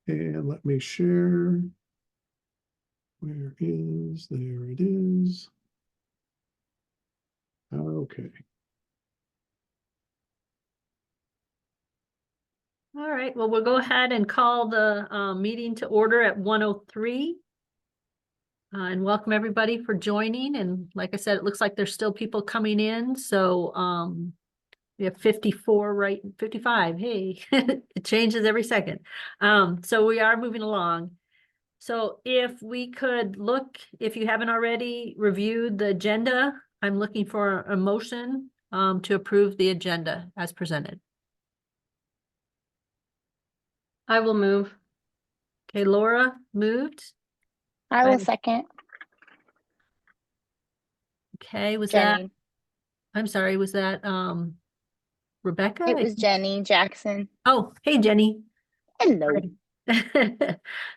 And let me share. There it is. Okay. All right, well, we'll go ahead and call the meeting to order at 1:03. And welcome everybody for joining. And like I said, it looks like there's still people coming in. So we have 54, right? 55. Hey, it changes every second. So we are moving along. So if we could look, if you haven't already reviewed the agenda, I'm looking for a motion to approve the agenda as presented. I will move. Okay, Laura moved. I will second. Okay, was Jenny. that, I'm sorry, was that Rebecca? It was Jenny Jackson. Oh, hey, Jenny. Hello.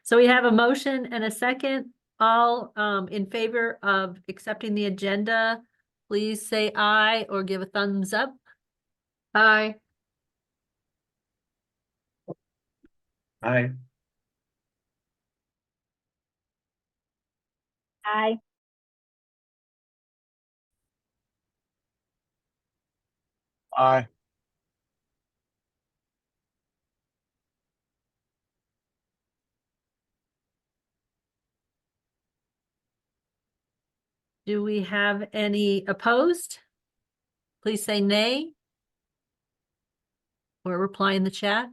So we have a motion and a second. All in favor of accepting the agenda, please say aye or give a thumbs up. Aye. Aye. Aye. Aye. Do we have any opposed? Please say nay. Or reply in the chat.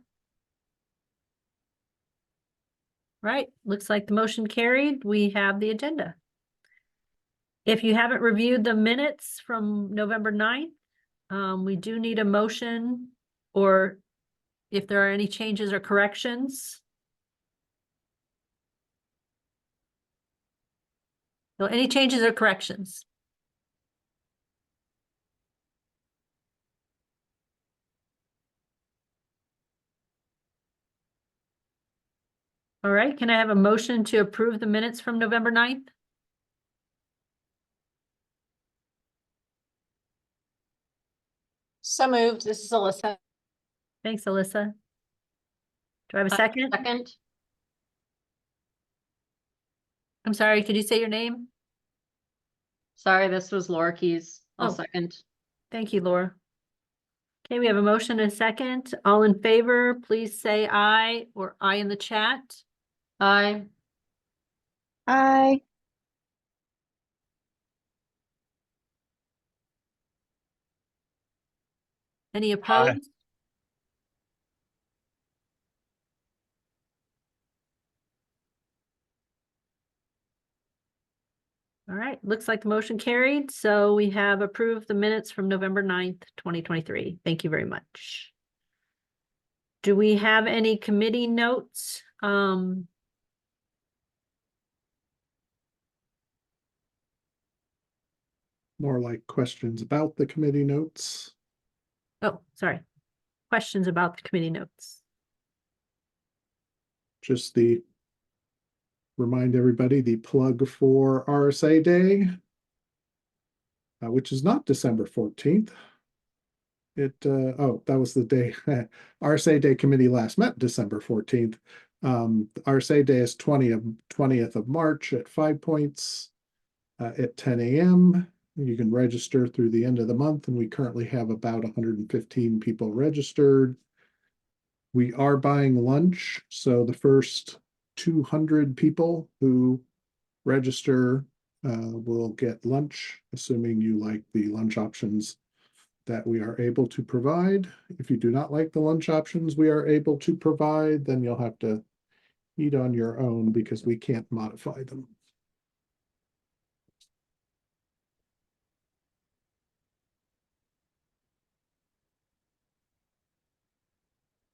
Right, looks like the motion carried. We have the agenda. If you haven't reviewed the minutes from November 9th, we do need a motion, or if there are any changes or corrections. So any changes or corrections? All right, can I have a motion to approve the minutes from November 9th? So moved. This is Alyssa. Thanks, Alyssa. Do I have a second? Second. I'm sorry, could you say your name? Sorry, this was Laura Keys. I'll Oh. second. Thank you, Laura. Okay, we have a motion and a second. All in favor, please say aye or aye in the chat. Aye. Aye. Any opposed? All right, looks like the motion carried. So we have approved the minutes from November 9th, 2023. Thank you very much. Do we have any committee notes? More like questions about the committee notes. Oh, sorry. Questions about the committee notes. Just remind everybody the plug for RSA Day, which is not December 14th. Oh, that was the day RSA Day committee last met December 14th. RSA Day is 20th of March at 5 points at 10 a.m. You can register through the end of the month, and we currently have about 115 people registered. We are buying lunch, so the first 200 people who register will get lunch, assuming you like the lunch options that we are able to provide. If you do not like the lunch options we are able to provide, then you'll have to eat on your own because we can't modify them.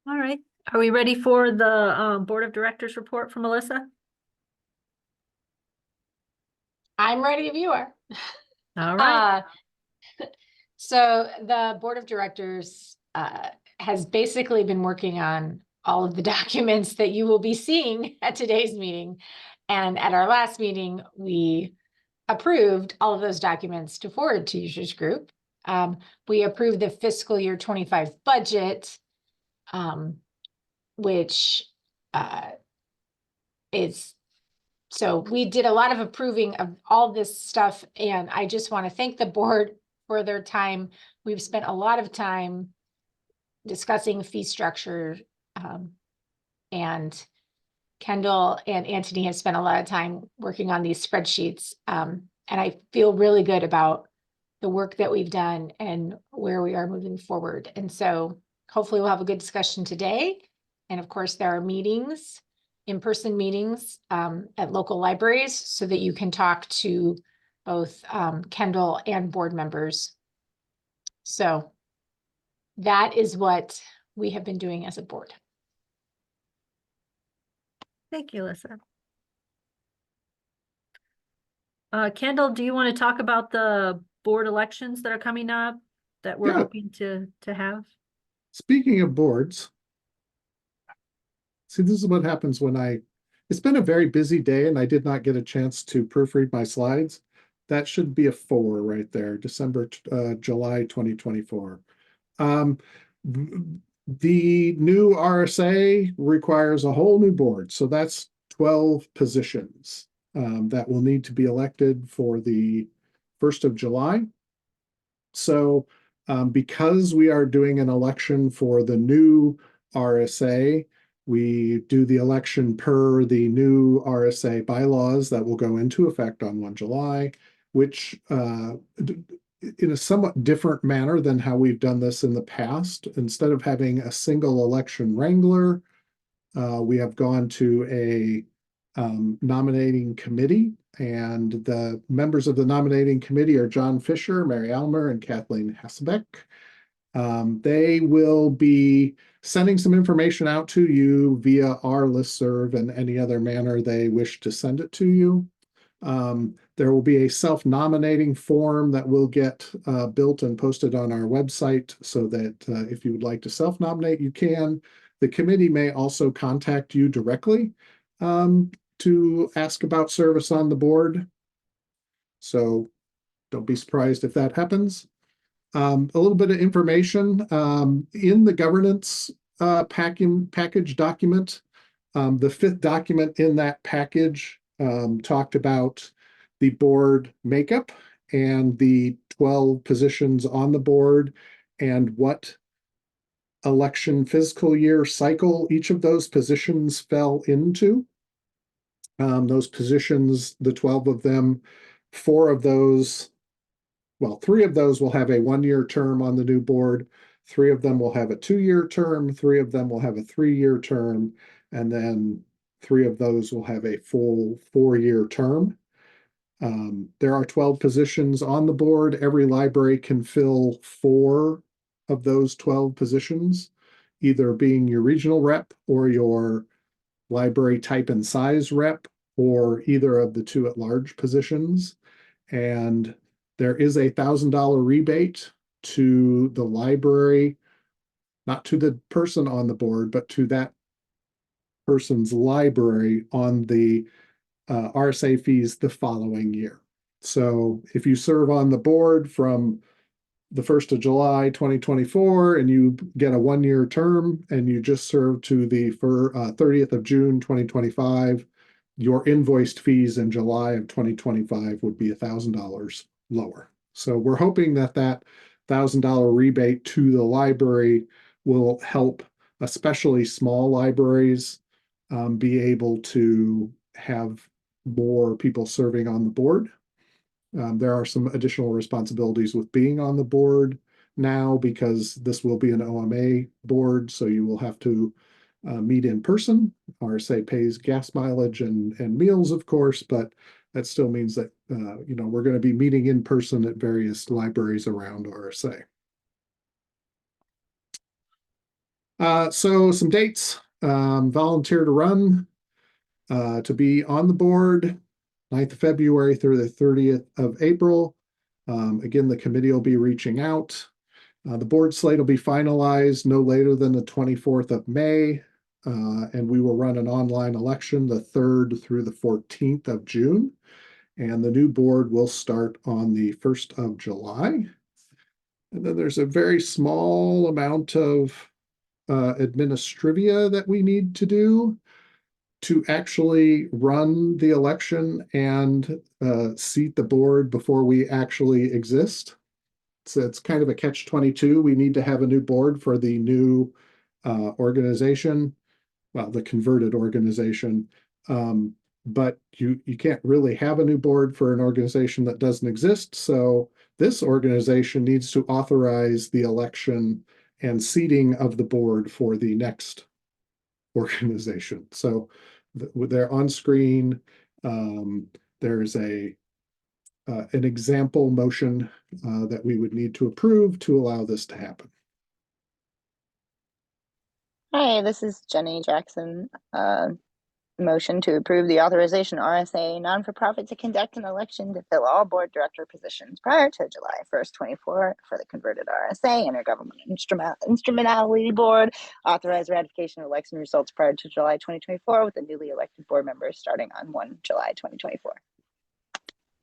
All right, are we ready for the Board of Directors report from Melissa? I'm ready if you are. All right. So the Board of Directors has basically been working on all of the documents that you will be seeing at today's meeting. And at our last meeting, we approved all of those documents to forward to users group. We approved the fiscal year 25 budget, which is, so we did a lot of approving of all this stuff, and I just want to thank the board for their time. We've spent a lot of time discussing fee structure, and Kendall and Anthony have spent a lot of time working on these spreadsheets. And I feel really good about the work that we've done and where we are moving forward. And so hopefully we'll have a good discussion today. And of course, there are meetings, in-person meetings at local libraries so that you can talk to both Kendall and board members. So that is what we have been doing as a board. Thank you, Alyssa. Kendall, do you want to talk about the board elections that are coming up that we're Yeah. hoping to have? Speaking of boards, see, this is what happens when it's been a very busy day and I did not get a chance to proofread my slides. That should be a 4 right there, July 2024. The new RSA requires a whole new board. So that's 12 positions that will need to be elected for the 1st of July. So because we are doing an election for the new RSA, we do the election per the new RSA bylaws that will go into effect on 1 July, which in a somewhat different manner than how we've done this in the past. Instead of having a single election wrangler, we have gone to a nominating committee, and the members of the nominating committee are John Fisher, Mary Almer, and Kathleen Hasselbeck. They will be sending some information out to you via our listserv and any other manner they wish to send it to you. There will be a self-nominating form that will get built and posted on our website so that if you would like to self-nominate, you can. The committee may also contact you directly to ask about service on the board. So don't be surprised if that happens. A little bit of information in the governance package document. The 5th document in that package talked about the board makeup and the 12 positions on the board and what election fiscal year cycle each of those positions fell into. Those positions, the 12 of them, 4 of those, well, 3 of those will have a 1-year term on the new board. 3 of them will have a 2-year term. 3 of them will have a 3-year term. And then 3 of those will have a full 4-year term. There are 12 positions on the board. Every library can fill 4 of those 12 positions, either being your regional rep or your library type and size rep, or either of the 2 at-large positions. And there is a $1,000 rebate to the library, not to the person on the board, but to that person's library on the RSA fees the following year. So if you serve on the board from the 1st of July 2024 and you get a 1-year term and you just serve to the 30th of June 2025, your invoiced fees in July of 2025 would be $1,000 lower. So we're hoping that that $1,000 rebate to the library will help especially small libraries be able to have more people serving on the board. There are some additional responsibilities with being on the board now because this will be an OMA board, so you will have to meet in person. RSA pays gas mileage and meals, of course, but that still means that we're going to be meeting in person at various libraries around RSA. So some dates: volunteer to run, to be on the board, 9th of February through the 30th of April. Again, the committee will be reaching out. The board slate will be finalized no later than the 24th of May, and we will run an online election the 3rd through the 14th of June. And the new board will start on the 1st of July. And then there's a very small amount of administrivia that we need to do. to actually run the election and seat the board before we actually exist. So it's kind of a catch-22. We need to have a new board for the new organization, well, the converted organization. But you can't really have a new board for an organization that doesn't exist. So this organization needs to authorize the election and seating of the board for the next organization. So they're on screen. There's an example motion that we would need to approve to allow this to happen. Hi, this is Jenny Jackson. Motion to approve the authorization RSA non-for-profit to conduct an election to fill all board director positions prior to July 1st, 24 for the converted RSA Intergovernmental Instrumentality Board. Authorize ratification of election results prior to July 2024 with the newly elected board members starting on 1 July 2024.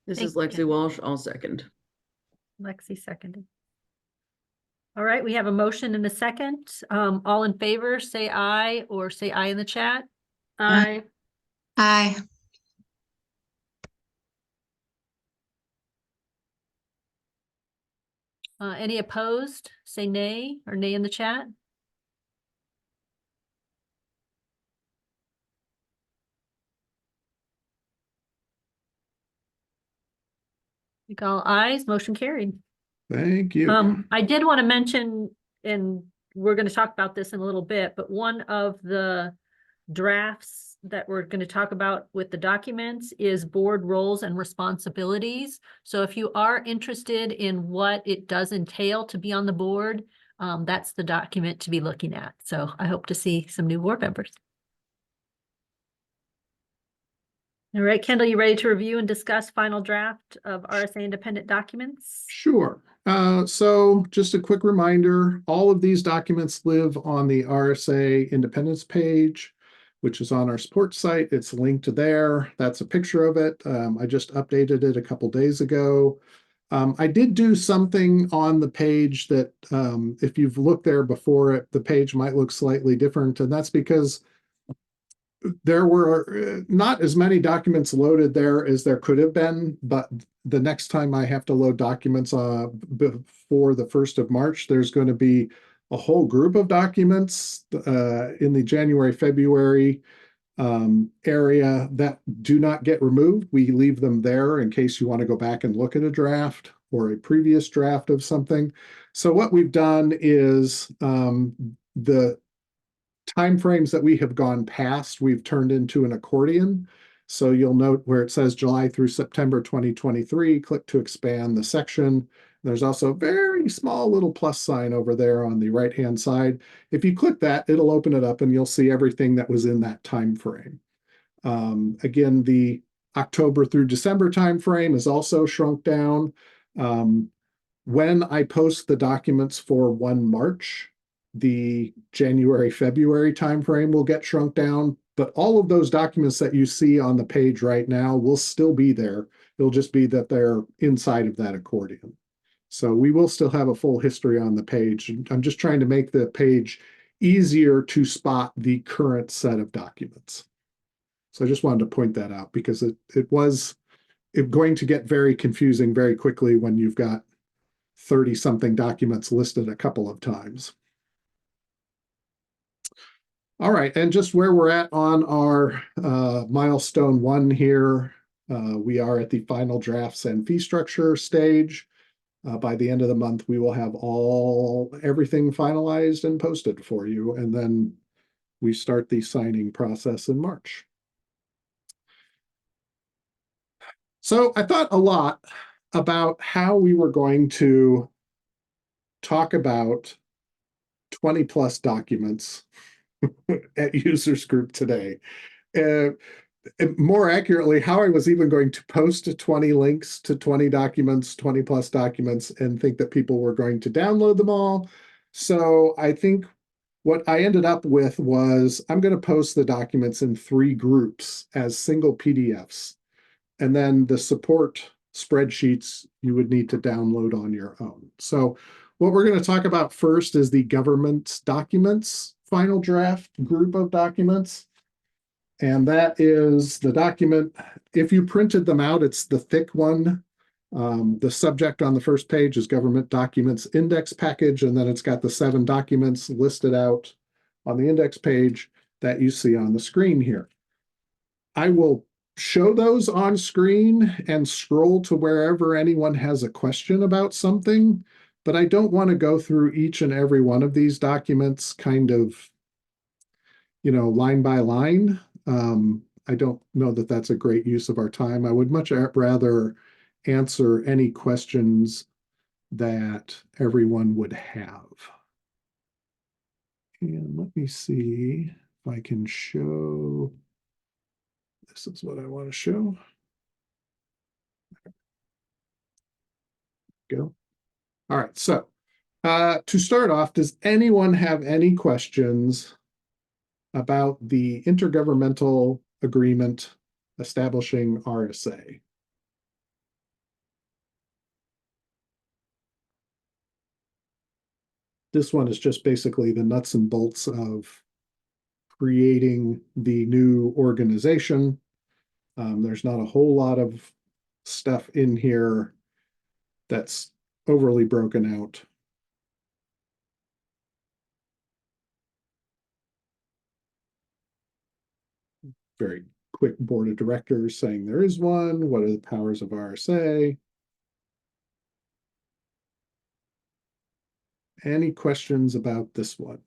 This Thank is Lexi you. Walsh. I'll second. Lexi seconded. All right, we have a motion and a second. All in favor, say aye or say aye in the chat. Aye. Aye. Any opposed, say nay or nay in the chat. You all ayes, motion carried. Thank you. I did want to mention, and we're going to talk about this in a little bit, but one of the drafts that we're going to talk about with the documents is board roles and responsibilities. So if you are interested in what it does entail to be on the board, that's the document to be looking at. So I hope to see some new board members. All right, Kendall, you ready to review and discuss final draft of RSA independent documents? Sure. So just a quick reminder, all of these documents live on the RSA Independence page, which is on our support site. It's linked there. That's a picture of it. I just updated it a couple days ago. I did do something on the page that if you've looked there before, the page might look slightly different, and that's because there were not as many documents loaded there as there could have been, but the next time I have to load documents before the 1st of March, there's going to be a whole group of documents in the January, February area that do not get removed. We leave them there in case you want to go back and look at a draft or a previous draft of something. So what we've done is the timeframes that we have gone past, we've turned into an accordion. So you'll note where it says July through September 2023, click to expand the section. There's also a very small little plus sign over there on the right-hand side. If you click that, it'll open it up and you'll see everything that was in that time frame. Again, the October through December time frame is also shrunk down. When I post the documents for 1 March, the January, February timeframe will get shrunk down, but all of those documents that you see on the page right now will still be there. It'll just be that they're inside of that accordion. So we will still have a full history on the page. I'm just trying to make the page easier to spot the current set of documents. So I just wanted to point that out because it was going to get very confusing very quickly when you've got 30-something documents listed a couple of times. All right, and just where we're at on our milestone 1 here, we are at the final drafts and fee structure stage. By the end of the month, we will have everything finalized and posted for you, and then we start the signing process in March. So I thought a lot about how we were going to talk about 20+ documents at users group today. More accurately, how I was even going to post 20 links to 20 documents, 20+ documents, and think that people were going to download them all. So I think what I ended up with was I'm going to post the documents in 3 groups as single PDFs. And then the support spreadsheets you would need to download on your own. So what we're going to talk about first is the government documents final draft group of documents. And that is the document. If you printed them out, it's the thick one. The subject on the first page is Government Documents Index Package, and then it's got the 7 documents listed out on the index page that you see on the screen here. I will show those on screen and scroll to wherever anyone has a question about something, but I don't want to go through each and every one of these documents kind of, line by line. I don't know that that's a great use of our time. I would much rather answer any questions that everyone would have. And let me see if I can show. This is what I want to show. Go. All right, so to start off, does anyone have any questions about the intergovernmental agreement establishing RSA? This one is just basically the nuts and bolts of creating the new organization. There's not a whole lot of stuff in here that's overly broken out. Very quick board of directors saying there is one. What are the powers of RSA? Any questions about this one?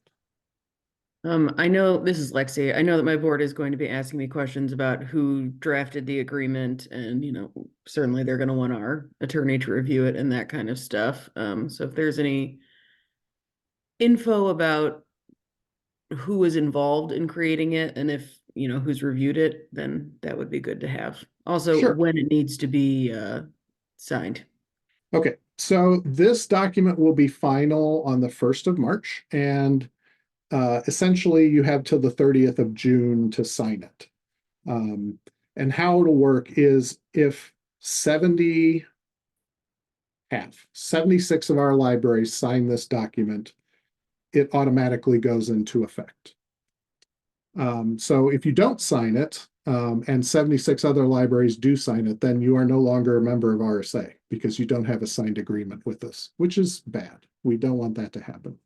I know this is Lexi. I know that my board is going to be asking me questions about who drafted the agreement, and certainly they're going to want our attorney to review it and that kind of stuff. So if there's any info about who was involved in creating it and if who's reviewed it, then that would be good to have. Also, Sure. when it needs to be signed. Okay, so this document will be final on the 1st of March, and essentially you have till the 30th of June to sign it. And how it'll work is if 76 of our libraries sign this document, it automatically goes into effect. So if you don't sign it, and 76 other libraries do sign it, then you are no longer a member of RSA because you don't have a signed agreement with us, which is bad. We don't want that to happen.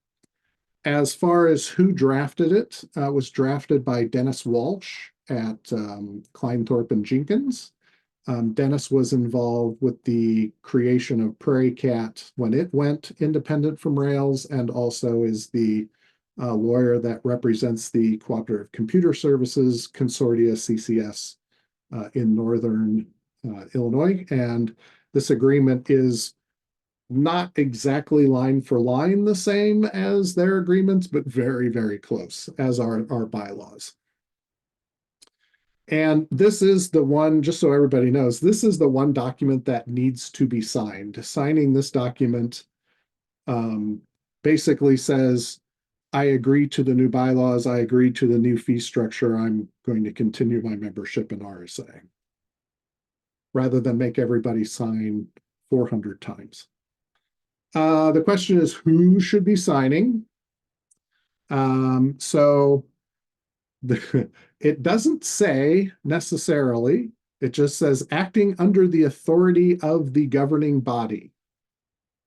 As far as who drafted it, was drafted by Dennis Walsh at Kleinthorpe and Jenkins. Dennis was involved with the creation of Prairie Cat when it went independent from Rails, and also is the lawyer that represents the Cooperative Computer Services Consortia, CCS, in Northern Illinois. And this agreement is not exactly line for line the same as their agreements, but very, very close, as are our bylaws. And this is the one, just so everybody knows, this is the one document that needs to be signed. Signing this document basically says, I agree to the new bylaws, I agree to the new fee structure, I'm going to continue my membership in RSA, rather than make everybody sign 400 times. The question is, who should be signing? It doesn't say necessarily, it just says acting under the authority of the governing body.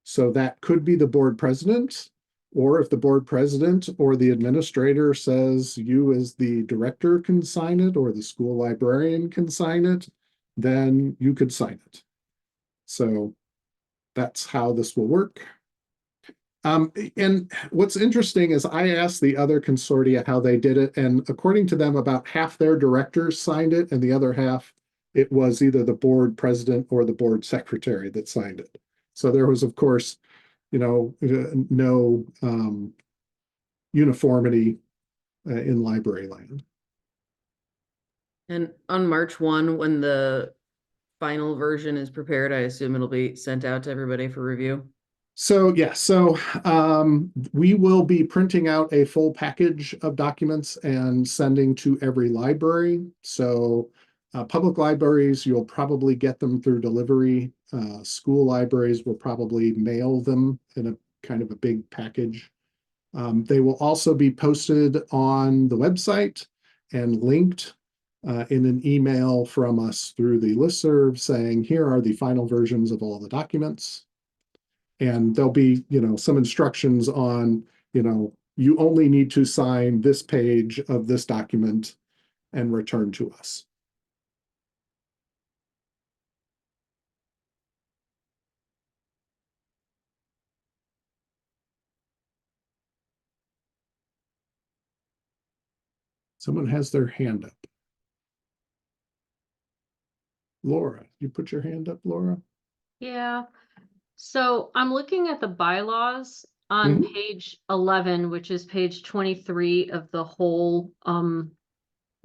So that could be the board president, or if the board president or the administrator says you as the director can sign it, or the school librarian can sign it, then you could sign it. So that's how this will work. And what's interesting is I asked the other consortia how they did it, and according to them, about half their directors signed it, and the other half, it was either the board president or the board secretary that signed it. So there was, of course, no uniformity in library land. And on March 1, when the final version is prepared, I assume it'll be sent out to everybody for review. So yeah, we will be printing out a full package of documents and sending to every library. So public libraries, you'll probably get them through delivery. School libraries will probably mail them in a kind of a big package. They will also be posted on the website and linked in an email from us through the listserv saying, here are the final versions of all the documents. And there'll be, some instructions on, you only need to sign this page of this document and return to us. Someone has their hand up. Laura, you put your hand up, Laura? Yeah, so I'm looking at the bylaws on page 11, which is page 23 of the whole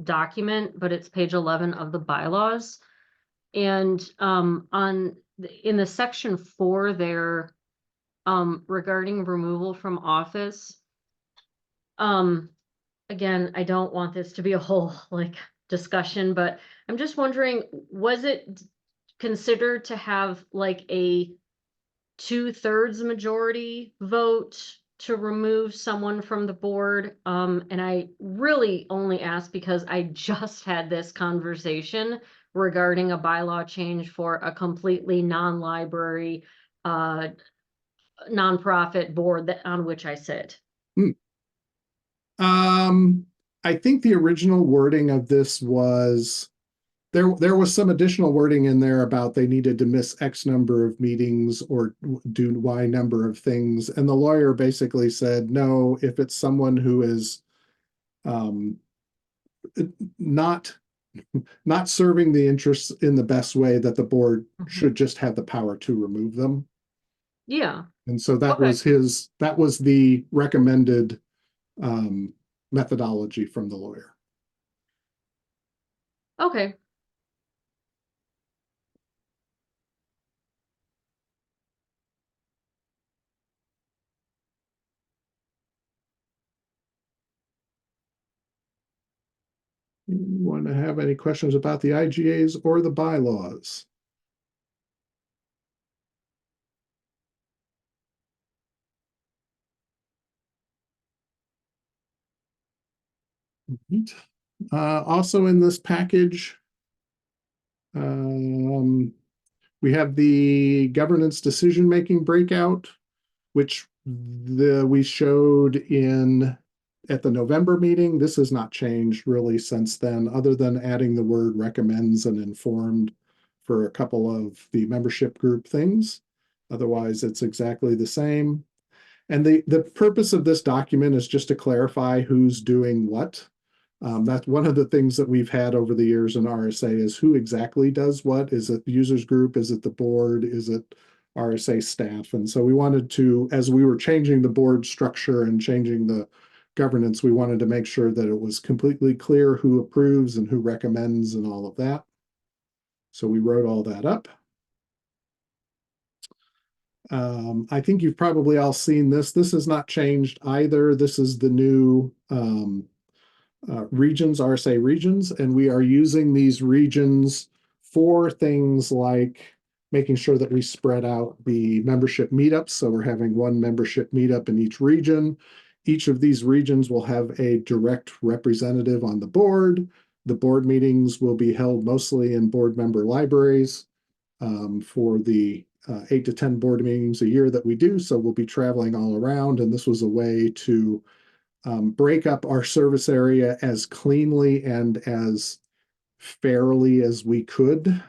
document, but it's page 11 of the bylaws. And in the section 4 there, regarding removal from office, again, I don't want this to be a whole discussion, but I'm just wondering, was it considered to have a 2/3 majority vote to remove someone from the board? And I really only ask because I just had this conversation regarding a bylaw change for a completely non-library, nonprofit board on which I sit. I think the original wording of this was there was some additional wording in there about they needed to miss X number of meetings or do Y number of things. And the lawyer basically said, no, if it's someone who is not serving the interests in the best way, that the board should just have the power to remove them. Yeah. And so that Okay. was the recommended methodology from the lawyer. Okay. Want to have any questions about the IGAs or the bylaws? Also in this package, we have the governance decision-making breakout, which we showed at the November meeting. This has not changed really since then, other than adding the word recommends and informed for a couple of the membership group things. Otherwise, it's exactly the same. And the purpose of this document is just to clarify who's doing what. That's one of the things that we've had over the years in RSA is who exactly does what. Is it the users group? Is it the board? Is it RSA staff? And so we wanted to, as we were changing the board structure and changing the governance, we wanted to make sure that it was completely clear who approves and who recommends and all of that. So we wrote all that up. I think you've probably all seen this. This has not changed either. This is the new regions, RSA regions, and we are using these regions for things like making sure that we spread out the membership meetups. So we're having one membership meetup in each region. Each of these regions will have a direct representative on the board. The board meetings will be held mostly in board member libraries for the 8 to 10 board meetings a year that we do. So we'll be traveling all around, and this was a way to break up our service area as cleanly and as fairly as we could.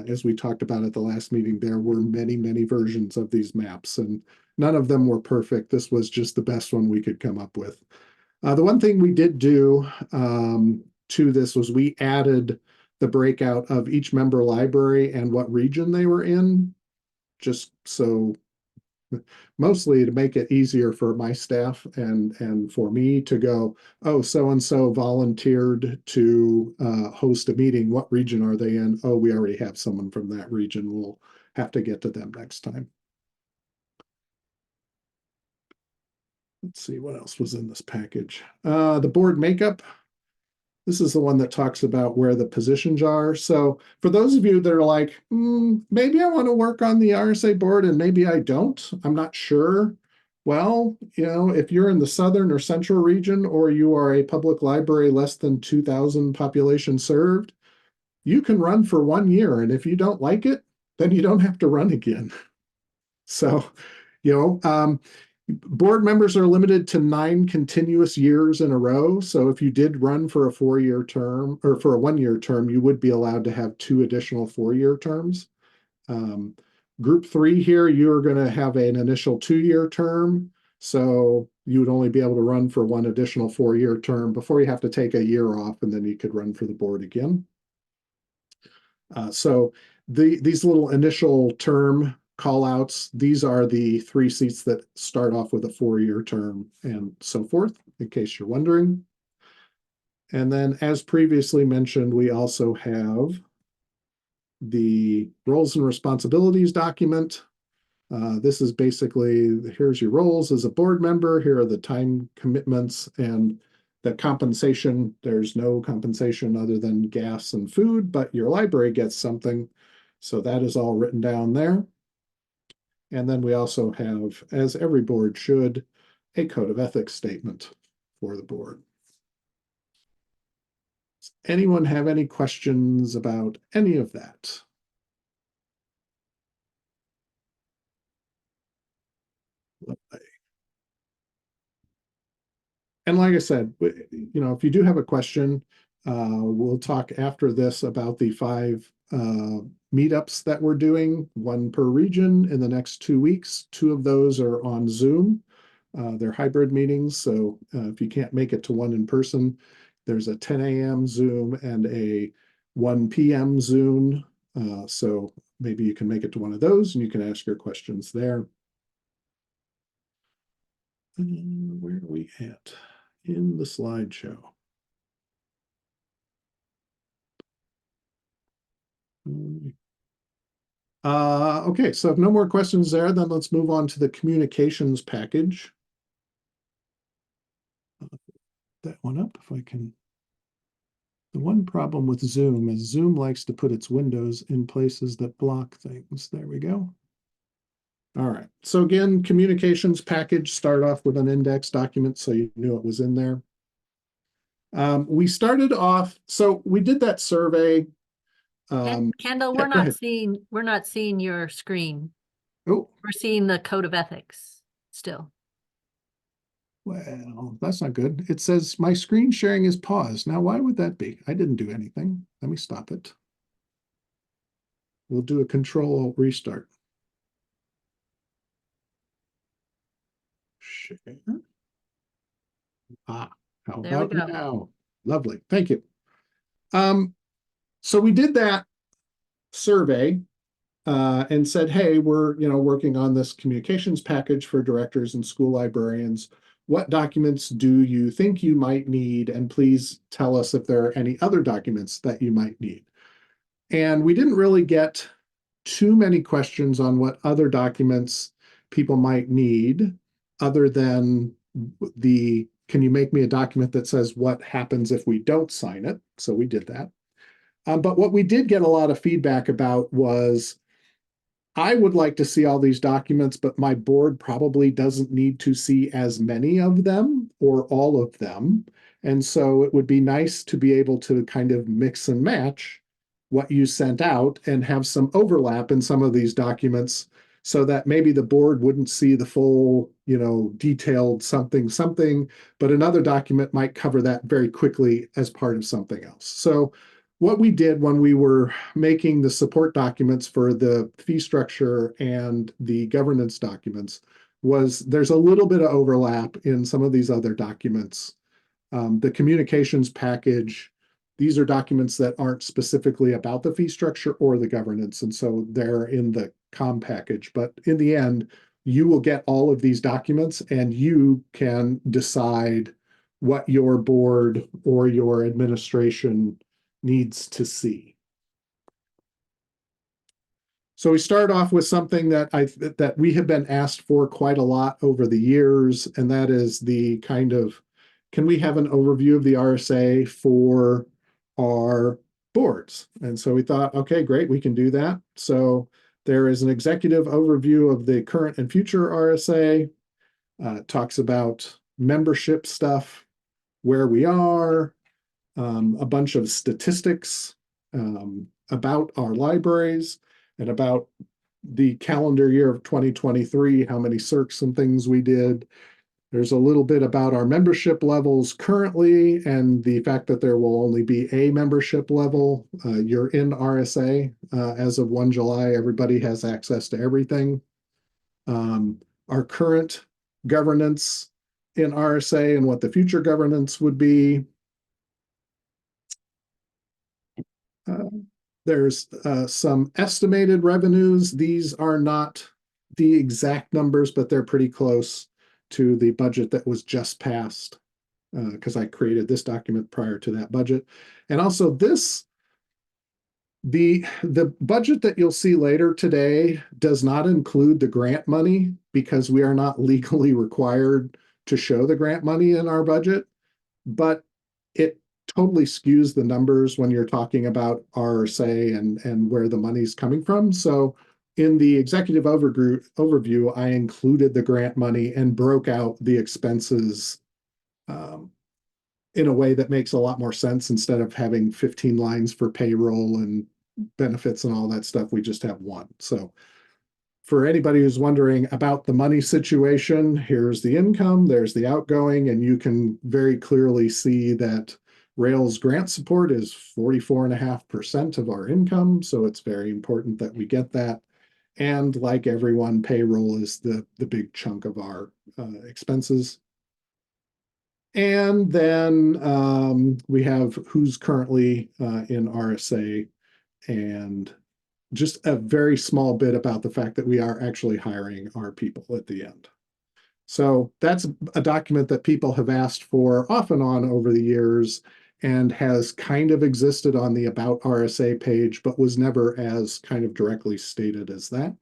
As we talked about at the last meeting, there were many, many versions of these maps, and none of them were perfect. This was just the best one we could come up with. The one thing we did do to this was we added the breakout of each member library and what region they were in, just so mostly to make it easier for my staff and for me to go, oh, so-and-so volunteered to host a meeting. What region are they in? Oh, we already have someone from that region. We'll have to get to them next time. Let's see what else was in this package. The board makeup. This is the one that talks about where the positions are. So for those of you that are like, maybe I want to work on the RSA board and maybe I don't, I'm not sure. Well, if you're in the southern or central region, or you are a public library less than 2,000 population served, you can run for 1 year. And if you don't like it, then you don't have to run again. So, board members are limited to 9 continuous years in a row. So if you did run for a 4-year term or for a 1-year term, you would be allowed to have 2 additional 4-year terms. Group 3 here, you're going to have an initial 2-year term. So you would only be able to run for 1 additional 4-year term before you have to take a year off, and then you could run for the board again. So these little initial term call outs, these are the 3 seats that start off with a 4-year term and so forth, in case you're wondering. And then, as previously mentioned, we also have the roles and responsibilities document. This is basically, here's your roles as a board member, here are the time commitments, and the compensation. There's no compensation other than gas and food, but your library gets something. So that is all written down there. And then we also have, as every board should, a code of ethics statement for the board. Does anyone have any questions about any of that? And like I said, if you do have a question, we'll talk after this about the 5 meetups that we're doing, 1 per region in the next 2 weeks. 2 of those are on Zoom. They're hybrid meetings, so if you can't make it to one in person, there's a 10 a.m. Zoom and a 1 p.m. Zoom. So maybe you can make it to one of those and you can ask your questions there. Where are we at in the slideshow? Okay, so if no more questions there, then let's move on to the communications package. That one up if I can. The one problem with Zoom is Zoom likes to put its windows in places that block things. There we go. All right, so again, communications package, start off with an index document so you knew it was in there. We started off, so we did that survey. Kendall, yeah, we're not seeing your screen. Oh, We're seeing the code of ethics still. well, that's not good. It says my screen sharing is paused. Now, why would that be? I didn't do anything. Let me stop it. We'll do a control restart. Share. How There we about go. now? Lovely. Thank you. So we did that survey and said, hey, we're working on this communications package for directors and school librarians. What documents do you think you might need? And please tell us if there are any other documents that you might need. And we didn't really get too many questions on what other documents people might need, other than can you make me a document that says what happens if we don't sign it? So we did that. But what we did get a lot of feedback about was, I would like to see all these documents, but my board probably doesn't need to see as many of them or all of them. And so it would be nice to be able to kind of mix and match what you sent out and have some overlap in some of these documents so that maybe the board wouldn't see the full, detailed something, but another document might cover that very quickly as part of something else. So what we did when we were making the support documents for the fee structure and the governance documents was there's a little bit of overlap in some of these other documents. The communications package, these are documents that aren't specifically about the fee structure or the governance, and so they're in the COM package. But in the end, you will get all of these documents and you can decide what your board or your administration needs to see. So we start off with something that we have been asked for quite a lot over the years, and that is the kind of, can we have an overview of the RSA for our boards? And so we thought, okay, great, we can do that. So there is an executive overview of the current and future RSA. Talks about membership stuff, where we are, a bunch of statistics about our libraries and about the calendar year of 2023, how many circs and things we did. There's a little bit about our membership levels currently and the fact that there will only be a membership level. You're in RSA as of 1 July. Everybody has access to everything. Our current governance in RSA and what the future governance would be. There's some estimated revenues. These are not the exact numbers, but they're pretty close to the budget that was just passed, because I created this document prior to that budget. And also the budget that you'll see later today does not include the grant money because we are not legally required to show the grant money in our budget, but it totally skews the numbers when you're talking about RSA and where the money's coming from. So in the executive overview, I included the grant money and broke out the expenses in a way that makes a lot more sense. Instead of having 15 lines for payroll and benefits and all that stuff, we just have one. So for anybody who's wondering about the money situation, here's the income, there's the outgoing, and you can very clearly see that Rails grant support is 44.5% of our income. So it's very important that we get that. And like everyone, payroll is the big chunk of our expenses. And then we have who's currently in RSA, and just a very small bit about the fact that we are actually hiring our people at the end. So that's a document that people have asked for off and on over the years and has kind of existed on the About RSA page, but was never as kind of directly stated as that.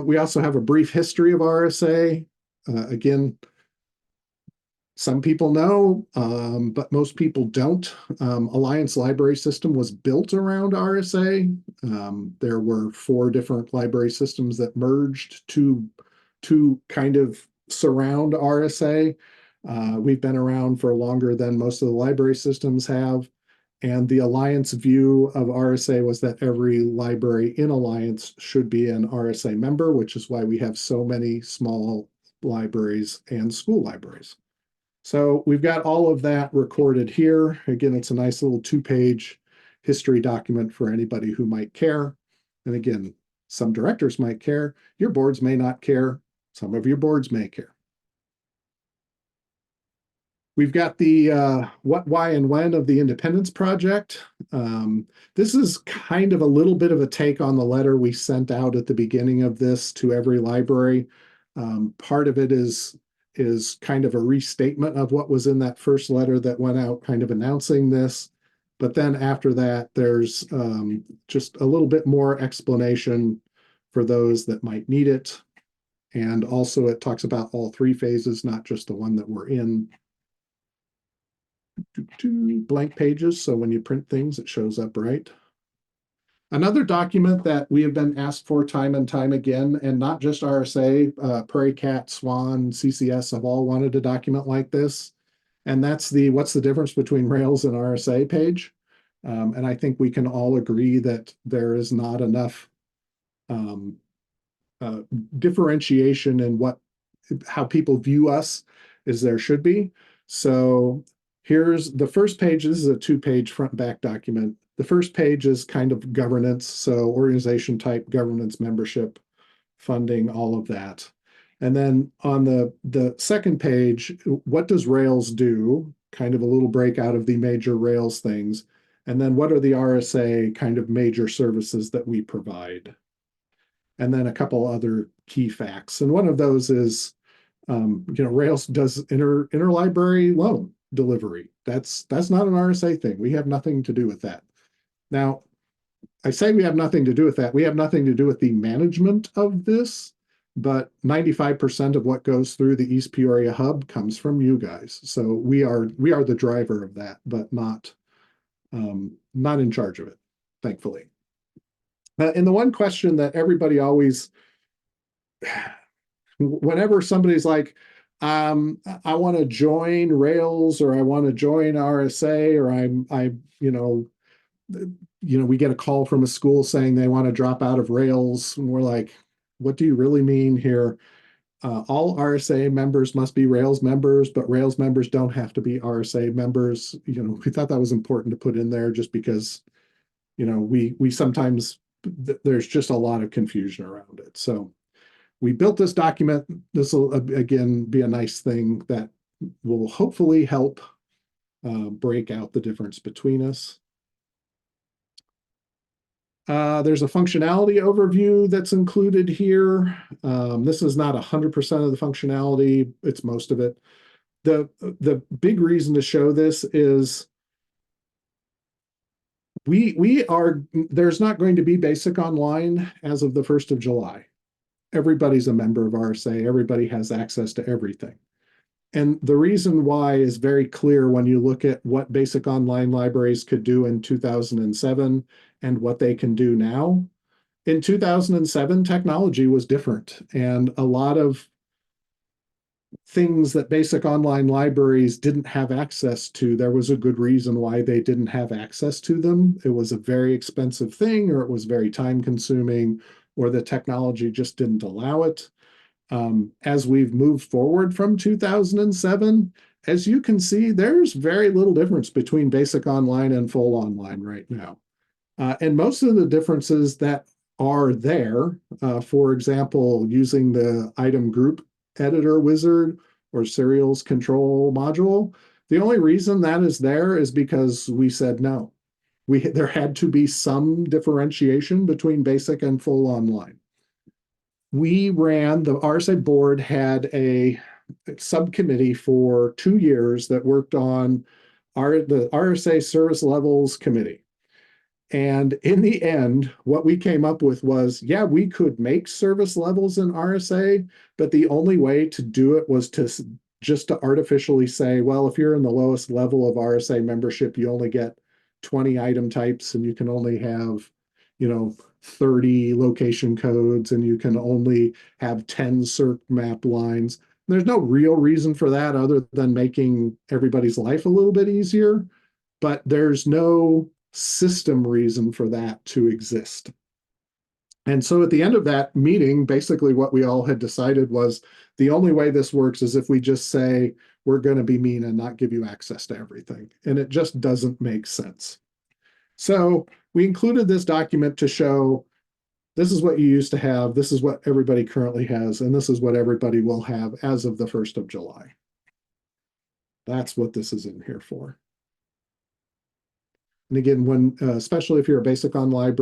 We also have a brief history of RSA. Again, some people know, but most people don't. Alliance Library System was built around RSA. There were 4 different library systems that merged to kind of surround RSA. We've been around for longer than most of the library systems have. And the Alliance view of RSA was that every library in Alliance should be an RSA member, which is why we have so many small libraries and school libraries. So we've got all of that recorded here. Again, it's a nice little 2-page history document for anybody who might care. And again, some directors might care. Your boards may not care. Some of your boards may care. We've got the what, why, and when of the Independence Project. This is kind of a little bit of a take on the letter we sent out at the beginning of this to every library. Part of it is kind of a restatement of what was in that first letter that went out kind of announcing this. But then after that, there's just a little bit more explanation for those that might need it. And also it talks about all 3 phases, not just the one that we're in. 2 blank pages, so when you print things, it shows up right. Another document that we have been asked for time and time again, and not just RSA, Prairie Cat, Swan, CCS have all wanted a document like this. And that's the what's the difference between Rails and RSA page. And I think we can all agree that there is not enough differentiation in how people view us as there should be. So here's the first page. This is a 2-page front back document. The first page is kind of governance, so organization type, governance, membership, funding, all of that. And then on the second page, what does Rails do? Kind of a little breakout of the major Rails things. And then what are the RSA kind of major services that we provide? And then a couple other key facts. And one of those is, Rails does interlibrary loan delivery. That's not an RSA thing. We have nothing to do with that. Now, I say we have nothing to do with that. We have nothing to do with the management of this, but 95% of what goes through the East Peoria hub comes from you guys. So we are the driver of that, but not in charge of it, thankfully. And the one question that everybody always whenever somebody's like, I want to join Rails, or I want to join RSA, or we get a call from a school saying they want to drop out of Rails, and we're like, what do you really mean here? All RSA members must be Rails members, but Rails members don't have to be RSA members. We thought that was important to put in there just because, we sometimes, there's just a lot of confusion around it. So we built this document. This will, again, be a nice thing that will hopefully help break out the difference between us. There's a functionality overview that's included here. This is not 100% of the functionality, it's most of it. The big reason to show this is there's not going to be basic online as of the 1st of July. Everybody's a member of RSA, everybody has access to everything. And the reason why is very clear when you look at what basic online libraries could do in 2007 and what they can do now. In 2007, technology was different, and a lot of things that basic online libraries didn't have access to, there was a good reason why they didn't have access to them. It was a very expensive thing, or it was very time consuming, or the technology just didn't allow it. As we've moved forward from 2007, as you can see, there's very little difference between basic online and full online right now. And most of the differences that are there, for example, using the item group editor wizard or serials control module, the only reason that is there is because we said no. There had to be some differentiation between basic and full online. The RSA board had a subcommittee for 2 years that worked on the RSA service levels committee. And in the end, what we came up with was, yeah, we could make service levels in RSA, but the only way to do it was just to artificially say, well, if you're in the lowest level of RSA membership, you only get 20 item types, and you can only have, 30 location codes, and you can only have 10 circ map lines. There's no real reason for that other than making everybody's life a little bit easier, but there's no system reason for that to exist. And so at the end of that meeting, basically what we all had decided was the only way this works is if we just say, we're going to be mean and not give you access to everything. And it just doesn't make sense. So we included this document to show this is what you used to have, this is what everybody currently has, and this is what everybody will have as of the 1st of July. That's what this is in here for. And again, especially if you're a basic online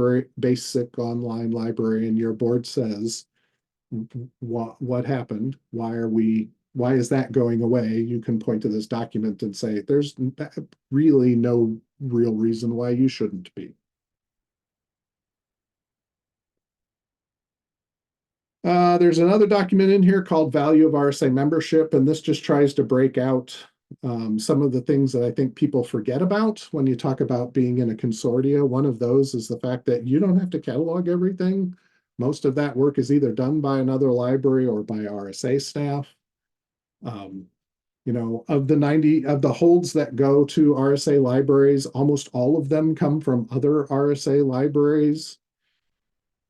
library and your board says, what happened? Why is that going away? You can point to this document and say, there's really no real reason why you shouldn't be. There's another document in here called Value of RSA Membership, and this just tries to break out some of the things that I think people forget about when you talk about being in a consortia. One of those is the fact that you don't have to catalog everything. Most of that work is either done by another library or by RSA staff. Of the holds that go to RSA libraries, almost all of them come from other RSA libraries.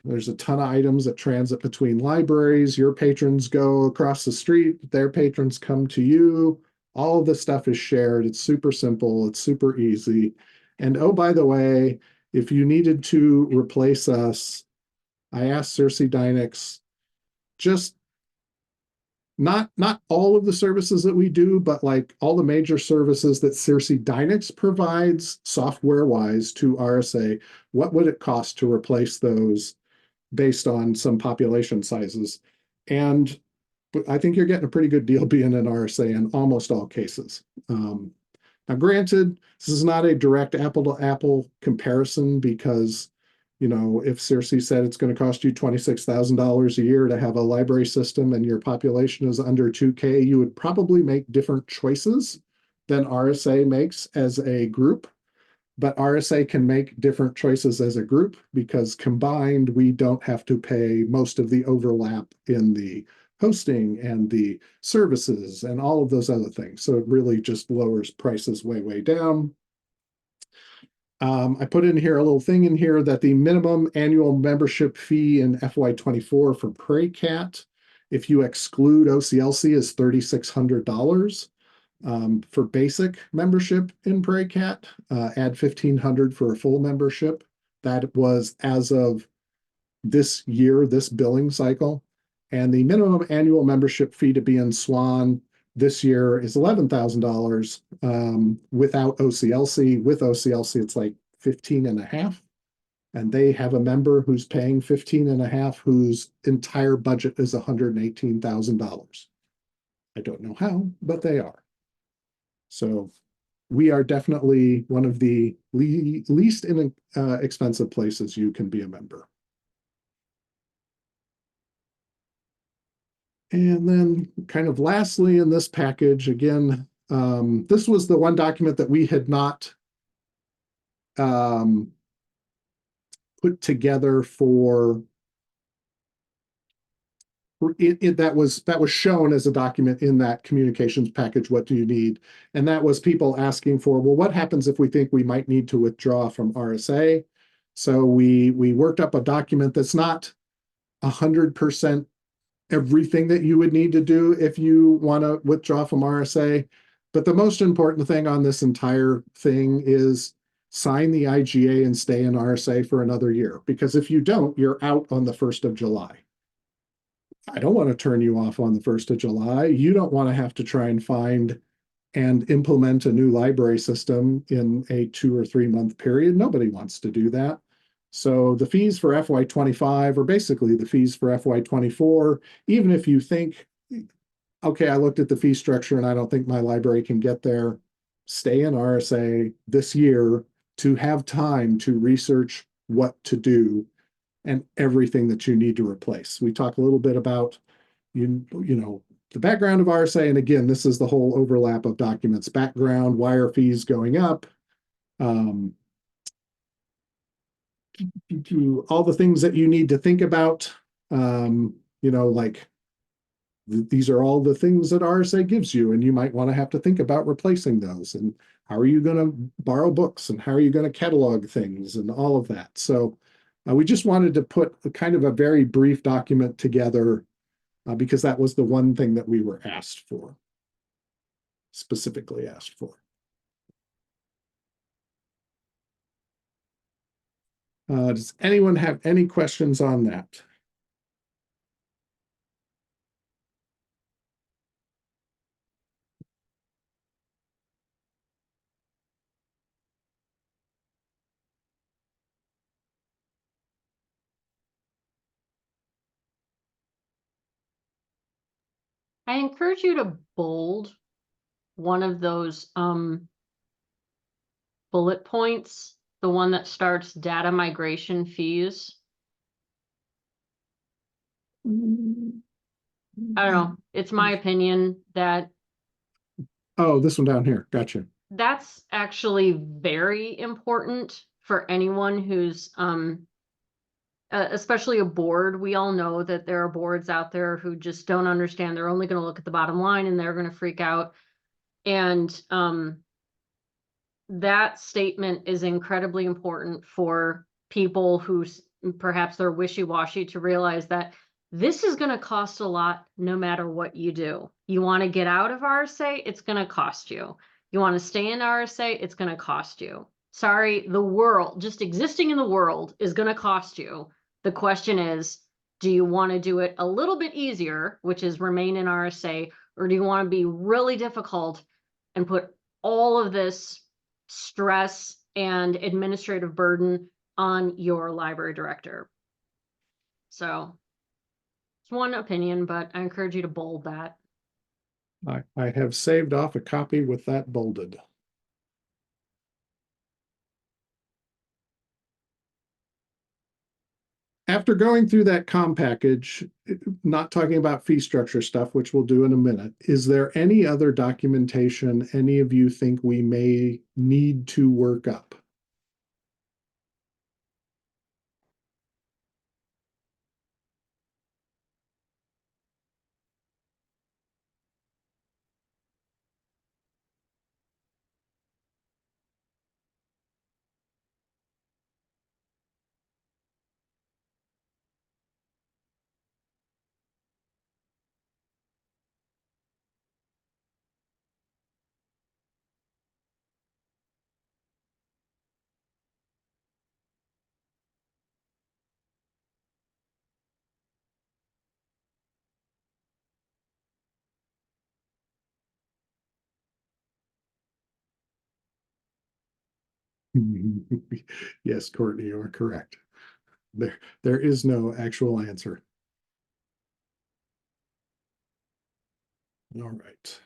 There's a ton of items that transit between libraries. Your patrons go across the street, their patrons come to you. All of this stuff is shared. It's super simple. It's super easy. And oh, by the way, if you needed to replace us, I asked Circe Dynix, just not all of the services that we do, but like all the major services that Circe Dynix provides software-wise to RSA, what would it cost to replace those based on some population sizes? And I think you're getting a pretty good deal being an RSA in almost all cases. Now, granted, this is not a direct apple-to-apple comparison because, if Circe said it's going to cost you $26,000 a year to have a library system and your population is under 2K, you would probably make different choices than RSA makes as a group. But RSA can make different choices as a group because combined, we don't have to pay most of the overlap in the hosting and the services and all of those other things. So it really just lowers prices way, way down. I put in here a little thing in here that the minimum annual membership fee in FY24 for PrayCat, if you exclude OCLC, is $3,600 for basic membership in PrayCat. Add $1,500 for a full membership. That was as of this year, this billing cycle. And the minimum annual membership fee to be in Swan this year is $11,000 without OCLC. With OCLC, it's like 15 and a half. And they have a member who's paying 15 and a half, whose entire budget is $118,000. I don't know how, but they are. So we are definitely one of the least expensive places you can be a member. And then kind of lastly in this package, again, this was the one document that we had not put together for that was shown as a document in that communications package. What do you need? And that was people asking for, well, what happens if we think we might need to withdraw from RSA? So we worked up a document that's not 100% everything that you would need to do if you want to withdraw from RSA. But the most important thing on this entire thing is sign the IGA and stay in RSA for another year. Because if you don't, you're out on the 1st of July. I don't want to turn you off on the 1st of July. You don't want to have to try and find and implement a new library system in a 2 or 3 month period. Nobody wants to do that. So the fees for FY25 are basically the fees for FY24. Even if you think, okay, I looked at the fee structure and I don't think my library can get there, stay in RSA this year to have time to research what to do and everything that you need to replace. We talk a little bit about, you know, the background of RSA. And again, this is the whole overlap of documents, background, why are fees going up? All the things that you need to think about, you know, like these are all the things that RSA gives you, and you might want to have to think about replacing those. And how are you going to borrow books, and how are you going to catalog things, and all of that. So we just wanted to put a kind of a very brief document together because that was the one thing that we were asked for, specifically asked for. Does anyone have any questions on that? I encourage you to bold one of those bullet points, the one that starts data migration fees. I don't know. It's my opinion that Oh, this one down here. Gotcha. that's actually very important for anyone who's especially a board. We all know that there are boards out there who just don't understand. They're only going to look at the bottom line and they're going to freak out. And that statement is incredibly important for people who perhaps they're wishy-washy to realize that this is going to cost a lot no matter what you do. You want to get out of RSA, it's going to cost you. You want to stay in RSA, it's going to cost you. Sorry, the world, just existing in the world is going to cost you. The question is, do you want to do it a little bit easier, which is remain in RSA, or do you want to be really difficult and put all of this stress and administrative burden on your library director? So it's one opinion, but I encourage you to bold that. I have saved off a copy with that bolded. After going through that COM package, not talking about fee structure stuff, which we'll do in a minute, is there any other documentation any of you think we may need to work up? Yes, Courtney, you are correct. There is no actual answer. All right.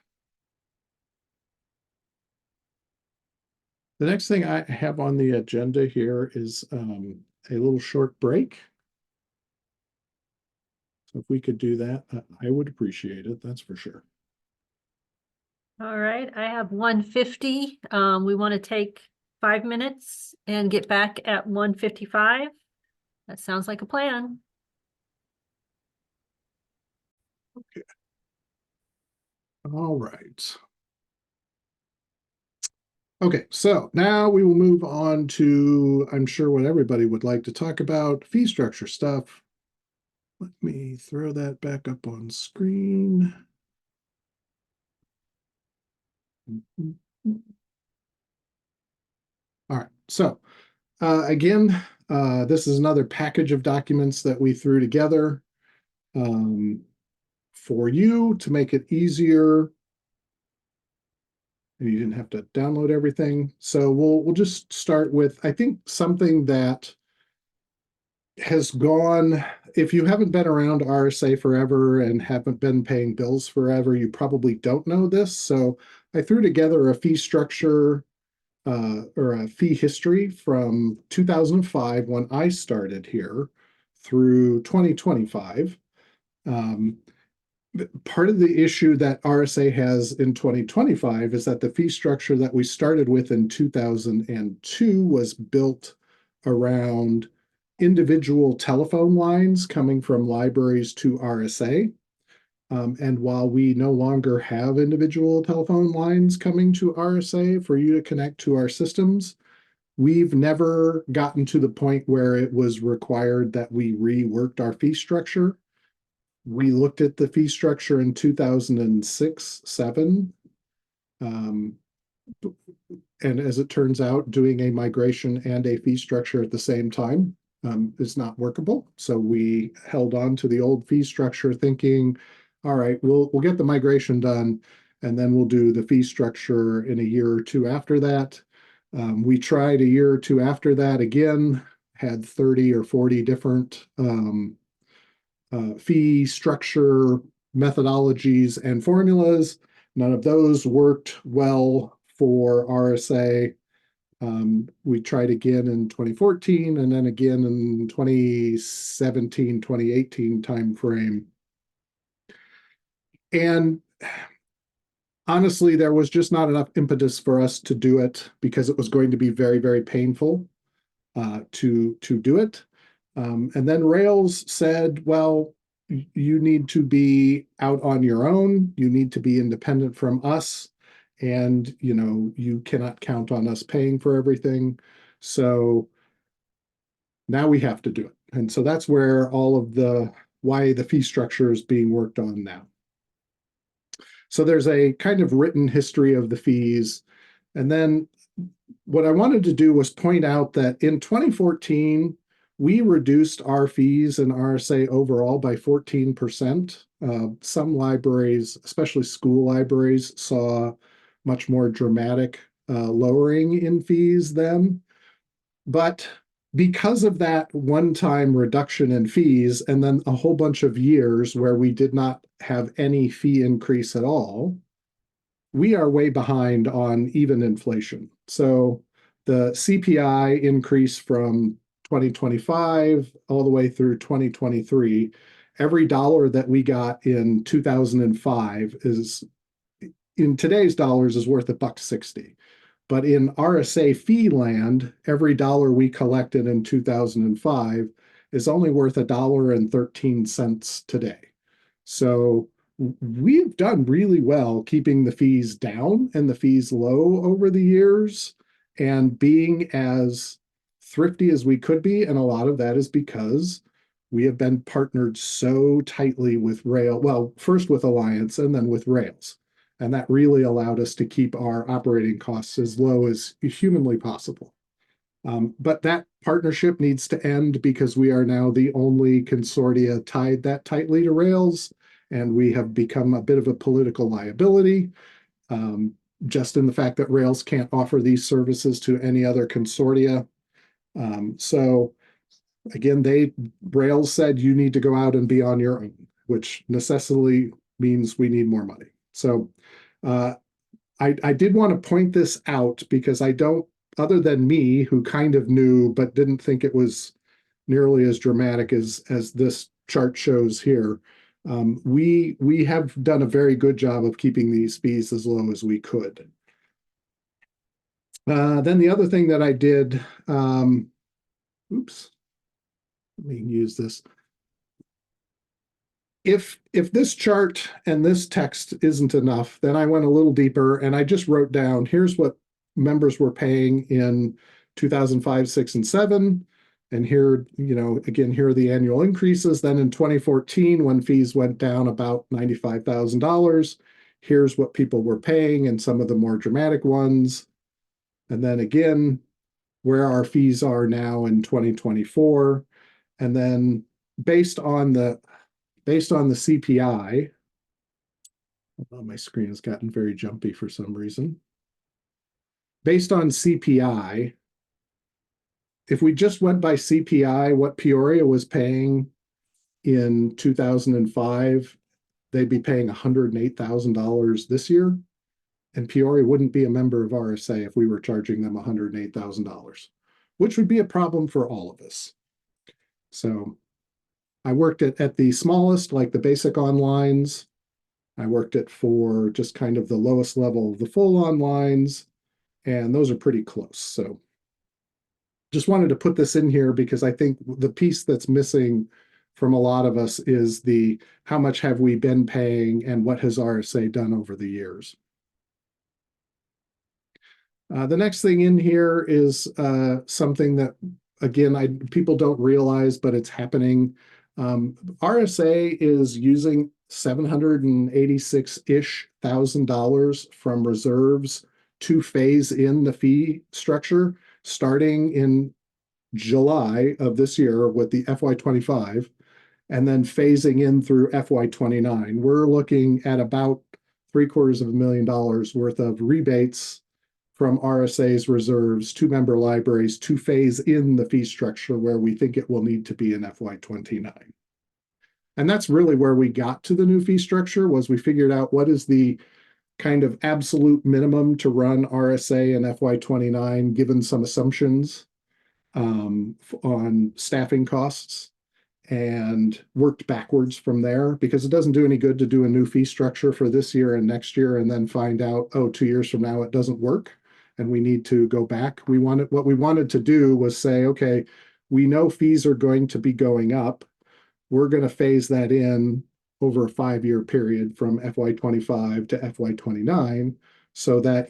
The next thing I have on the agenda here is a little short break. So if we could do that, I would appreciate it, that's for sure. All right, I have 1:50. We want to take 5 minutes and get back at 1:55. That sounds like a plan. All right. Okay, so now we will move on to, I'm sure what everybody would like to talk about, fee structure stuff. Let me throw that back up on screen. All right, so again, this is another package of documents that we threw together for you to make it easier. And you didn't have to download everything. So we'll just start with, I think, something that has gone, if you haven't been around RSA forever and haven't been paying bills forever, you probably don't know this. So I threw together a fee structure or a fee history from 2005 when I started here through 2025. Part of the issue that RSA has in 2025 is that the fee structure that we started with in 2002 was built around individual telephone lines coming from libraries to RSA. And while we no longer have individual telephone lines coming to RSA for you to connect to our systems, we've never gotten to the point where it was required that we reworked our fee structure. We looked at the fee structure in 2006-07. And as it turns out, doing a migration and a fee structure at the same time is not workable. So we held on to the old fee structure thinking, all right, we'll get the migration done, and then we'll do the fee structure in a year or two after that. We tried a year or two after that again, had 30 or 40 different fee structure methodologies and formulas. None of those worked well for RSA. We tried again in 2014 and then again in 2017, 2018 timeframe. And honestly, there was just not enough impetus for us to do it because it was going to be very, very painful to do it. And then Rails said, well, you need to be out on your own. You need to be independent from us. And, you cannot count on us paying for everything. So now we have to do it. And so that's where all of why the fee structure is being worked on now. So there's a kind of written history of the fees. And then what I wanted to do was point out that in 2014, we reduced our fees in RSA overall by 14%. Some libraries, especially school libraries, saw much more dramatic lowering in fees then. But because of that one-time reduction in fees and then a whole bunch of years where we did not have any fee increase at all, we are way behind on even inflation. So the CPI increase from 2025 all the way through 2023, every dollar that we got in 2005 is, in today's dollars, is worth $1.60. But in RSA fee land, every dollar we collected in 2005 is only worth $1.13 today. So we've done really well keeping the fees down and the fees low over the years and being as thrifty as we could be. And a lot of that is because we have been partnered so tightly with Rails, well, first with Alliance and then with Rails. And that really allowed us to keep our operating costs as low as humanly possible. But that partnership needs to end because we are now the only consortia tied that tightly to Rails, and we have become a bit of a political liability. just in the fact that Rails can't offer these services to any other consortia. So again, Rails said you need to go out and be on your own, which necessarily means we need more money. So I did want to point this out because I don't, other than me, who kind of knew but didn't think it was nearly as dramatic as this chart shows here. We have done a very good job of keeping these fees as low as we could. Then the other thing that I did, oops, let me use this. If this chart and this text isn't enough, then I went a little deeper and I just wrote down, here's what members were paying in 2005, 6, and 7. And here, again, here are the annual increases. Then in 2014, when fees went down about $95,000, here's what people were paying and some of the more dramatic ones. And then again, where our fees are now in 2024. And then based on the CPI, oh, my screen has gotten very jumpy for some reason. Based on CPI, if we just went by CPI, what Peoria was paying in 2005, they'd be paying $108,000 this year. And Peoria wouldn't be a member of RSA if we were charging them $108,000, which would be a problem for all of us. So I worked at the smallest, like the basic onlines. I worked it for just kind of the lowest level of the full onlines, and those are pretty close. So just wanted to put this in here because I think the piece that's missing from a lot of us is how much have we been paying and what has RSA done over the years. The next thing in here is something that, again, people don't realize, but it's happening. RSA is using $786-ish thousand from reserves to phase in the fee structure starting in July of this year with the FY25 and then phasing in through FY29. We're looking at about $750,000 worth of rebates from RSA's reserves to member libraries to phase in the fee structure where we think it will need to be in FY29. And that's really where we got to the new fee structure, was we figured out what is the kind of absolute minimum to run RSA and FY29, given some assumptions on staffing costs, and worked backwards from there, because it doesn't do any good to do a new fee structure for this year and next year and then find out, oh, 2 years from now it doesn't work and we need to go back. What we wanted to do was say, okay, we know fees are going to be going up. We're going to phase that in over a 5-year period from FY25 to FY29 so that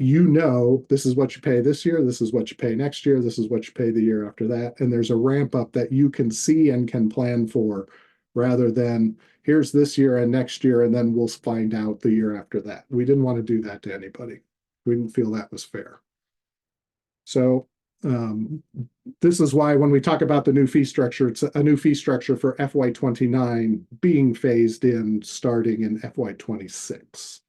this is what you pay this year, this is what you pay next year, this is what you pay the year after that. And there's a ramp up that you can see and can plan for, rather than here's this year and next year, and then we'll find out the year after that. We didn't want to do that to anybody. We didn't feel that was fair. So this is why when we talk about the new fee structure, it's a new fee structure for FY29 being phased in starting in FY26.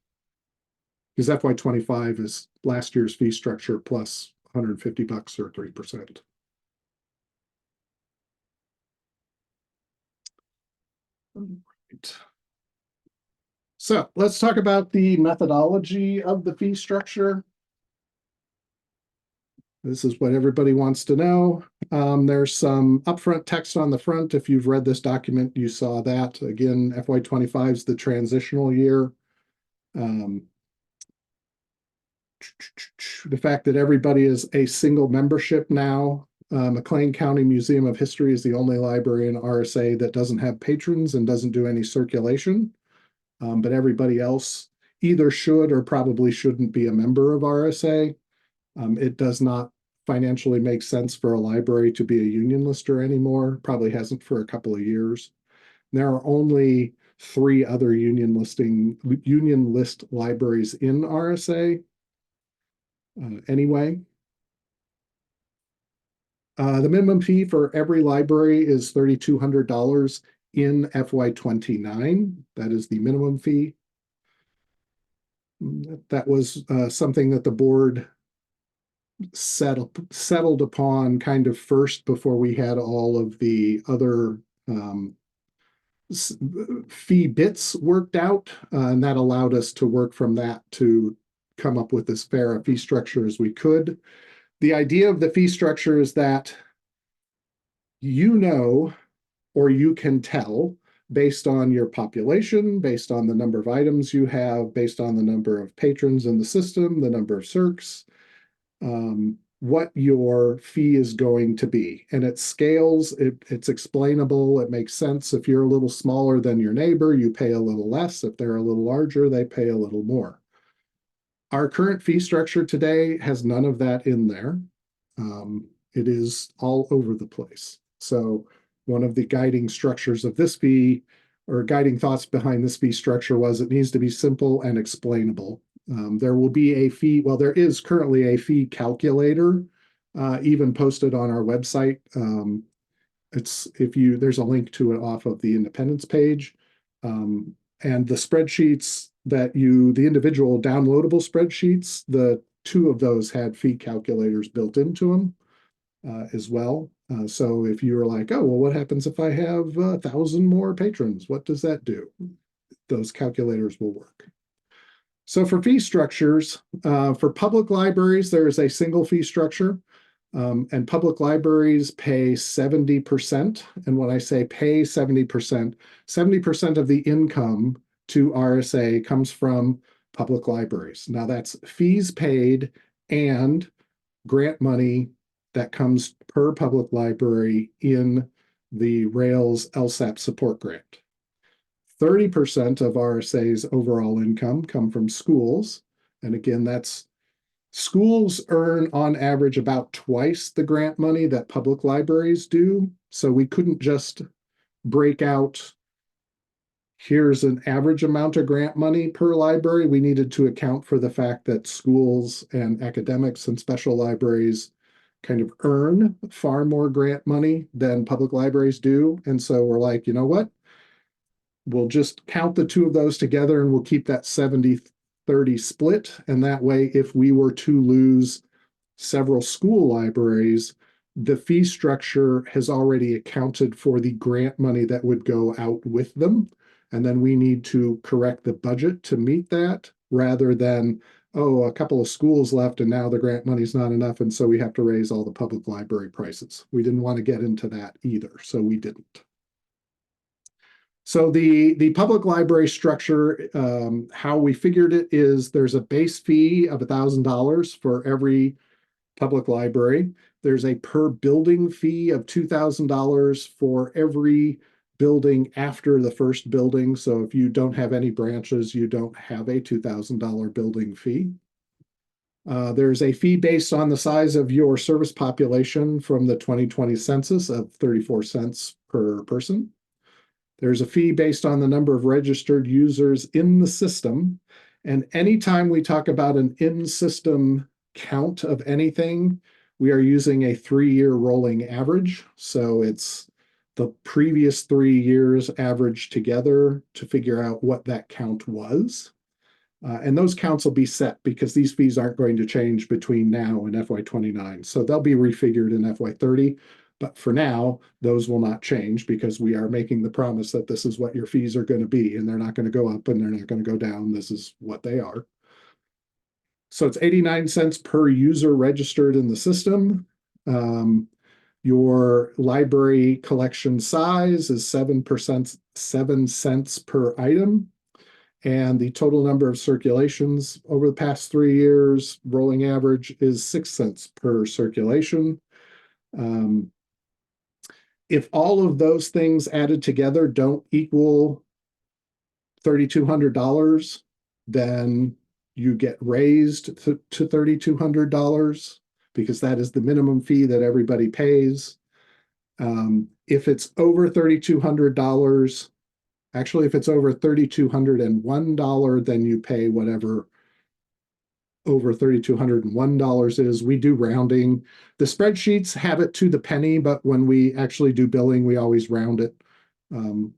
Because FY25 is last year's fee structure plus $150 or 3%. Right. So let's talk about the methodology of the fee structure. This is what everybody wants to know. There's some upfront text on the front. If you've read this document, you saw that. Again, FY25 is the transitional year. The fact that everybody is a single membership now. McLean County Museum of History is the only library in RSA that doesn't have patrons and doesn't do any circulation. But everybody else either should or probably shouldn't be a member of RSA. It does not financially make sense for a library to be a union lister anymore. Probably hasn't for a couple of years. There are only 3 other union list libraries in RSA. Anyway, the minimum fee for every library is $3,200 in FY29. That is the minimum fee. That was something that the board settled upon kind of first before we had all of the other fee bits worked out, and that allowed us to work from that to come up with as fair a fee structure as we could. The idea of the fee structure is that you know, or you can tell based on your population, based on the number of items you have, based on the number of patrons in the system, the number of circs, what your fee is going to be. And it scales, it's explainable, it makes sense. If you're a little smaller than your neighbor, you pay a little less. If they're a little larger, they pay a little more. Our current fee structure today has none of that in there. It is all over the place. So one of the guiding structures of this fee, or guiding thoughts behind this fee structure, was it needs to be simple and explainable. There will be a fee, well, there is currently a fee calculator even posted on our website. There's a link to it off of the Independence page. And the spreadsheets that the individual downloadable spreadsheets, the two of those had fee calculators built into them as well. So if you were like, oh, well, what happens if I have 1,000 more patrons? What does that do? Those calculators will work. So for fee structures, for public libraries, there is a single fee structure, and public libraries pay 70%. And when I say pay 70%, 70% of the income to RSA comes from public libraries. Now that's fees paid and grant money that comes per public library in the Rails LSAP support grant. 30% of RSA's overall income come from schools. And again, schools earn on average about twice the grant money that public libraries do. So we couldn't just break out, here's an average amount of grant money per library. We needed to account for the fact that schools and academics and special libraries kind of earn far more grant money than public libraries do. And so we're like, you know what? We'll just count the two of those together and we'll keep that 70-30 split. And that way, if we were to lose several school libraries, the fee structure has already accounted for the grant money that would go out with them. And then we need to correct the budget to meet that, rather than, oh, a couple of schools left and now the grant money's not enough, and so we have to raise all the public library prices. We didn't want to get into that either, so we didn't. So the public library structure, how we figured it is there's a base fee of $1,000 for every public library. There's a per building fee of $2,000 for every building after the first building. So if you don't have any branches, you don't have a $2,000 building fee. There's a fee based on the size of your service population from the 2020 census of 34 cents per person. There's a fee based on the number of registered users in the system. And anytime we talk about an in-system count of anything, we are using a 3-year rolling average. So it's the previous 3 years averaged together to figure out what that count was. And those counts will be set because these fees aren't going to change between now and FY29. So they'll be refigured in FY30. But for now, those will not change because we are making the promise that this is what your fees are going to be, and they're not going to go up and they're not going to go down. This is what they are. So it's 89 cents per user registered in the system. Your library collection size is 7 cents per item. And the total number of circulations over the past 3 years, rolling average, is 6 cents per circulation. If all of those things added together don't equal $3,200, then you get raised to $3,200 because that is the minimum fee that everybody pays. If it's over $3,200, actually, if it's over $3,201, then you pay whatever over $3,201 is. We do rounding. The spreadsheets have it to the penny, but when we actually do billing, we always round it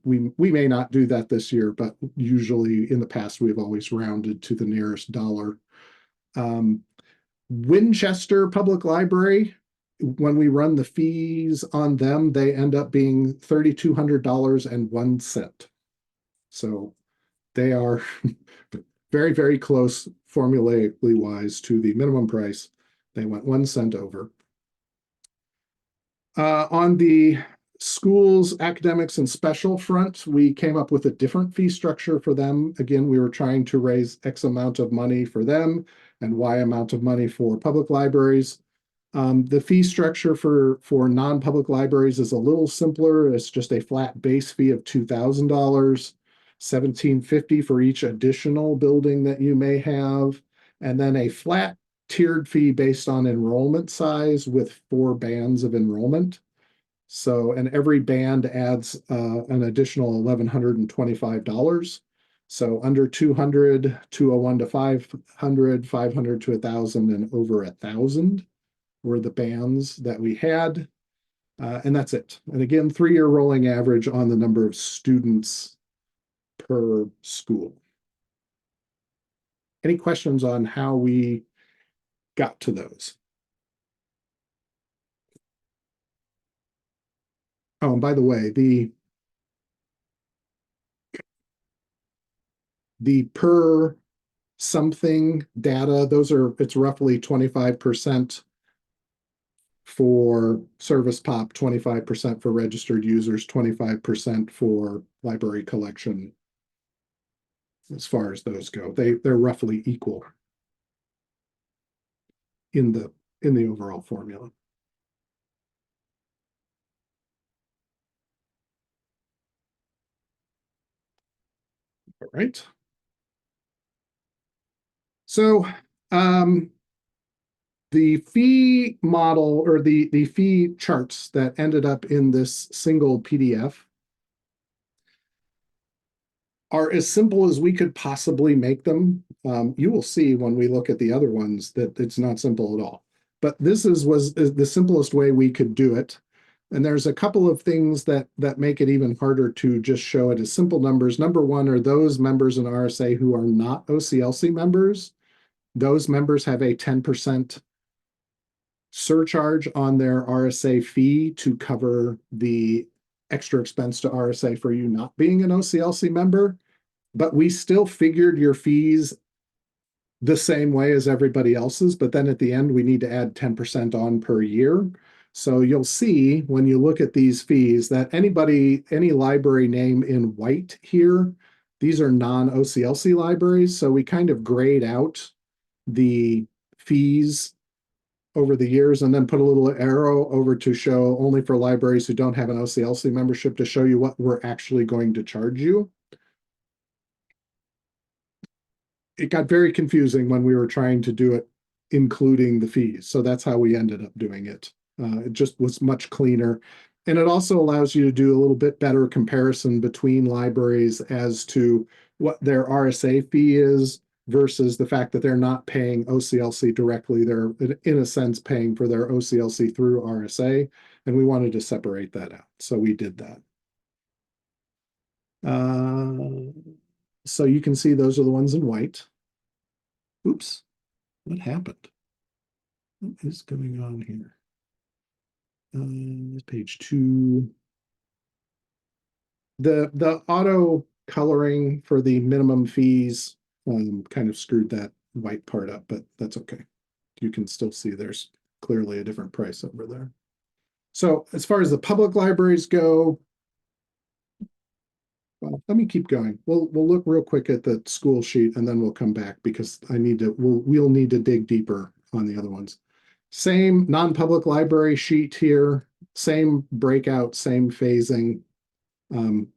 We may not do that this year, but usually in the past, we've always rounded to the nearest dollar. Winchester Public Library, when we run the fees on them, they end up being $3,200.01. So they are very, very close formulaically wise to the minimum price. They went 1 cent over. On the schools, academics, and special front, we came up with a different fee structure for them. Again, we were trying to raise X amount of money for them and Y amount of money for public libraries. The fee structure for non-public libraries is a little simpler. It's just a flat base fee of $2,000, $1,750 for each additional building that you may have, and then a flat tiered fee based on enrollment size with 4 bands of enrollment. So, and every band adds an additional $1,125. So under 200, 201 to 500, 500 to 1,000, and over 1,000 were the bands that we had. And that's it. And again, 3-year rolling average on the number of students per school. Any questions on how we got to those? Oh, and by the way, the per something data, it's roughly 25% for service pop, 25% for registered users, 25% for library collection. As far as those go, they're roughly equal in the overall formula. All right. So the fee model, or the fee charts that ended up in this single PDF, are as simple as we could possibly make them. You will see when we look at the other ones that it's not simple at all. But this was the simplest way we could do it. And there's a couple of things that make it even harder to just show it as simple numbers. Number one are those members in RSA who are not OCLC members. Those members have a 10% surcharge on their RSA fee to cover the extra expense to RSA for you not being an OCLC member. But we still figured your fees the same way as everybody else's, but then at the end, we need to add 10% on per year. So you'll see when you look at these fees that any library name in white here, these are non-OCLC libraries. So we kind of grade out the fees over the years and then put a little arrow over to show only for libraries who don't have an OCLC membership to show you what we're actually going to charge you. It got very confusing when we were trying to do it, including the fees. So that's how we ended up doing it. It just was much cleaner. And it also allows you to do a little bit better comparison between libraries as to what their RSA fee is versus the fact that they're not paying OCLC directly. They're, in a sense, paying for their OCLC through RSA. And we wanted to separate that out. So we did that. So you can see those are the ones in white. Oops, what happened? What is going on here? Page 2. The auto coloring for the minimum fees kind of screwed that white part up, but that's okay. You can still see there's clearly a different price over there. So as far as the public libraries go, well, let me keep going. We'll look real quick at the school sheet and then we'll come back because we'll need to dig deeper on the other ones. Same non-public library sheet here, same breakout, same phasing,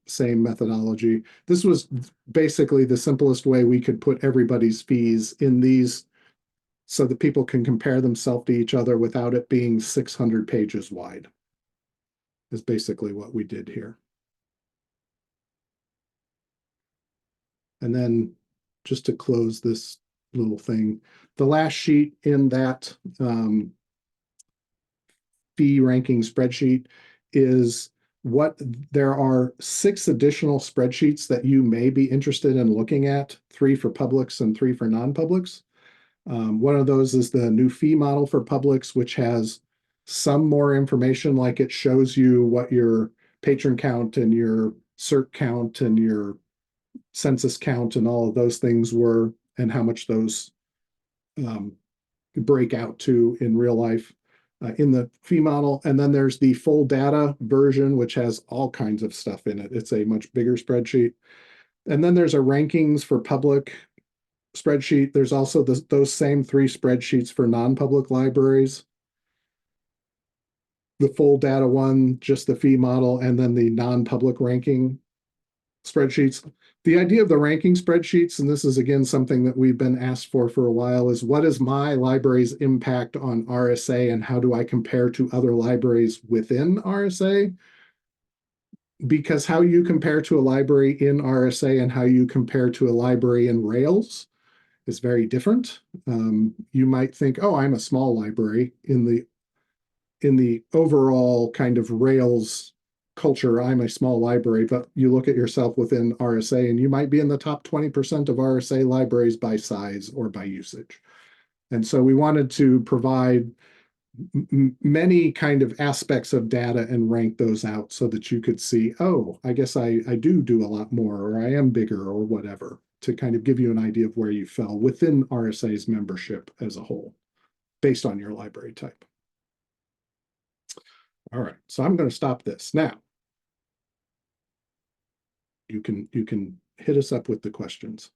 same methodology. This was basically the simplest way we could put everybody's fees in these so that people can compare themselves to each other without it being 600 pages wide. Is basically what we did here. And then just to close this little thing, the last sheet in that fee ranking spreadsheet is there are 6 additional spreadsheets that you may be interested in looking at, 3 for publics and 3 for non-publics. One of those is the new fee model for publics, which has some more information, like it shows you what your patron count and your cert count and your census count and all of those things were, and how much those break out to in real life in the fee model. And then there's the full data version, which has all kinds of stuff in it. It's a much bigger spreadsheet. And then there's a rankings for public spreadsheet. There's also those same 3 spreadsheets for non-public libraries. The full data one, just the fee model, and then the non-public ranking spreadsheets. The idea of the ranking spreadsheets, and this is again something that we've been asked for a while, is what is my library's impact on RSA and how do I compare to other libraries within RSA? Because how you compare to a library in RSA and how you compare to a library in Rails is very different. You might think, oh, I'm a small library in the overall kind of Rails culture, I'm a small library, but you look at yourself within RSA and you might be in the top 20% of RSA libraries by size or by usage. And so we wanted to provide many kind of aspects of data and rank those out so that you could see, oh, I guess I do a lot more, or I am bigger, or whatever, to kind of give you an idea of where you fell within RSA's membership as a whole, based on your library type. All right, so I'm going to stop this now. You can hit us up with the questions.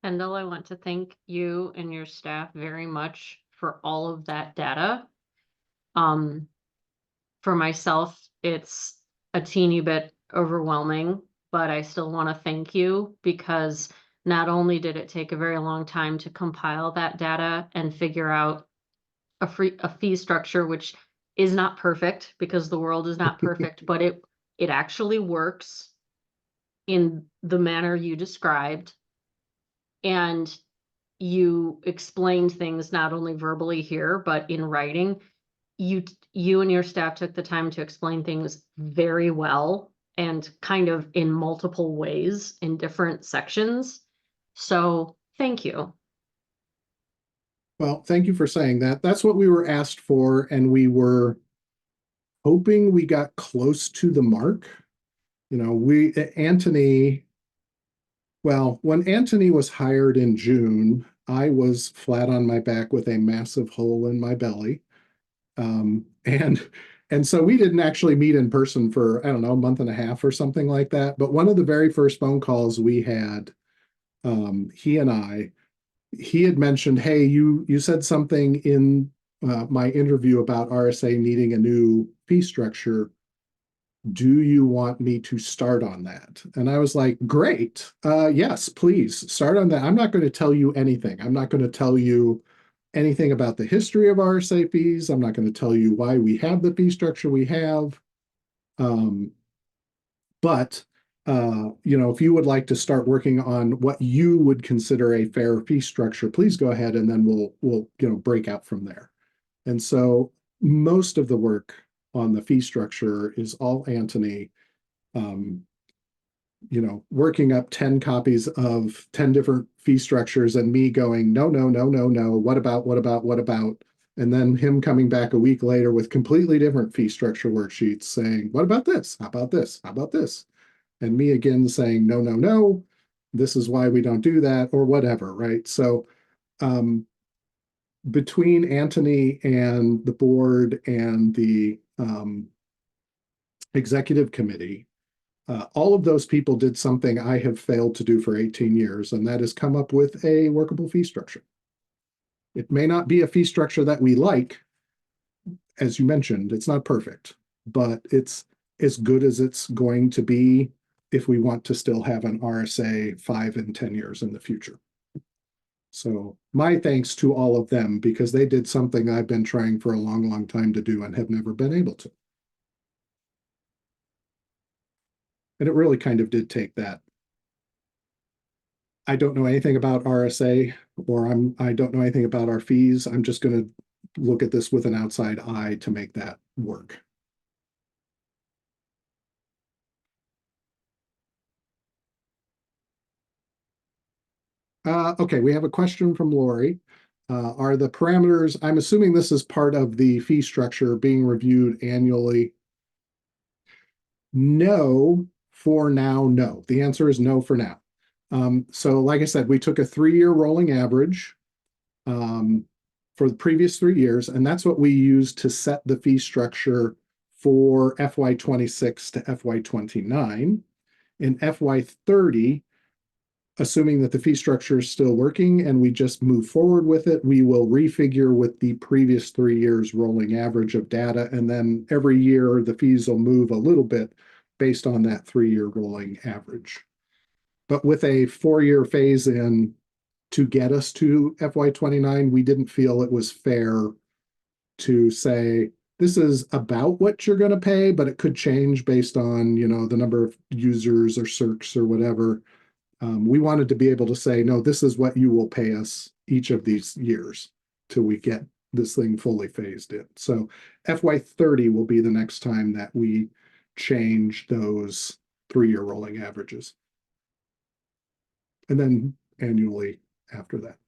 Kendall, I want to thank you and your staff very much for all of that data. For myself, it's a teeny bit overwhelming, but I still want to thank you because not only did it take a very long time to compile that data and figure out a fee structure, which is not perfect because the world is not perfect, but it actually works in the manner you described. And you explained things not only verbally here, but in writing. You and your staff took the time to explain things very well and kind of in multiple ways in different sections. So thank you. Well, thank you for saying that. That's what we were asked for, and we were hoping we got close to the mark. You know, Anthony, well, when Anthony was hired in June, I was flat on my back with a massive hole in my belly. And so we didn't actually meet in person for, I don't know, a month and a half or something like that. But one of the very first phone calls we had, he and I, he had mentioned, hey, you said something in my interview about RSA needing a new fee structure. Do you want me to start on that? And I was like, great. Yes, please start on that. I'm not going to tell you anything. I'm not going to tell you anything about the history of RSA fees. I'm not going to tell you why we have the fee structure we have. But you know, if you would like to start working on what you would consider a fair fee structure, please go ahead, and then we'll break out from there. And so most of the work on the fee structure is all Anthony, working up 10 copies of 10 different fee structures and me going, no, no, no, no, no, what about? And then him coming back a week later with completely different fee structure worksheets saying, what about this? How about this? How about this? And me again saying, no, no, no, this is why we don't do that, or whatever, right? So between Anthony and the board and the executive committee, all of those people did something I have failed to do for 18 years, and that is come up with a workable fee structure. It may not be a fee structure that we like, as you mentioned, it's not perfect, but it's as good as it's going to be if we want to still have an RSA 5 and 10 years in the future. So my thanks to all of them, because they did something I've been trying for a long, long time to do and have never been able to. And it really kind of did take that. I don't know anything about RSA, or I don't know anything about our fees. I'm just going to look at this with an outside eye to make that work. Okay, we have a question from Lori. Are the parameters, I'm assuming this is part of the fee structure, being reviewed annually? No, for now, no. The answer is no for now. So like I said, we took a 3-year rolling average for the previous 3 years, and that's what we used to set the fee structure for FY26 to FY29. In FY30, assuming that the fee structure is still working and we just move forward with it, we will refigure with the previous 3 years rolling average of data. And then every year the fees will move a little bit based on that 3-year rolling average. But with a 4-year phase in to get us to FY29, we didn't feel it was fair to say, this is about what you're going to pay, but it could change based on, the number of users or searches or whatever. We wanted to be able to say, no, this is what you will pay us each of these years till we get this thing fully phased in. So FY30 will be the next time that we change those 3-year rolling averages. And then annually after that.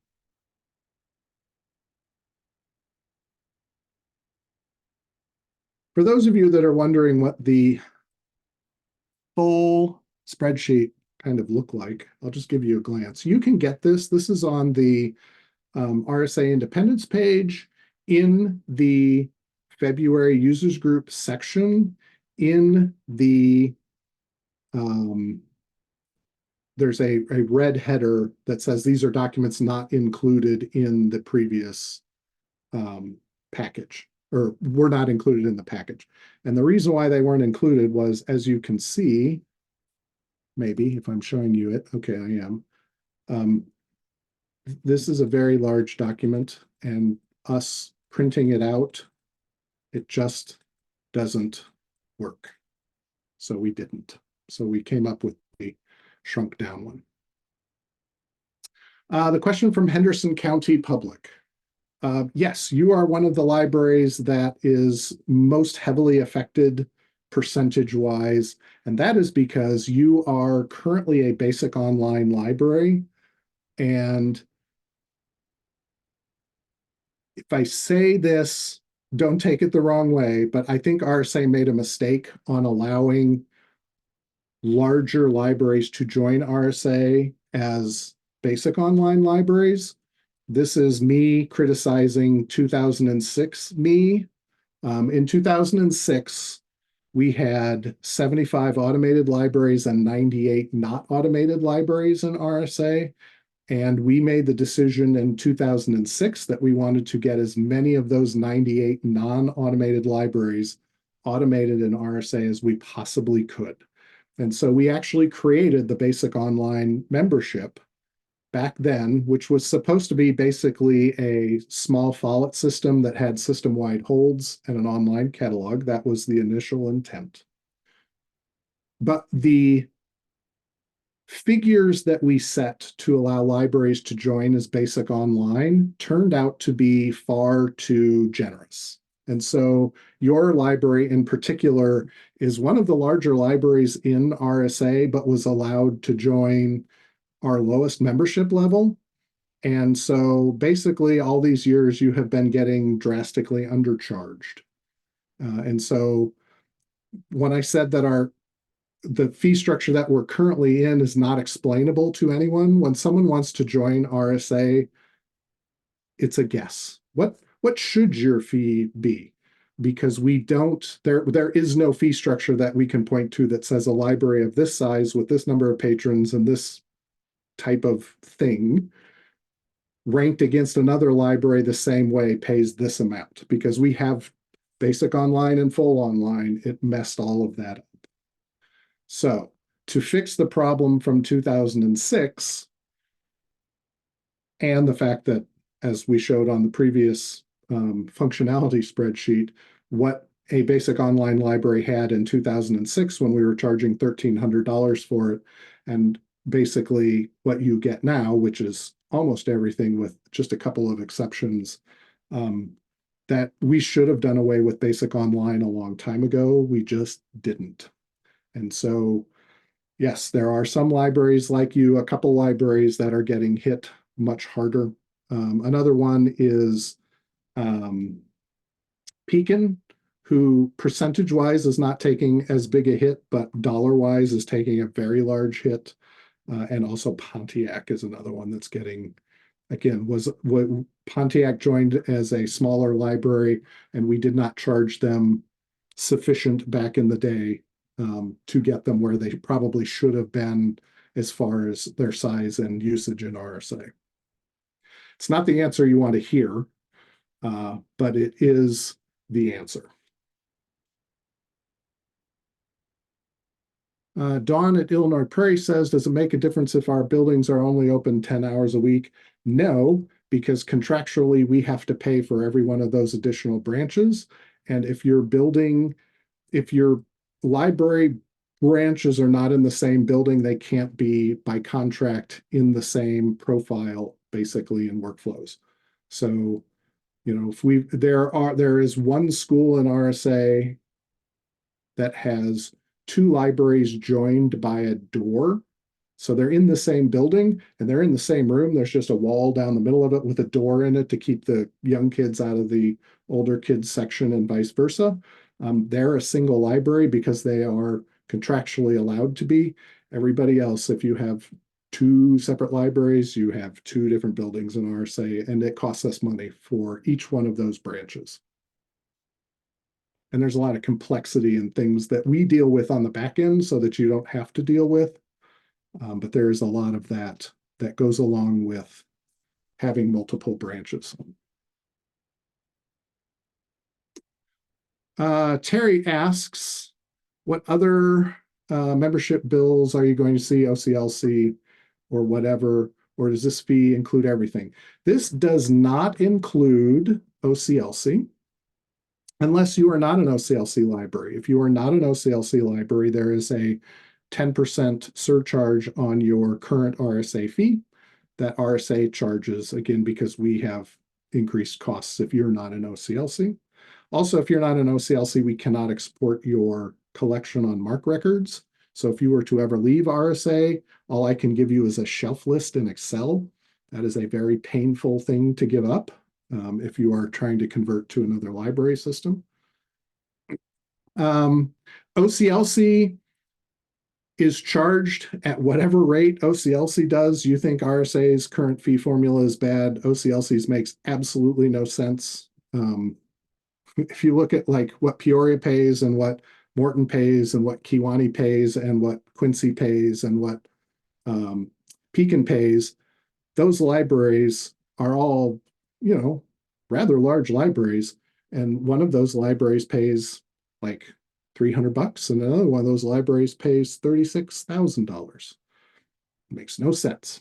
For those of you that are wondering what the full spreadsheet kind of look like, I'll just give you a glance. You can get this. This is on the RSA Independence page in the February users group section. In the there's a red header that says these are documents not included in the previous package, or were not included in the package. And the reason why they weren't included was, as you can see, maybe if I'm showing you it, okay, I am. This is a very large document, and us printing it out, it just doesn't work. So we didn't. So we came up with the shrunk down one. The question from Henderson County Public. Yes, you are one of the libraries that is most heavily affected percentage-wise, and that is because you are currently a basic online library. And if I say this, don't take it the wrong way, but I think RSA made a mistake on allowing larger libraries to join RSA as basic online libraries. This is me criticizing 2006 me. In 2006, we had 75 automated libraries and 98 not automated libraries in RSA. And we made the decision in 2006 that we wanted to get as many of those 98 non-automated libraries automated in RSA as we possibly could. And so we actually created the basic online membership back then, which was supposed to be basically a small fallout system that had system-wide holds and an online catalog. That was the initial intent. But the figures that we set to allow libraries to join as basic online turned out to be far too generous. And so your library in particular is one of the larger libraries in RSA, but was allowed to join our lowest membership level. And so basically all these years you have been getting drastically undercharged. And so when I said that the fee structure that we're currently in is not explainable to anyone, when someone wants to join RSA, it's a guess. What should your fee be? Because we don't, there is no fee structure that we can point to that says a library of this size with this number of patrons and this type of thing ranked against another library the same way pays this amount. Because we have basic online and full online, it messed all of that up. So to fix the problem from 2006, and the fact that, as we showed on the previous functionality spreadsheet, what a basic online library had in 2006 when we were charging $1,300 for it, and basically what you get now, which is almost everything with just a couple of exceptions, that we should have done away with basic online a long time ago. We just didn't. And so, yes, there are some libraries like you, a couple libraries that are getting hit much harder. Another one is Pekin, who percentage-wise is not taking as big a hit, but dollar-wise is taking a very large hit. And also Pontiac is another one that's getting, again, was what Pontiac joined as a smaller library, and we did not charge them sufficient back in the day to get them where they probably should have been as far as their size and usage in RSA. It's not the answer you want to hear, but it is the answer. Dawn at Illinois Prairie says, does it make a difference if our buildings are only open 10 hours a week? No, because contractually we have to pay for every one of those additional branches. And if your library branches are not in the same building, they can't be by contract in the same profile, basically, in workflows. So, if there is one school in RSA that has 2 libraries joined by a door. So they're in the same building and they're in the same room. There's just a wall down the middle of it with a door in it to keep the young kids out of the older kids section and vice versa. They're a single library because they are contractually allowed to be. Everybody else, if you have 2 separate libraries, you have 2 different buildings in RSA, and it costs us money for each one of those branches. And there's a lot of complexity and things that we deal with on the back end so that you don't have to deal with. But there's a lot of that goes along with having multiple branches. Terry asks, what other membership bills are you going to see, OCLC or whatever, or does this fee include everything? This does not include OCLC. Unless you are not an OCLC library. If you are not an OCLC library, there is a 10% surcharge on your current RSA fee that RSA charges, again, because we have increased costs if you're not an OCLC. Also, if you're not an OCLC, we cannot export your collection on MARC records. So if you were to ever leave RSA, all I can give you is a shelf list in Excel. That is a very painful thing to give up. If you are trying to convert to another library system. OCLC is charged at whatever rate OCLC does. You think RSA's current fee formula is bad. OCLC's makes absolutely no sense. If you look at like what Peoria pays and what Morton pays and what Kewanee pays and what Quincy pays and what Pekin pays, those libraries are all rather large libraries, and one of those libraries pays like $300 and another one of those libraries pays $36,000. Makes no sense.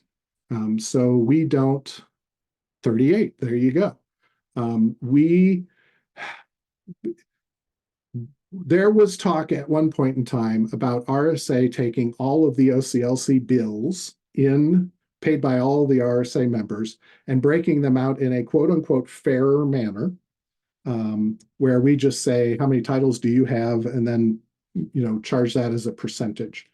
So we don't 38. There you go. There was talk at one point in time about RSA taking all of the OCLC bills paid by all the RSA members and breaking them out in a quote unquote fairer manner, where we just say, how many titles do you have? And then, charge that as a percentage.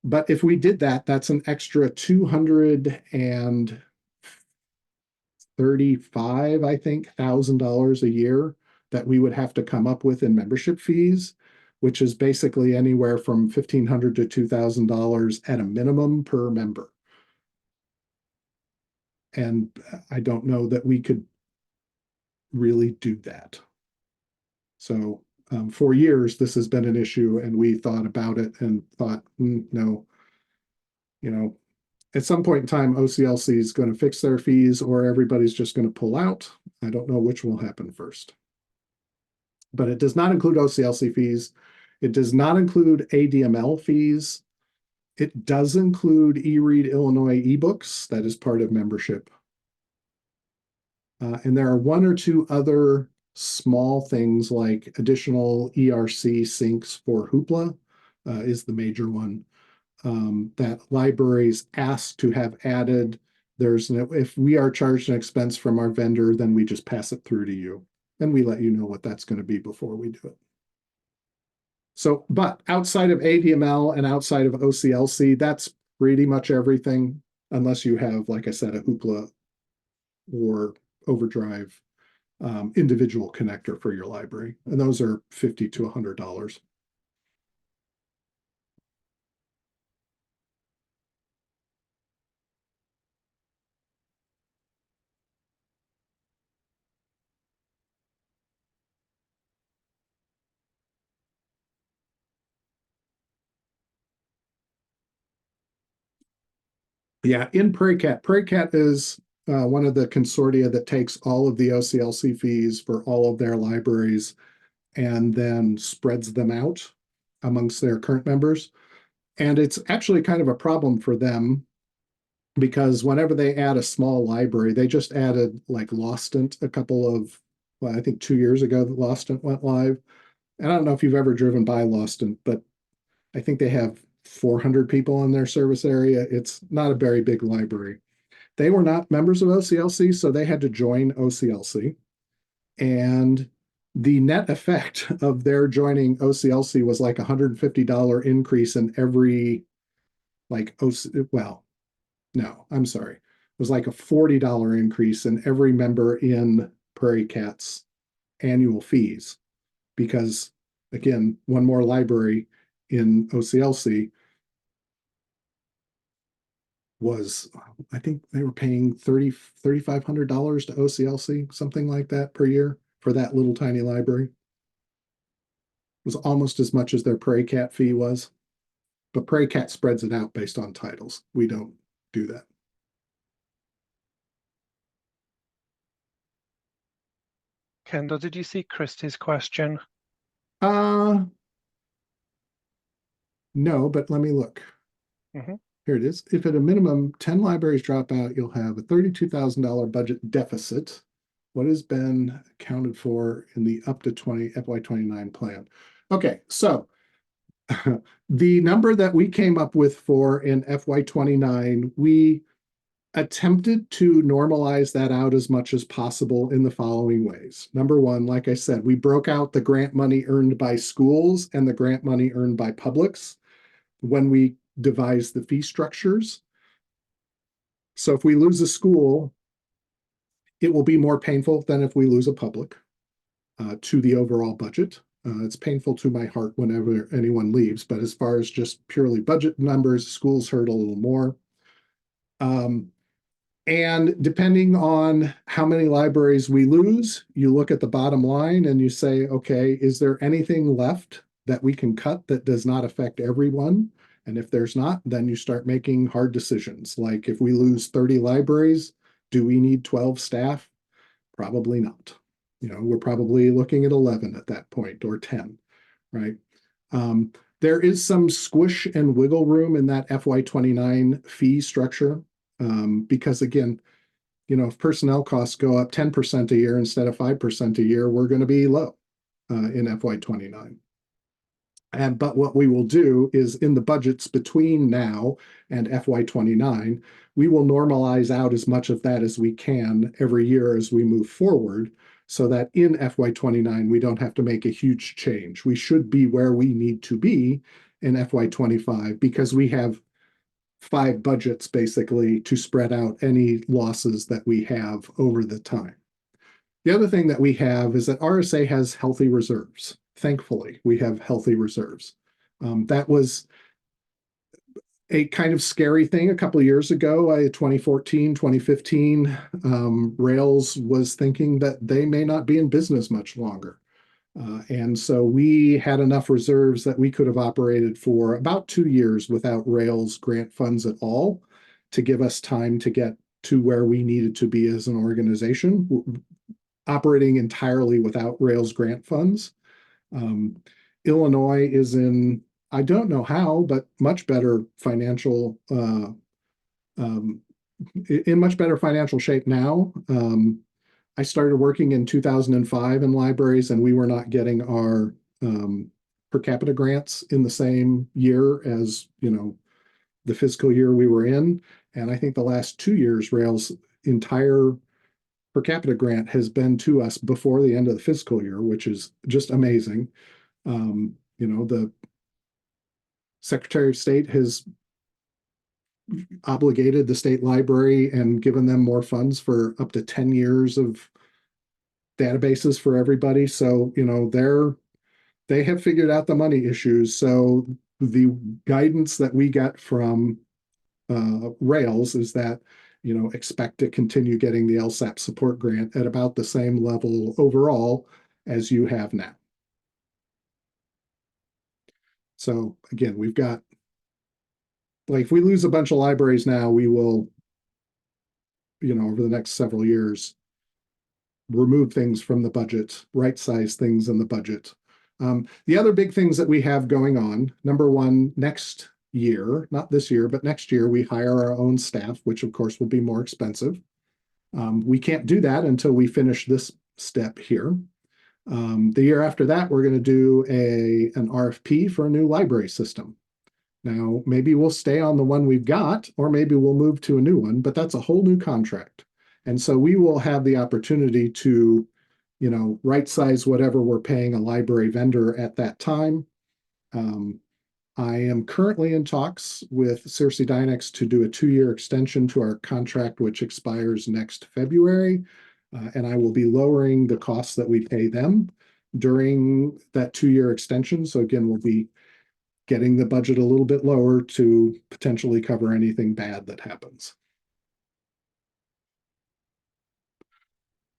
But if we did that, that's an extra $235,000, I think, $1,000 a year that we would have to come up with in membership fees, which is basically anywhere from $1,500 to $2,000 at a minimum per member. And I don't know that we could really do that. So for years, this has been an issue, and we thought about it and thought, no, at some point in time, OCLC is going to fix their fees or everybody's just going to pull out. I don't know which will happen first. But it does not include OCLC fees. It does not include ADML fees. It does include eRead Illinois ebooks. That is part of membership. And there are one or two other small things like additional ERC syncs for Hoopla is the major one that libraries ask to have added. If we are charged an expense from our vendor, then we just pass it through to you and we let you know what that's going to be before we do it. So, but outside of ADML and outside of OCLC, that's pretty much everything, unless you have, like I said, a Hoopla or Overdrive individual connector for your library. And those are $50 to $100. Yeah, in PrairieCat is one of the consortia that takes all of the OCLC fees for all of their libraries and then spreads them out amongst their current members. And it's actually kind of a problem for them because whenever they add a small library, they just added like Lostant a couple of, well, I think 2 years ago that Lostant went live. And I don't know if you've ever driven by Lostant, but I think they have 400 people in their service area. It's not a very big library. They were not members of OCLC, so they had to join OCLC. And the net effect of their joining OCLC was like $150 increase in every, well, no, I'm sorry. It was like a $40 increase in every member in PrairieCat's annual fees. Because again, one more library in OCLC was, I think they were paying $3,500 to OCLC, something like that per year for that little tiny library. It was almost as much as their PrairieCat fee was, but PrairieCat spreads it out based on titles. We don't do that. Kendall, did you see Christy's question? No, but let me look. Mhm. Here it is. If at a minimum 10 libraries drop out, you'll have a $32,000 budget deficit. What has been accounted for in the up to 20 FY29 plan? Okay, so the number that we came up with for in FY29, we attempted to normalize that out as much as possible in the following ways. Number one, like I said, we broke out the grant money earned by schools and the grant money earned by publics when we devised the fee structures. So if we lose a school, it will be more painful than if we lose a public to the overall budget. It's painful to my heart whenever anyone leaves, but as far as just purely budget numbers, schools hurt a little more. And depending on how many libraries we lose, you look at the bottom line and you say, okay, is there anything left that we can cut that does not affect everyone? And if there's not, then you start making hard decisions. Like if we lose 30 libraries, do we need 12 staff? Probably not. We're probably looking at 11 at that point or 10, right? There is some squish and wiggle room in that FY29 fee structure. Because again, if personnel costs go up 10% a year instead of 5% a year, we're going to be low in FY29. But what we will do is in the budgets between now and FY29, we will normalize out as much of that as we can every year as we move forward so that in FY29, we don't have to make a huge change. We should be where we need to be in FY25 because we have 5 budgets basically to spread out any losses that we have over the time. The other thing that we have is that RSA has healthy reserves. Thankfully, we have healthy reserves. That was a kind of scary thing a couple of years ago, 2014, 2015. Rails was thinking that they may not be in business much longer. And so we had enough reserves that we could have operated for about 2 years without Rails grant funds at all to give us time to get to where we needed to be as an organization, operating entirely without Rails grant funds. Illinois is in I don't know how, but much better financial, in much better financial shape now. I started working in 2005 in libraries, and we were not getting our per capita grants in the same year as, the fiscal year we were in. And I think the last 2 years, Rail's entire per capita grant has been to us before the end of the fiscal year, which is just amazing. The Secretary of State has obligated the state library and given them more funds for up to 10 years of databases for everybody. So, they have figured out the money issues. So the guidance that we get from Rails is that, expect to continue getting the LSAP support grant at about the same level overall as you have now. So again, we've got, like, if we lose a bunch of libraries now, we will, over the next several years, remove things from the budget, right size things in the budget. The other big things that we have going on, number one, next year, not this year, but next year, we hire our own staff, which of course will be more expensive. We can't do that until we finish this step here. The year after that, we're going to do an RFP for a new library system. Now, maybe we'll stay on the one we've got, or maybe we'll move to a new one, but that's a whole new contract. And so we will have the opportunity to, right size whatever we're paying a library vendor at that time. I am currently in talks with Cersei Dynex to do a 2-year extension to our contract, which expires next February. And I will be lowering the costs that we pay them during that 2-year extension. So again, we'll be getting the budget a little bit lower to potentially cover anything bad that happens.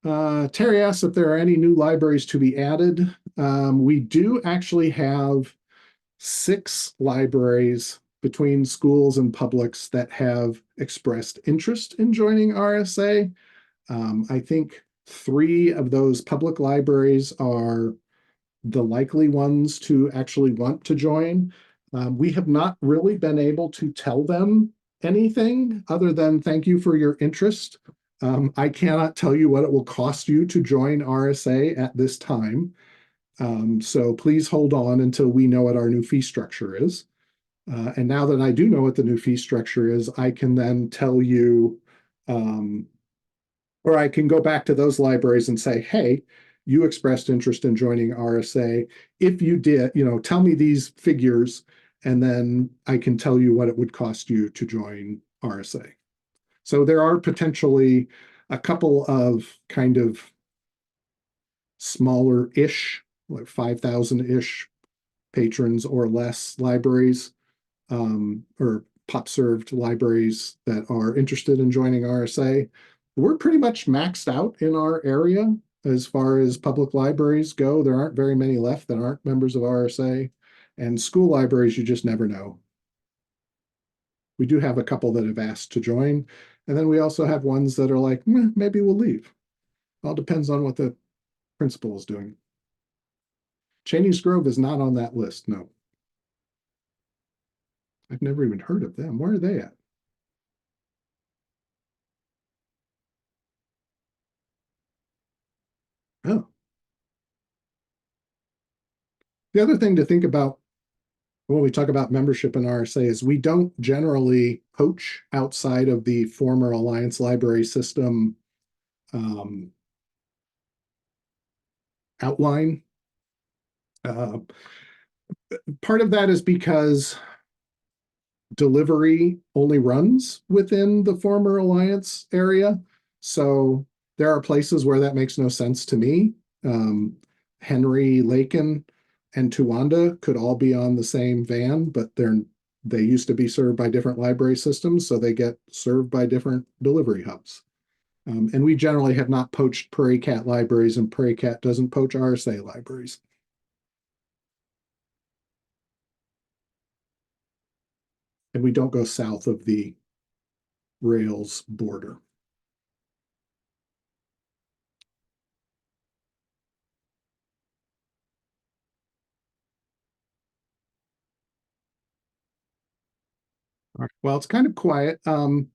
Terry asks if there are any new libraries to be added. We do actually have 6 libraries between schools and publics that have expressed interest in joining RSA. I think 3 of those public libraries are the likely ones to actually want to join. We have not really been able to tell them anything other than thank you for your interest. I cannot tell you what it will cost you to join RSA at this time. So please hold on until we know what our new fee structure is. And now that I do know what the new fee structure is, I can then tell you, or I can go back to those libraries and say, hey, you expressed interest in joining RSA. If you did, tell me these figures, and then I can tell you what it would cost you to join RSA. So there are potentially a couple of kind of smaller-ish, like 5,000-ish patrons or less libraries, or pop-served libraries that are interested in joining RSA. We're pretty much maxed out in our area as far as public libraries go. There aren't very many left that aren't members of RSA. And school libraries, you just never know. We do have a couple that have asked to join. And then we also have ones that are like, maybe we'll leave. All depends on what the principal is doing. Cheney's Grove is not on that list, no. I've never even heard of them. Where are they at? Oh. The other thing to think about when we talk about membership in RSA is we don't generally poach outside of the former Alliance Library System outline. Part of that is because delivery only runs within the former Alliance area. So there are places where that makes no sense to me. Henry, Lakin, and Towanda could all be on the same van, but they used to be served by different library systems, so they get served by different delivery hubs. And we generally have not poached Prairie Cat libraries, and Prairie Cat doesn't poach RSA libraries. And we don't go south of the Rails border. Well, it's kind of quiet. In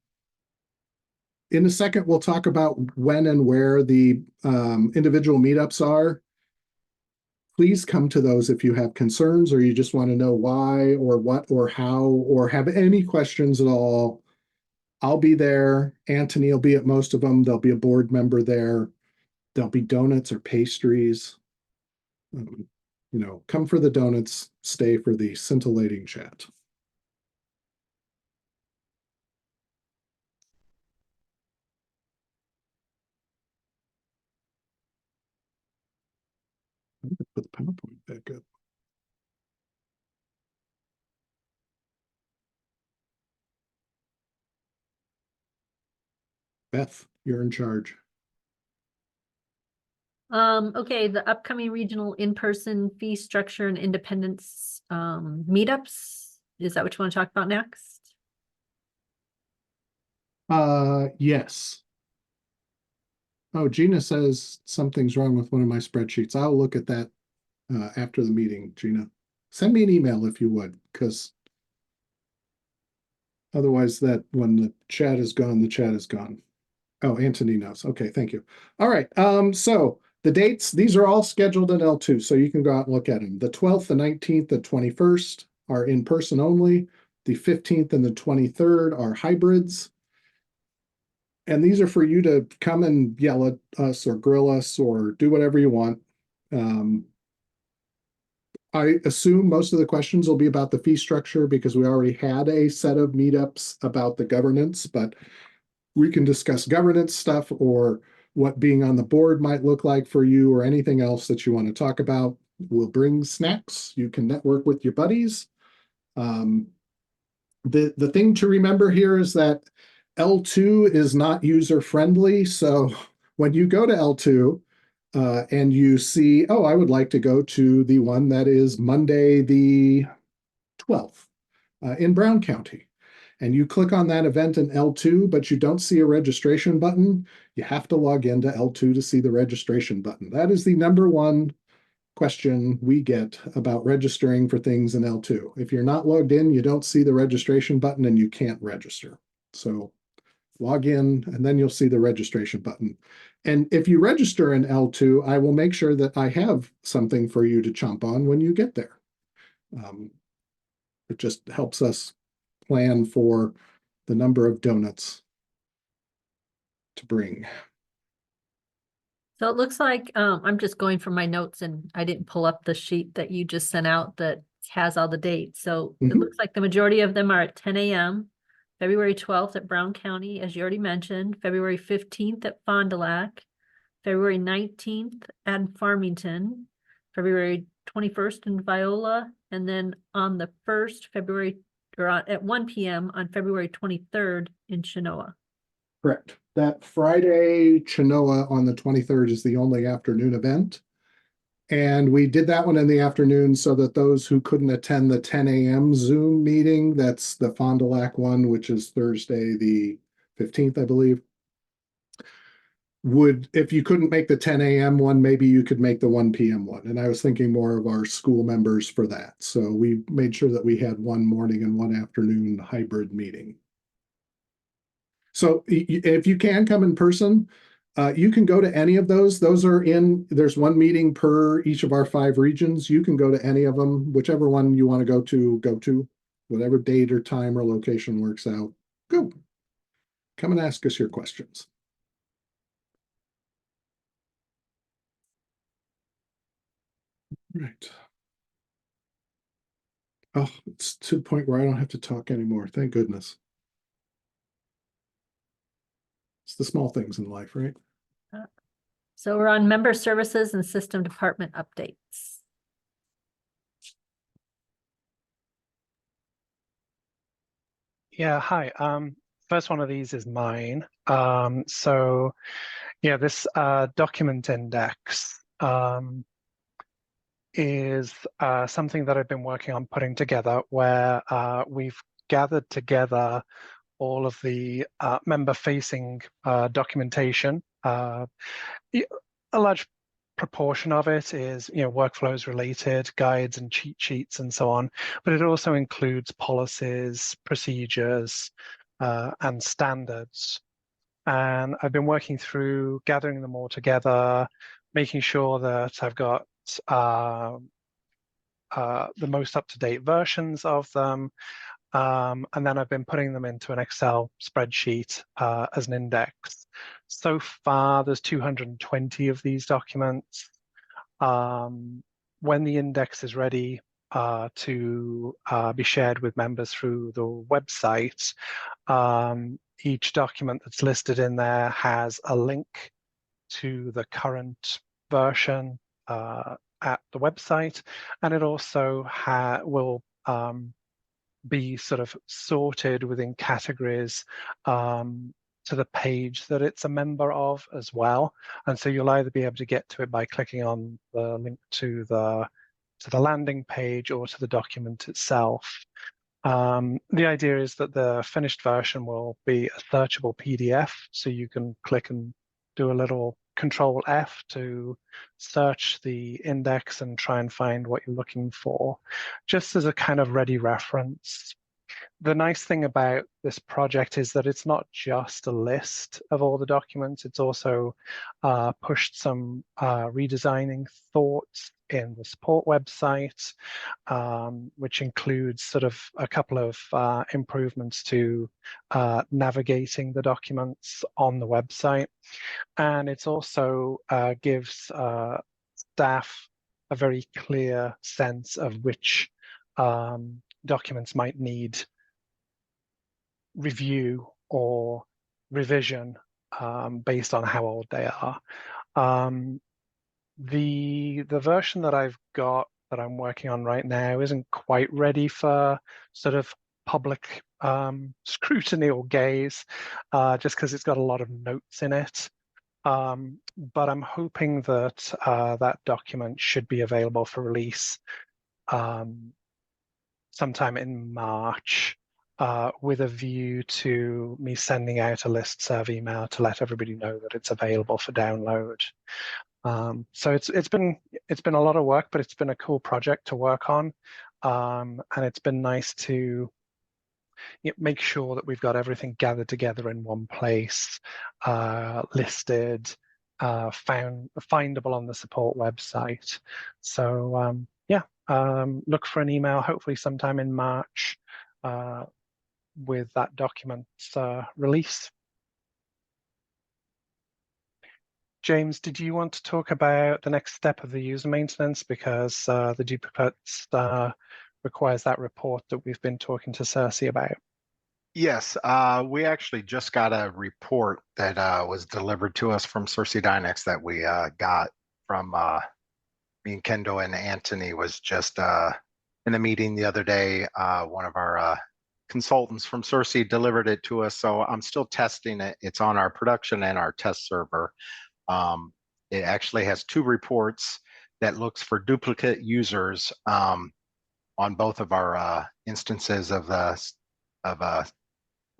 a second, we'll talk about when and where the individual meetups are. Please come to those if you have concerns or you just want to know why or what or how or have any questions at all. I'll be there. Anthony will be at most of them. There'll be a board member there. There'll be donuts or pastries. Come for the donuts, stay for the scintillating chat. I'm gonna put the PowerPoint back up. Beth, you're in charge. Okay, the upcoming regional in-person fee structure and independence meetups. Is that what you want to talk about next? Yes. Oh, Gina says something's wrong with one of my spreadsheets. I'll look at that after the meeting, Gina. Send me an email if you would, because otherwise that when the chat is gone, the chat is gone. Oh, Anthony knows. Okay, thank you. All right. So the dates, these are all scheduled in L2, so you can go out and look at them. The 12th, the 19th, the 21st are in person only. The 15th and the 23rd are hybrids. And these are for you to come and yell at us or grill us or do whatever you want. I assume most of the questions will be about the fee structure because we already had a set of meetups about the governance, but we can discuss governance stuff or what being on the board might look like for you or anything else that you want to talk about. We'll bring snacks. You can network with your buddies. The thing to remember here is that L2 is not user friendly. So when you go to L2 and you see, oh, I would like to go to the one that is Monday the 12th in Brown County. And you click on that event in L2, but you don't see a registration button, you have to log into L2 to see the registration button. That is the number one question we get about registering for things in L2. If you're not logged in, you don't see the registration button and you can't register. So log in and then you'll see the registration button. And if you register in L2, I will make sure that I have something for you to chomp on when you get there. It just helps us plan for the number of donuts to bring. So it looks like I'm just going from my notes and I didn't pull up the sheet that you just sent out that has all the dates. So it looks like the majority of them are at 10 a.m. February 12th at Brown County, as you already mentioned, February 15th at Fond du Lac, February 19th at Farmington, February 21st in Viola, and then on the 1st, at 1 p.m. on February 23rd in Chenoa. Correct. That Friday, Chenoa on the 23rd is the only afternoon event. And we did that one in the afternoon so that those who couldn't attend the 10 a.m. Zoom meeting, that's the Fond du Lac one, which is Thursday the 15th, I believe, if you couldn't make the 10 a.m. one, maybe you could make the 1 p.m. one. And I was thinking more of our school members for that. So we made sure that we had one morning and one afternoon hybrid meeting. So if you can come in person, you can go to any of those. There's one meeting per each of our 5 regions. You can go to any of them, whichever one you want to go to, whatever date or time or location works out. Go. Come and ask us your questions. Right. Oh, it's to the point where I don't have to talk anymore. Thank goodness. It's the small things in life, right? So we're on member services and system department updates. Yeah, hi. First one of these is mine. So yeah, this document index is something that I've been working on putting together where we've gathered together all of the member-facing documentation. A large proportion of it is, workflows related, guides and cheat sheets and so on, but it also includes policies, procedures, and standards. And I've been working through gathering them all together, making sure that I've got the most up-to-date versions of them. And then I've been putting them into an Excel spreadsheet as an index. So far, there's 220 of these documents. When the index is ready to be shared with members through the website, each document that's listed in there has a link to the current version at the website, and it also will be sort of sorted within categories to the page that it's a member of as well. And so you'll either be able to get to it by clicking on the link to the landing page or to the document itself. The idea is that the finished version will be a searchable PDF, so you can click and do a little Control F to search the index and try and find what you're looking for, just as a kind of ready reference. The nice thing about this project is that it's not just a list of all the documents, it's also pushed some redesigning thoughts in the support website, which includes sort of a couple of improvements to navigating the documents on the website. And it also gives staff a very clear sense of which documents might need review or revision based on how old they are. The version that I've got that I'm working on right now isn't quite ready for sort of public scrutiny or gaze, just because it's got a lot of notes in it. But I'm hoping that that document should be available for release sometime in March, with a view to me sending out a listserv email to let everybody know that it's available for download. So it's been a lot of work, but it's been a cool project to work on, and it's been nice to make sure that we've got everything gathered together in one place, listed, findable on the support website. So look for an email, hopefully sometime in March, with that document's release. James, did you want to talk about the next step of the user maintenance? Because the duplicates requires that report that we've been talking to Cersei about. Yes, we actually just got a report that was delivered to us from Cersei Dynex that we got from me and Kendo, and Anthony was just in a meeting the other day. One of our consultants from Cersei delivered it to us, so I'm still testing it. It's on our production and our test server. It actually has two reports that looks for duplicate users on both of our instances of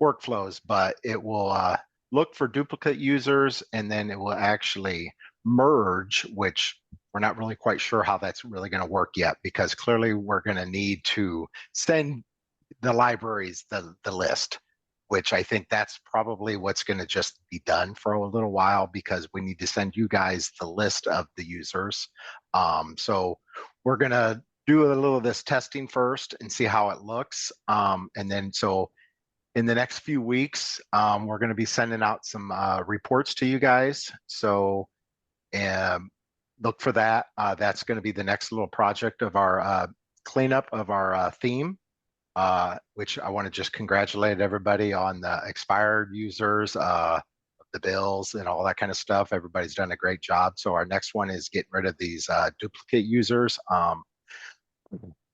workflows, but it will look for duplicate users, and then it will actually merge, which we're not really quite sure how that's really going to work yet, because clearly we're going to need to send the libraries the list, which I think that's probably what's going to just be done for a little while, because we need to send you guys the list of the users. So we're going to do a little of this testing first and see how it looks. And then so in the next few weeks, we're going to be sending out some reports to you guys. So look for that. That's going to be the next little project of our cleanup of our theme, which I want to just congratulate everybody on the expired users, the bills and all that kind of stuff. Everybody's done a great job. So our next one is getting rid of these duplicate users.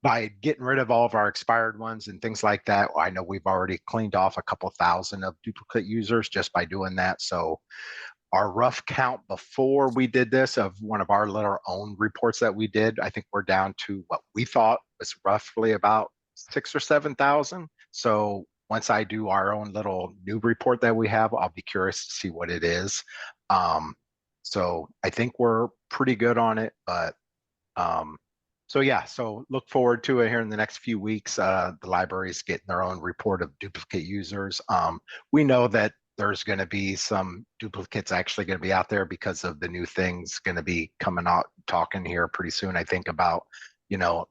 By getting rid of all of our expired ones and things like that, I know we've already cleaned off a couple thousand of duplicate users just by doing that. So our rough count before we did this of one of our little own reports that we did, I think we're down to what we thought was roughly about 6,000 or 7,000. So once I do our own little new report that we have, I'll be curious to see what it is. So I think we're pretty good on it, but so yeah, so look forward to it here in the next few weeks. The library's getting their own report of duplicate users. We know that there's going to be some duplicates actually going to be out there because of the new things going to be coming out, talking here pretty soon. I think about,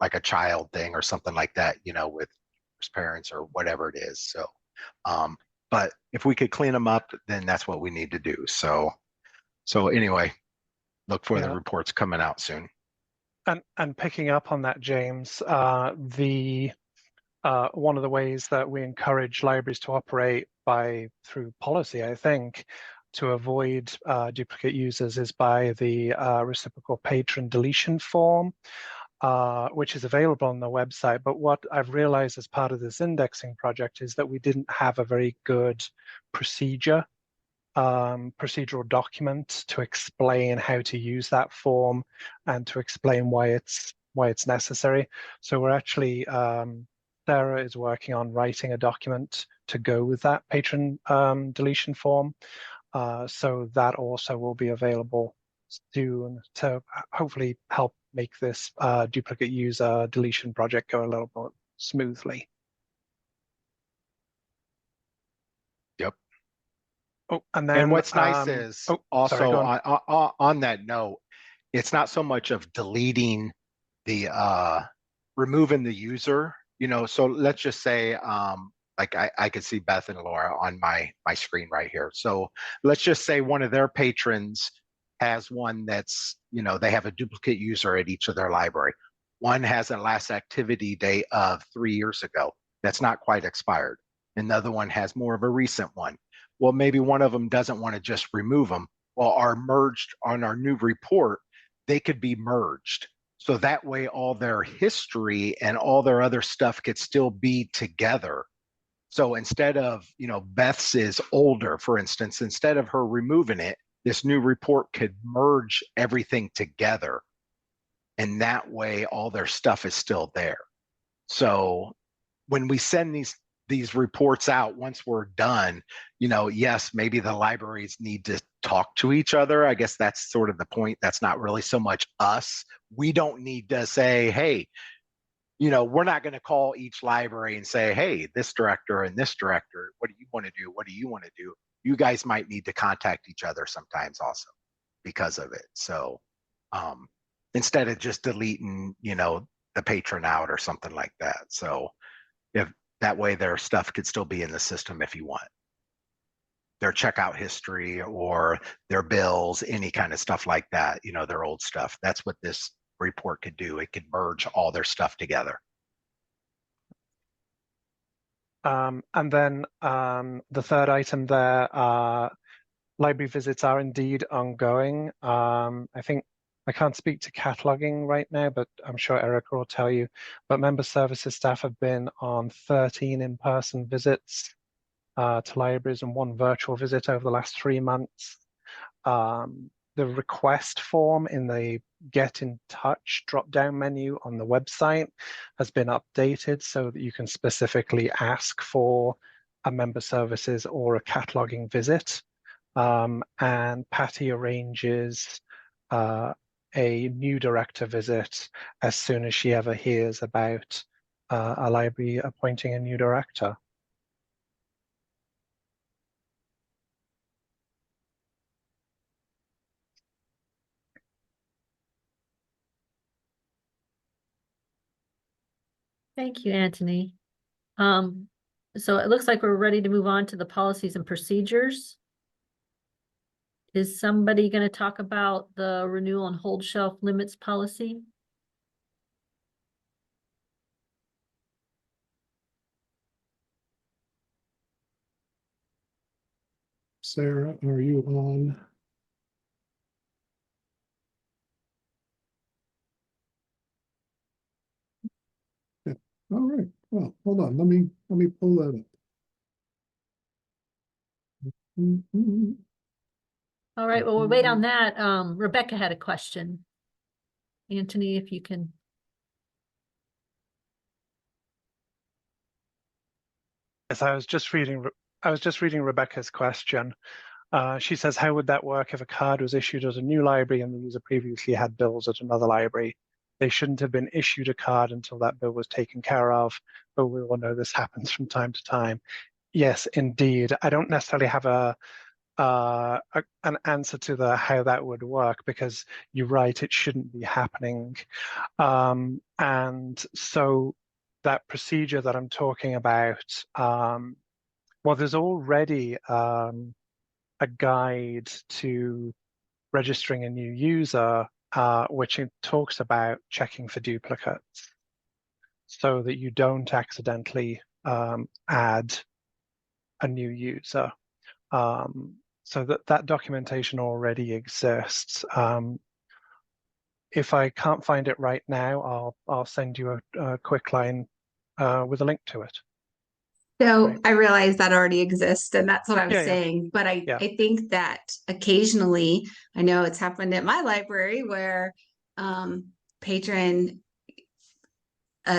like a child thing or something like that, with parents or whatever it is. So, but if we could clean them up, then that's what we need to do. So anyway, look for the Yeah. reports coming out soon. And picking up on that, James, one of the ways that we encourage libraries to operate through policy, I think, to avoid duplicate users is by the reciprocal patron deletion form, which is available on the website. But what I've realized as part of this indexing project is that we didn't have a very good procedural document to explain how to use that form and to explain why it's necessary. So we're actually Sarah is working on writing a document to go with that patron deletion form. So that also will be available soon to hopefully help make this duplicate user deletion project go a little more smoothly. Yep. Oh, and then And what's nice is sorry, also go on. on that note, it's not so much of deleting the removing the user, so let's just say like I could see Beth and Laura on my screen right here. So let's just say one of their patrons has one that's, they have a duplicate user at each of their library. One has a last activity date of 3 years ago that's not quite expired. Another one has more of a recent one. Well, maybe one of them doesn't want to just remove them. Well, on our new report, they could be merged. So that way all their history and all their other stuff could still be together. So instead of, Beth's is older, for instance, instead of her removing it, this new report could merge everything together. And that way all their stuff is still there. So when we send these reports out, once we're done, yes, maybe the libraries need to talk to each other. I guess that's sort of the point. That's not really so much us. We don't need to say, hey, we're not going to call each library and say, hey, this director and this director, what do you want to do? What do you want to do? You guys might need to contact each other sometimes also because of it. So instead of just deleting, the patron out or something like that. So if that way their stuff could still be in the system if you want. Their checkout history or their bills, any kind of stuff like that, their old stuff. That's what this report could do. It could merge all their stuff together. And then the third item there, library visits are indeed ongoing. I think I can't speak to cataloging right now, but I'm sure Erica will tell you. But member services staff have been on 13 in-person visits to libraries and 1 virtual visit over the last 3 months. The request form in the Get in Touch drop-down menu on the website has been updated so that you can specifically ask for a member services or a cataloging visit. And Patty arranges a new director visit as soon as she ever hears about a library appointing a new director. Thank you, Anthony. So it looks like we're ready to move on to the policies and procedures. Is somebody going to talk about the renewal and hold shelf limits policy? Sarah, are you on? Yeah. All right. Well, hold on. Let me pull that up. Mhm. All right, well, we'll wait on that. Rebecca had a question. Anthony, if you can. Yes, I was just reading Rebecca's question. She says, how would that work if a card was issued at a new library and the user previously had bills at another library? They shouldn't have been issued a card until that bill was taken care of, but we all know this happens from time to time. Yes, indeed. I don't necessarily have an answer to the how that would work, because you're right, it shouldn't be happening. And so that procedure that I'm talking about, well, there's already a guide to registering a new user, which it talks about checking for duplicates so that you don't accidentally add a new user. So that documentation already exists. If I can't find it right now, I'll send you a quick line with a link to it. So Right. I realize that already exists, and that's what I was Yeah, yeah. saying. But I Yeah. think that occasionally, I know it's happened at my library where patron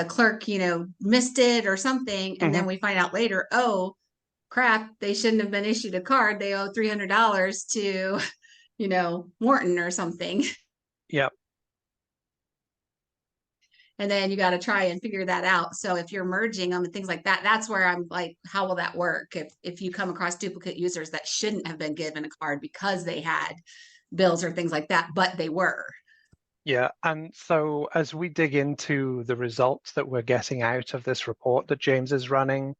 clerk, missed it or something, and then we find out later, oh crap, they shouldn't have been issued a card. They owe $300 to, Morton or something. Yep. And then you got to try and figure that out. So if you're merging them and things like that, that's where I'm like, how will that work? If you come across duplicate users that shouldn't have been given a card because they had bills or things like that, but they were. Yeah, and so as we dig into the results that we're getting out of this report that James is running,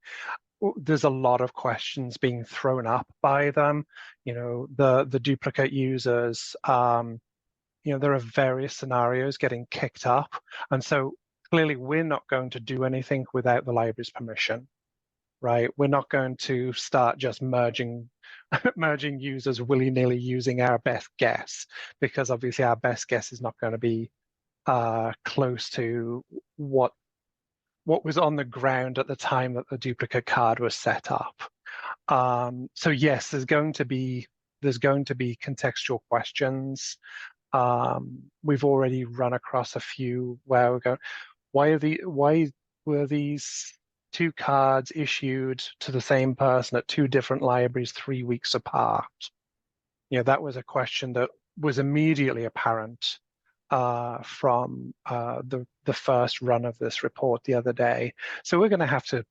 there's a lot of questions being thrown up by them. The duplicate users, there are various scenarios getting kicked up. And so clearly we're not going to do anything without the library's permission, right? We're not going to start just merging users willy-nilly using our best guess, because obviously our best guess is not going to be close to what was on the ground at the time that the duplicate card was set up. So yes, there's going to be contextual questions. We've already run across a few where we go, why were these two cards issued to the same person at two different libraries 3 weeks apart? That was a question that was immediately apparent from the first run of this report the other day. So we're going to have to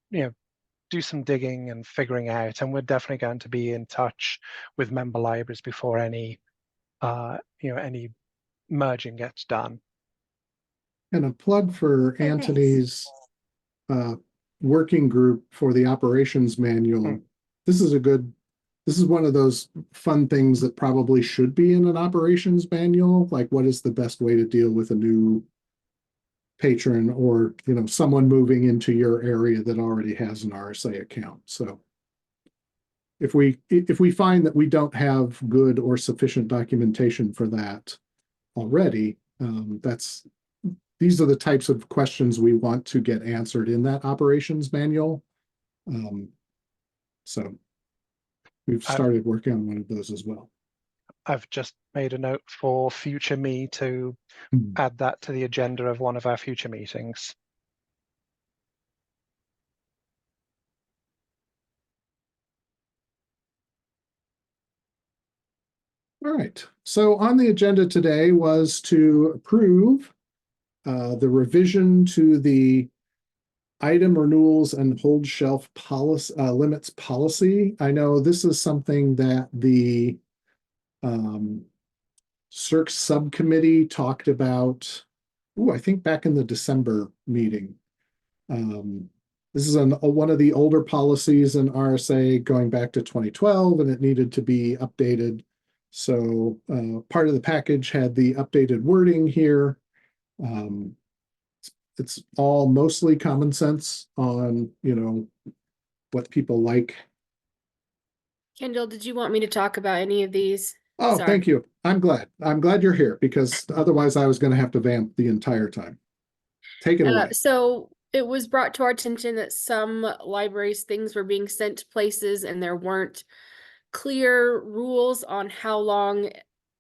do some digging and figuring out, and we're definitely going to be in touch with member libraries before any merging gets done. And a plug for Okay, thanks. Anthony's working group for the operations manual. This is one of those fun things that probably should be in an operations manual. Like, what is the best way to deal with a new patron or someone moving into your area that already has an RSA account? So if we find that we don't have good or sufficient documentation for that already, these are the types of questions we want to get answered in that operations manual. So we've started working on one of those as well. I've just made a note for future me to add that to the agenda of one of our future meetings. All right. So on the agenda today was to approve the revision to the item renewals and hold shelf policy limits policy. I know this is something that the CERC subcommittee talked about, I think back in the December meeting. This is one of the older policies in RSA going back to 2012, and it needed to be updated. So part of the package had the updated wording here. It's all mostly common sense on, what people like. Kendall, did you want me to talk about any of these? Oh, Sorry. thank you. I'm glad you're here, because otherwise I was going to have to vamp the entire time. Take it away. So it was brought to our attention that some libraries, things were being sent to places and there weren't clear rules on how long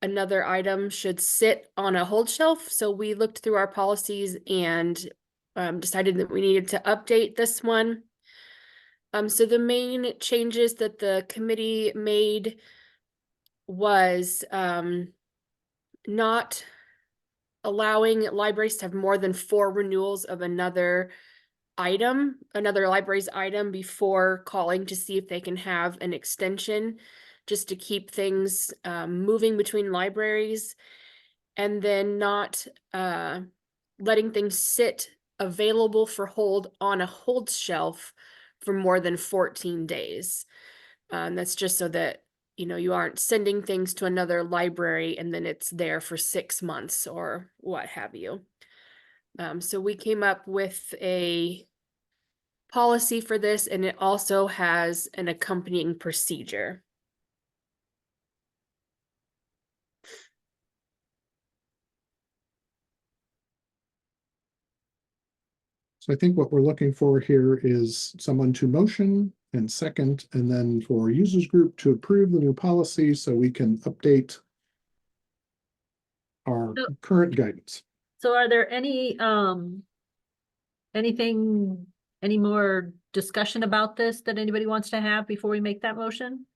another item should sit on a hold shelf. So we looked through our policies and decided that we needed to update this one. So the main changes that the committee made was not allowing libraries to have more than 4 renewals of another library's item before calling to see if they can have an extension, just to keep things moving between libraries, and then not letting things sit available for hold on a hold shelf for more than 14 days. That's just so that you aren't sending things to another library and then it's there for 6 months or what have you. So we came up with a policy for this, and it also has an accompanying procedure. So I think what we're looking for here is someone to motion and second, and then for users group to approve the new policy so we can update our So- current guidance. So are there any any more discussion about this that anybody wants to have before we make that motion?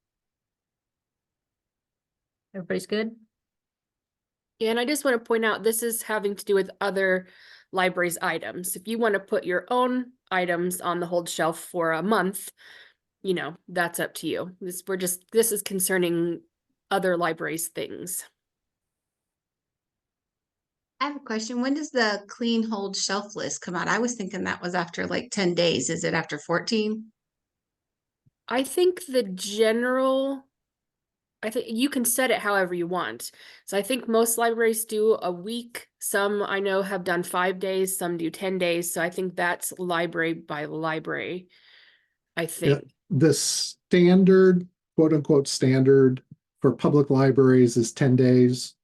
Everybody's good? Yeah, and I just want to point out, this is having to do with other libraries' items. If you want to put your own items on the hold shelf for a month, that's up to you. This is concerning other libraries' things. I have a question. When does the clean hold shelf list come out? I was thinking that was after like 10 days. Is it after 14? I think I think you can set it however you want. So I think most libraries do a week. Some I know have done 5 days, some do 10 days. So I think that's library by library, I think. The standard, quote unquote, standard for public libraries is 10 days.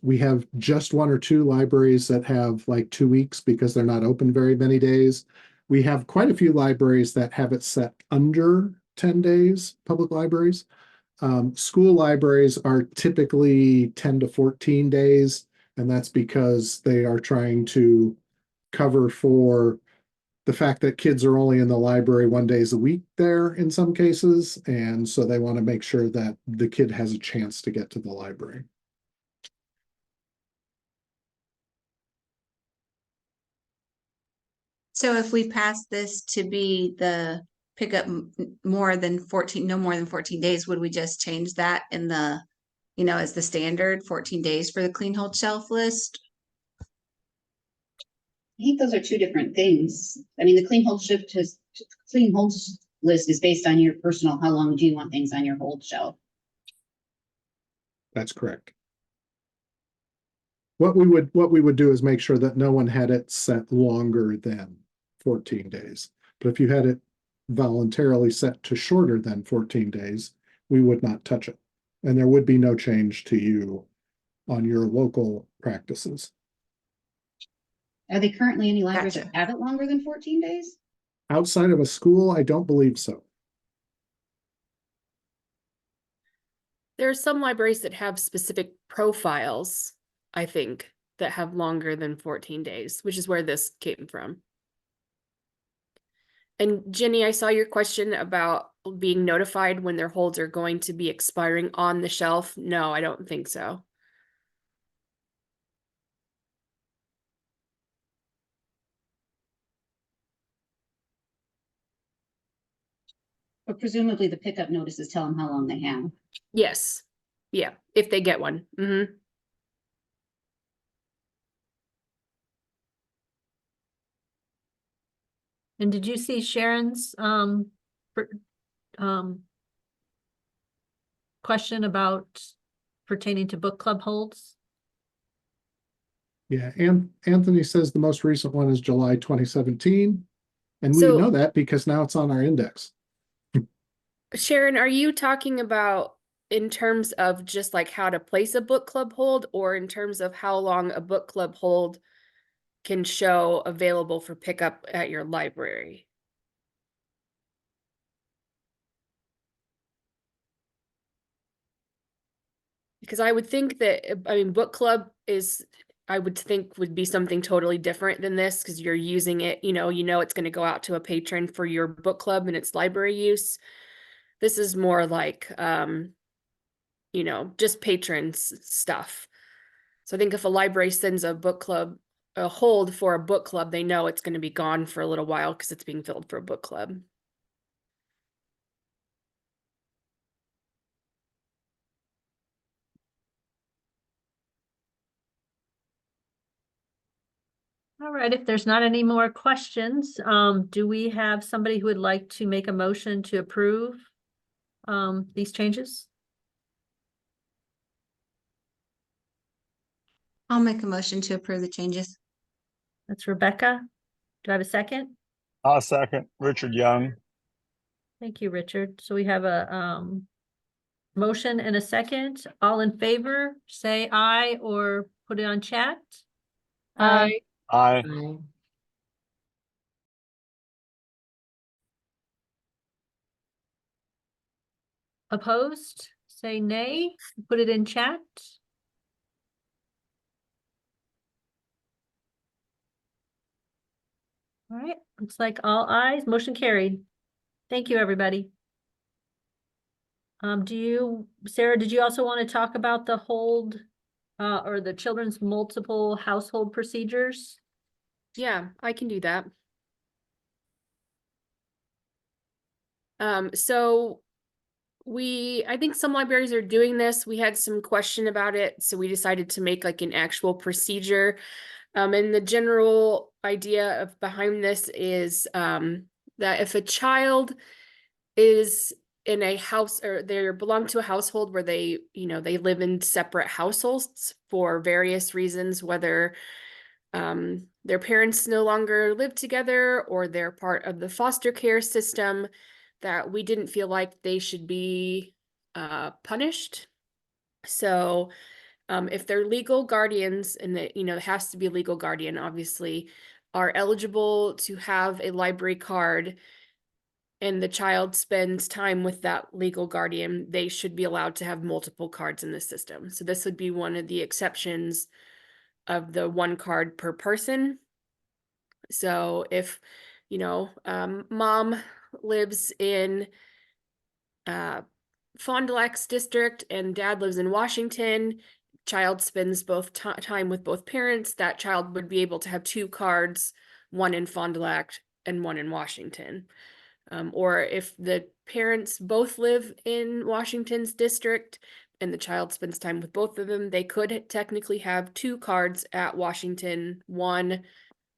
We have just 1 or 2 libraries that have like 2 weeks because they're not open very many days. We have quite a few libraries that have it set under 10 days, public libraries. School libraries are typically 10 to 14 days, and that's because they are trying to cover for the fact that kids are only in the library 1 day a week there in some cases, and so they want to make sure that the kid has a chance to get to the library. So if we pass this to be the pickup more than 14, no more than 14 days, would we just change that in the, as the standard 14 days for the clean hold shelf list? I think those are 2 different things. I mean, the clean hold list is based on your personal, how long do you want things on your hold shelf? That's correct. What we would do is make sure that no one had it set longer than 14 days. But if you had it voluntarily set to shorter than 14 days, we would not touch it. And there would be no change to you on your local practices. Are they currently any libraries Gotcha. that have it longer than 14 days? Outside of a school, I don't believe so. There are some libraries that have specific profiles, I think, that have longer than 14 days, which is where this came from. And Jenny, I saw your question about being notified when their holds are going to be expiring on the shelf. No, I don't think so. But presumably the pickup notices tell them how long they have. Yes. Yeah, if they get one. And did you see Sharon's question about pertaining to book club holds? Yeah, and Anthony says the most recent one is July 2017. And we So- know that because now it's on our index. Sharon, are you talking about in terms of just like how to place a book club hold, or in terms of how long a book club hold can show available for pickup at your library? Because I would think that, I mean, book club is, I would think would be something totally different than this, because you're using it, it's going to go out to a patron for your book club and its library use. This is more like, just patrons stuff. So I think if a library sends a book club, a hold for a book club, they know it's going to be gone for a little while because it's being filled for a book club. All right, if there's not any more questions, do we have somebody who would like to make a motion to approve these changes? I'll make a motion to approve the changes. That's Rebecca. Do I have a second? I'll second. Richard Young. Thank you, Richard. So we have a motion and a second. All in favor, say aye or put it on chat. Aye. Aye. Opposed, say nay, put it in chat. All right, looks like all ayes, motion carried. Thank you, everybody. Sarah, did you also want to talk about the hold or the children's multiple household procedures? Yeah, I can do that. So I think some libraries are doing this. We had some question about it, so we decided to make like an actual procedure. And the general idea of behind this is that if a child is in a house or they belong to a household where they live in separate households for various reasons, whether their parents no longer live together or they're part of the foster care system, that we didn't feel like they should be punished. So if they're legal guardians, and that, it has to be a legal guardian, obviously, are eligible to have a library card, and the child spends time with that legal guardian, they should be allowed to have multiple cards in the system. So this would be one of the exceptions of the one card per person. So if, mom lives in Fond du Lac's district and dad lives in Washington, child spends both time with both parents, that child would be able to have two cards, one in Fond du Lac and one in Washington. Or if the parents both live in Washington's district and the child spends time with both of them, they could technically have two cards at Washington, one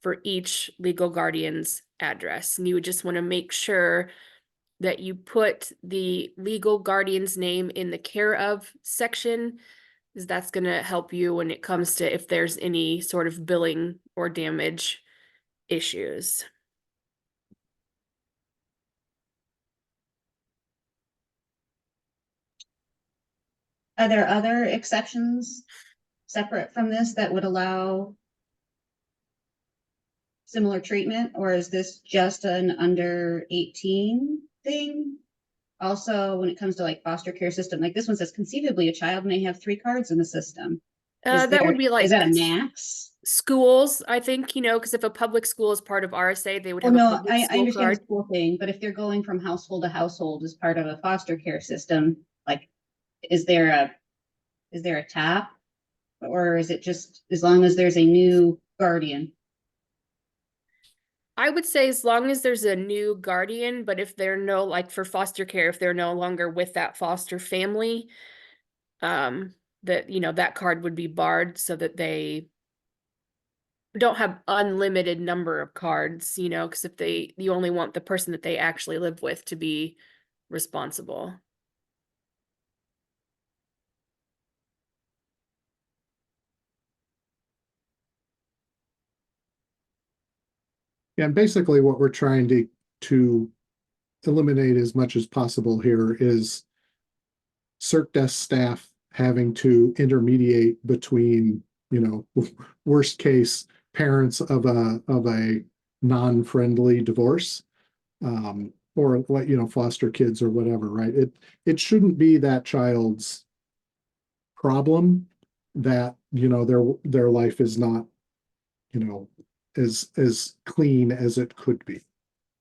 for each legal guardian's address. And you would just want to make sure that you put the legal guardian's name in the care of section, because that's going to help you when it comes to if there's any sort of billing or damage issues. Are there other exceptions separate from this that would allow similar treatment, or is this just an under 18 thing? Also, when it comes to like foster care system, like this one says conceivably a child may have 3 cards in the system. That would be like, is that a max? Schools, I think, because if a public school is part of RSA, they would Well, have a no, public I school understand card. the school thing, but if they're going from household to household as part of a foster care system, like, is there a tap, or is it just as long as there's a new guardian? I would say as long as there's a new guardian, but if they're like for foster care, if they're no longer with that foster family, that, that card would be barred so that they don't have unlimited number of cards, because if you only want the person that they actually live with to be responsible. Yeah, and basically what we're trying to eliminate as much as possible here is CERC desk staff having to intermediate between, worst case parents of a non-friendly divorce, or what, foster kids or whatever, right? It shouldn't be that child's problem that, their life is not, as clean as it could be.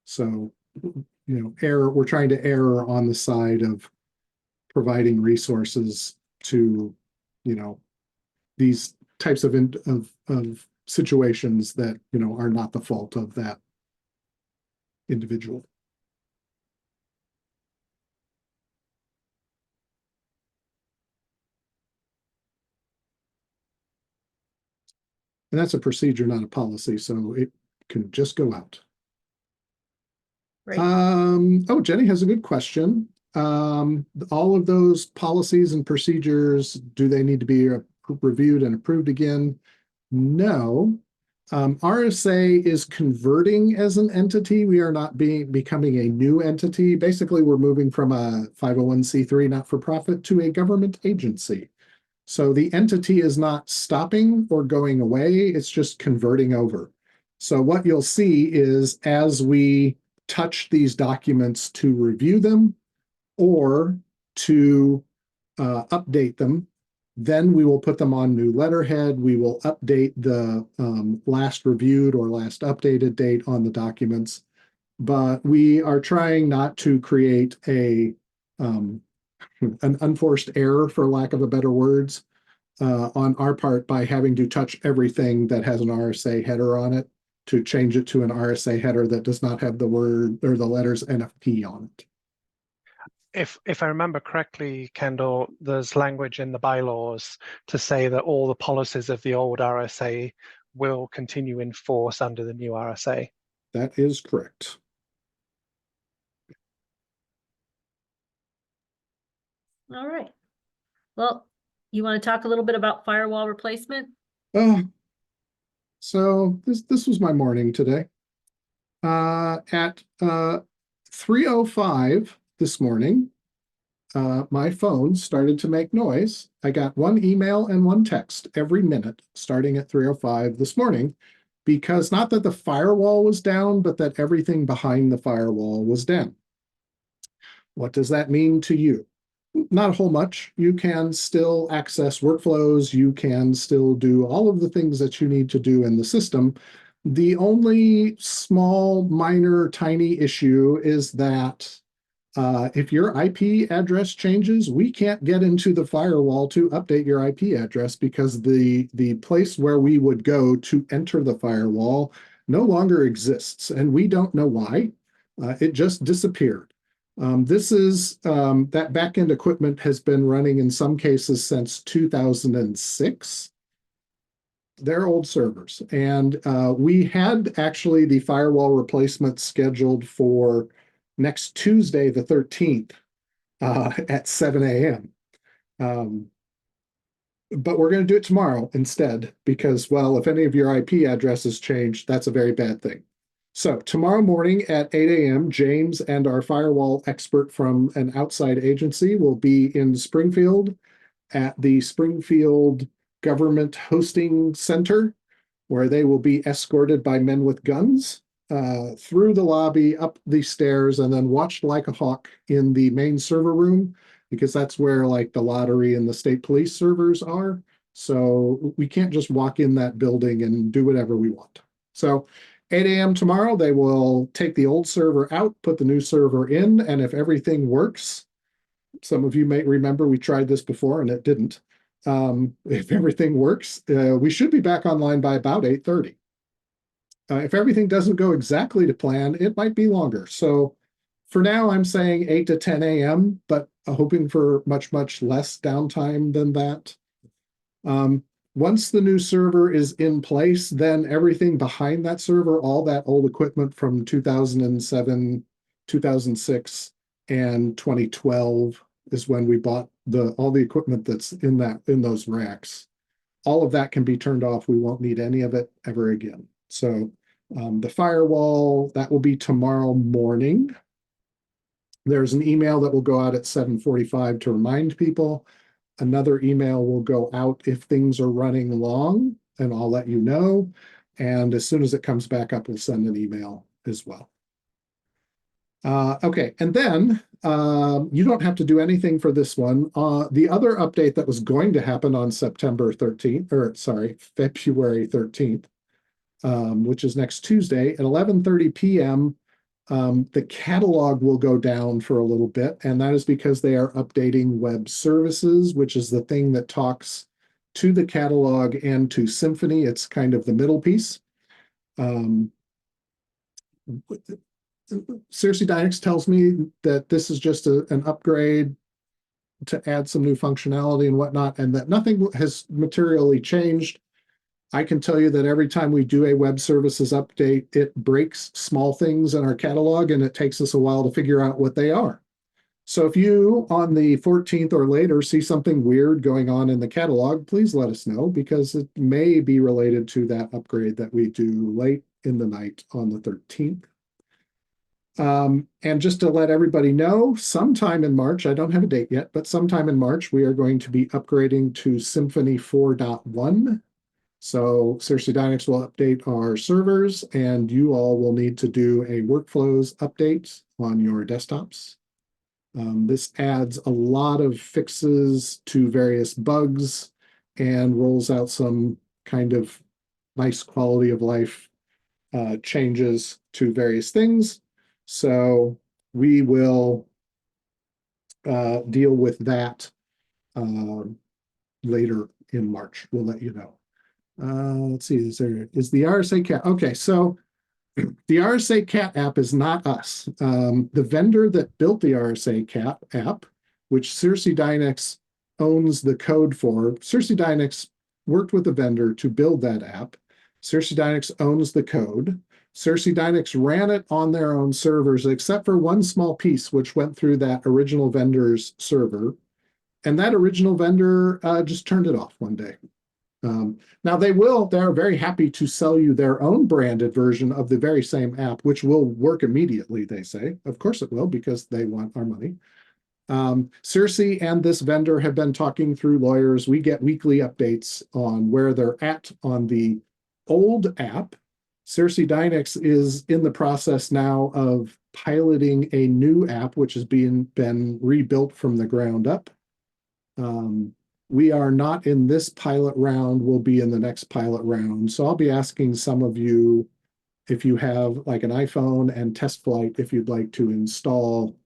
So, we're trying to err on the side of providing resources to, these types of situations that, are not the fault of that individual. And that's a procedure, not a policy, so it can just go out. Great. Oh, Jenny has a good question. All of those policies and procedures, do they need to be reviewed and approved again? No. RSA is converting as an entity. We are not becoming a new entity. Basically, we're moving from a 501c3 not-for-profit to a government agency. So the entity is not stopping or going away. It's just converting over. So what you'll see is as we touch these documents to review them or to update them, then we will put them on new letterhead. We will update the last reviewed or last updated date on the documents. But we are trying not to create an unforced error, for lack of a better words, on our part by having to touch everything that has an RSA header on it to change it to an RSA header that does not have the word or the letters NFP on it. If I remember correctly, Kendall, there's language in the bylaws to say that all the policies of the old RSA will continue in force under the new RSA. That is correct. All right. Well, you want to talk a little bit about firewall replacement? So this was my morning today. At 3:05 this morning, my phone started to make noise. I got one email and one text every minute starting at 3:05 this morning, because not that the firewall was down, but that everything behind the firewall was down. What does that mean to you? Not a whole much. You can still access workflows. You can still do all of the things that you need to do in the system. The only small, minor, tiny issue is that if your IP address changes, we can't get into the firewall to update your IP address because the place where we would go to enter the firewall no longer exists, and we don't know why. It just disappeared. This is that backend equipment has been running in some cases since 2006. They're old servers, and we had actually the firewall replacement scheduled for next Tuesday, the 13th, at 7 a.m. But we're going to do it tomorrow instead because, well, if any of your IP addresses change, that's a very bad thing. So tomorrow morning at 8 a.m., James and our firewall expert from an outside agency will be in Springfield at the Springfield Government Hosting Center, where they will be escorted by men with guns through the lobby, up the stairs, and then watched like a hawk in the main server room, because that's where like the lottery and the state police servers are. So we can't just walk in that building and do whatever we want. So 8 a.m. tomorrow, they will take the old server out, put the new server in, and if everything works, some of you may remember we tried this before and it didn't. If everything works, we should be back online by about 8:30. If everything doesn't go exactly to plan, it might be longer. So for now, I'm saying 8 to 10 a.m., but hoping for much, much less downtime than that. Once the new server is in place, then everything behind that server, all that old equipment from 2007, 2006, and 2012 is when we bought all the equipment that's in those racks. All of that can be turned off. We won't need any of it ever again. So the firewall, that will be tomorrow morning. There's an email that will go out at 7:45 to remind people. Another email will go out if things are running long, and I'll let you know. And as soon as it comes back up, we'll send an email as well. Okay, and then you don't have to do anything for this one. The other update that was going to happen on February 13th, which is next Tuesday at 11:30 p.m., The catalog will go down for a little bit, and that is because they are updating web services, which is the thing that talks to the catalog and to Symphony. It's kind of the middle piece. Cersei Dynix tells me that this is just an upgrade to add some new functionality and whatnot, and that nothing has materially changed. I can tell you that every time we do a web services update, it breaks small things in our catalog, and it takes us a while to figure out what they are. So if you on the 14th or later see something weird going on in the catalog, please let us know, because it may be related to that upgrade that we do late in the night on the 13th. And just to let everybody know, sometime in March, I don't have a date yet, but sometime in March, we are going to be upgrading to Symphony 4.1. So Cersei Dynix will update our servers, and you all will need to do a workflows update on your desktops. This adds a lot of fixes to various bugs and rolls out some kind of nice quality of life changes to various things. So we will deal with that later in March. We'll let you know. Let's see, is the RSA cat? Okay, so the RSA cat app is not us. The vendor that built the RSA cat app, which Cersei Dynix owns the code for, Cersei Dynix worked with a vendor to build that app. Cersei Dynix owns the code. Cersei Dynix ran it on their own servers, except for one small piece, which went through that original vendor's server. And that original vendor just turned it off one day. Now they're very happy to sell you their own branded version of the very same app, which will work immediately, they say. Of course it will, because they want our money. Cersei and this vendor have been talking through lawyers. We get weekly updates on where they're at on the old app. Cersei Dynix is in the process now of piloting a new app, which has been rebuilt from the ground up. We are not in this pilot round, we'll be in the next pilot round. So I'll be asking some of you, if you have like an iPhone and Test Flight, if you'd like to install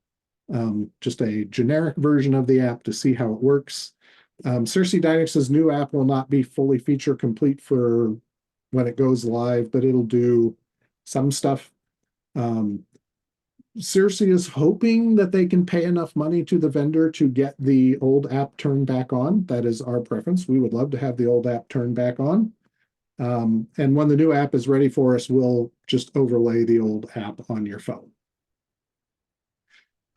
just a generic version of the app to see how it works. Cersei Dynix's new app will not be fully feature complete for when it goes live, but it'll do some stuff. Cersei is hoping that they can pay enough money to the vendor to get the old app turned back on. That is our preference. We would love to have the old app turned back on. And when the new app is ready for us, we'll just overlay the old app on your phone.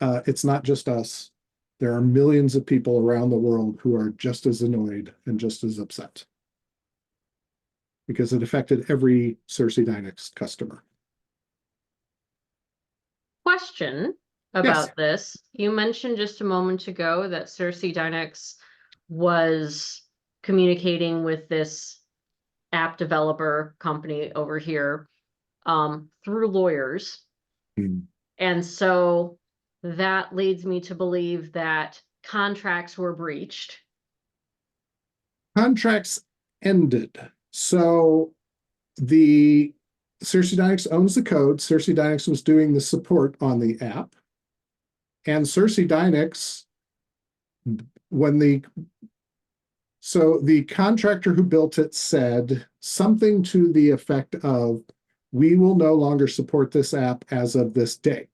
It's not just us. There are millions of people around the world who are just as annoyed and just as upset, because it affected every Cersei Dynix customer. Question about this. You mentioned just a moment ago that Cersei Dynix was communicating with this app developer company over here through lawyers. And so that leads me to believe that contracts were breached. Contracts ended. So the Cersei Dynix owns the code. Cersei Dynix was doing the support on the app. And Cersei Dynix, so the contractor who built it said something to the effect of, we will no longer support this app as of this day.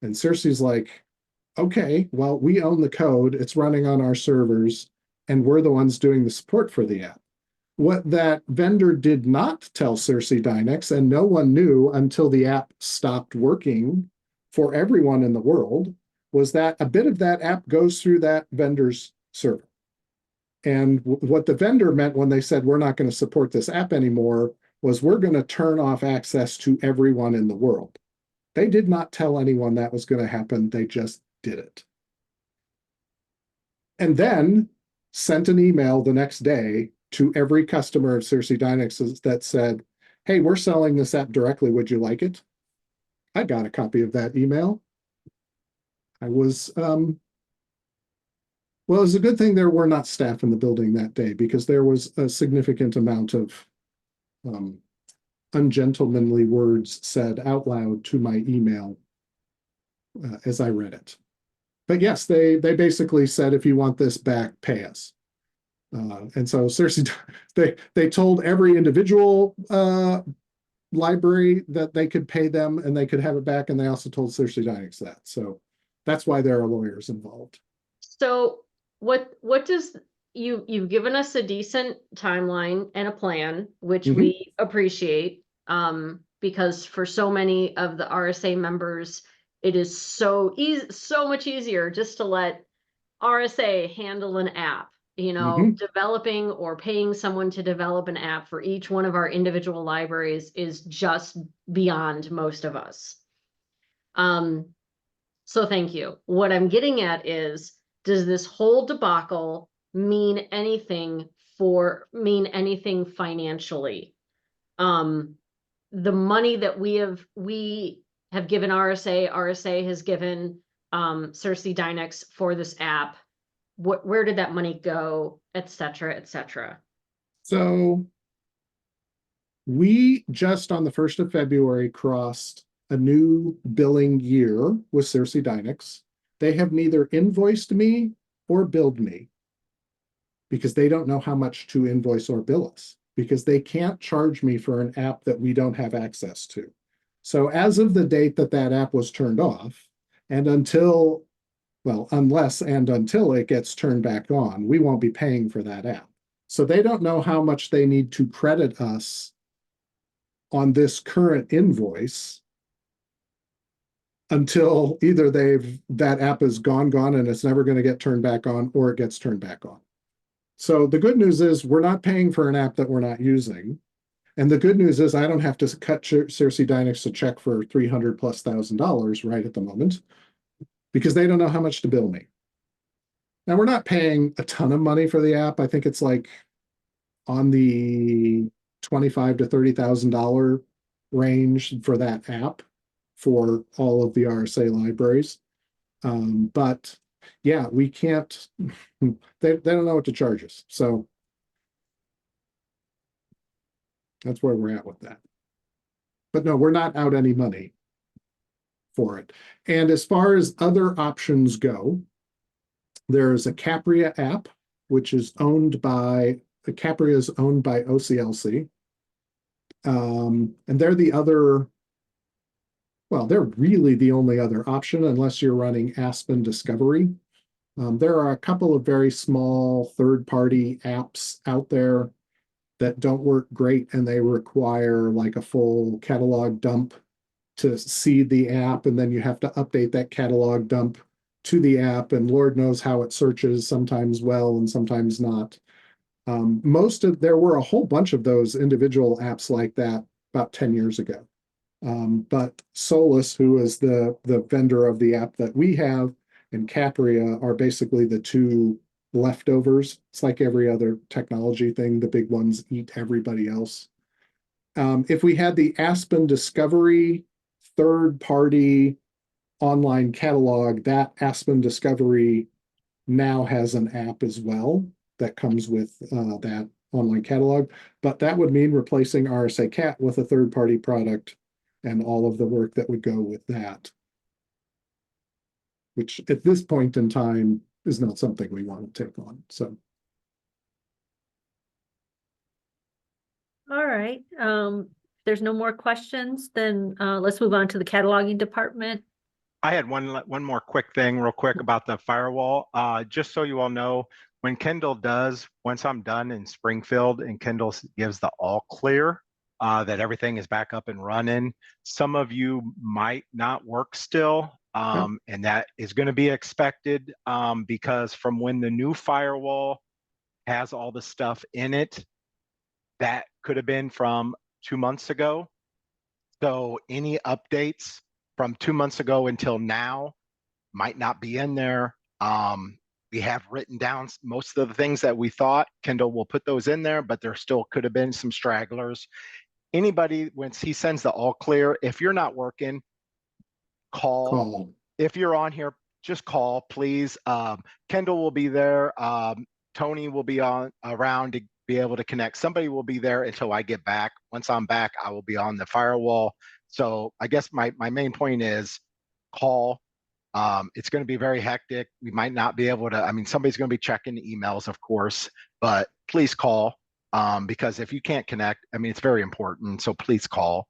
And Cersei's like, okay, well, we own the code. It's running on our servers, and we're the ones doing the support for the app. What that vendor did not tell Cersei Dynix, and no one knew until the app stopped working for everyone in the world, was that a bit of that app goes through that vendor's server. And what the vendor meant when they said, we're not going to support this app anymore, was we're going to turn off access to everyone in the world. They did not tell anyone that was going to happen. They just did it. And then sent an email the next day to every customer of Cersei Dynix that said, hey, we're selling this app directly. Would you like it? I got a copy of that email. I was, well, it was a good thing there were not staff in the building that day, because there was a significant amount of ungentlemanly words said out loud to my email as I read it. But yes, they basically said, if you want this back, pay us. And so Cersei, they told every individual library that they could pay them and they could have it back. And they also told Cersei Dynex that. So that's why there are lawyers involved. So what does you've given us a decent timeline and a plan, which we appreciate. Because for so many of the RSA members, it is so much easier just to let RSA handle an app, developing or paying someone to develop an app for each one of our individual libraries is just beyond most of us. So thank you. What I'm getting at is, does this whole debacle mean anything financially? The money that we have given RSA has given Cersei Dynex for this app. Where did that money go, et cetera, et cetera? So we just on the 1st of February crossed a new billing year with Cersei Dynex. They have neither invoiced me or billed me because they don't know how much to invoice or bill us, because they can't charge me for an app that we don't have access to. So as of the date that that app was turned off, and until it gets turned back on, we won't be paying for that app. So they don't know how much they need to credit us on this current invoice until either that app is gone and it's never going to get turned back on, or it gets turned back on. So the good news is we're not paying for an app that we're not using. And the good news is I don't have to cut Cersei Dynex a check for $300,000+ right at the moment, because they don't know how much to bill me. Now, we're not paying a ton of money for the app. I think it's like on the $25,000 to $30,000 range for that app for all of the RSA libraries. But yeah, we can't, they don't know what to charge us. So that's where we're at with that. But no, we're not out any money for it. And as far as other options go, there's a Capria app, which is Capria is owned by OCLC. And they're they're really the only other option unless you're running Aspen Discovery. There are a couple of very small third-party apps out there that don't work great, and they require like a full catalog dump to see the app, and then you have to update that catalog dump to the app, and Lord knows how it searches, sometimes well and sometimes not. There were a whole bunch of those individual apps like that about 10 years ago. But Solus, who is the vendor of the app that we have, and Capria are basically the two leftovers. It's like every other technology thing. The big ones eat everybody else. If we had the Aspen Discovery third-party online catalog, that Aspen Discovery now has an app as well that comes with that online catalog. But that would mean replacing RSA Cat with a third-party product and all of the work that would go with that, which at this point in time is not something we want to take on. So. All right. If there's no more questions, then let's move on to the cataloging department. I had one more quick thing real quick about the firewall. Just so you all know, when Kendall does, once I'm done in Springfield and Kendall gives the all clear, that everything is back up and running, some of you might not work still. And that is going to be expected because from when the new firewall has all the stuff in it, that could have been from 2 months ago. So any updates from 2 months ago until now might not be in there. We have written down most of the things that we thought. Kendall will put those in there, but there still could have been some stragglers. Anybody, once he sends the all clear, if you're not working, call. If you're on here, just call, please. Kendall will be there. Tony will be around to be able to connect. Somebody will be there until I get back. Once I'm back, I will be on the firewall. So I guess my main point is call. It's going to be very hectic. We might not be able to, I mean, somebody's going to be checking the emails, of course, but please call, because if you can't connect, I mean, it's very important. So please call.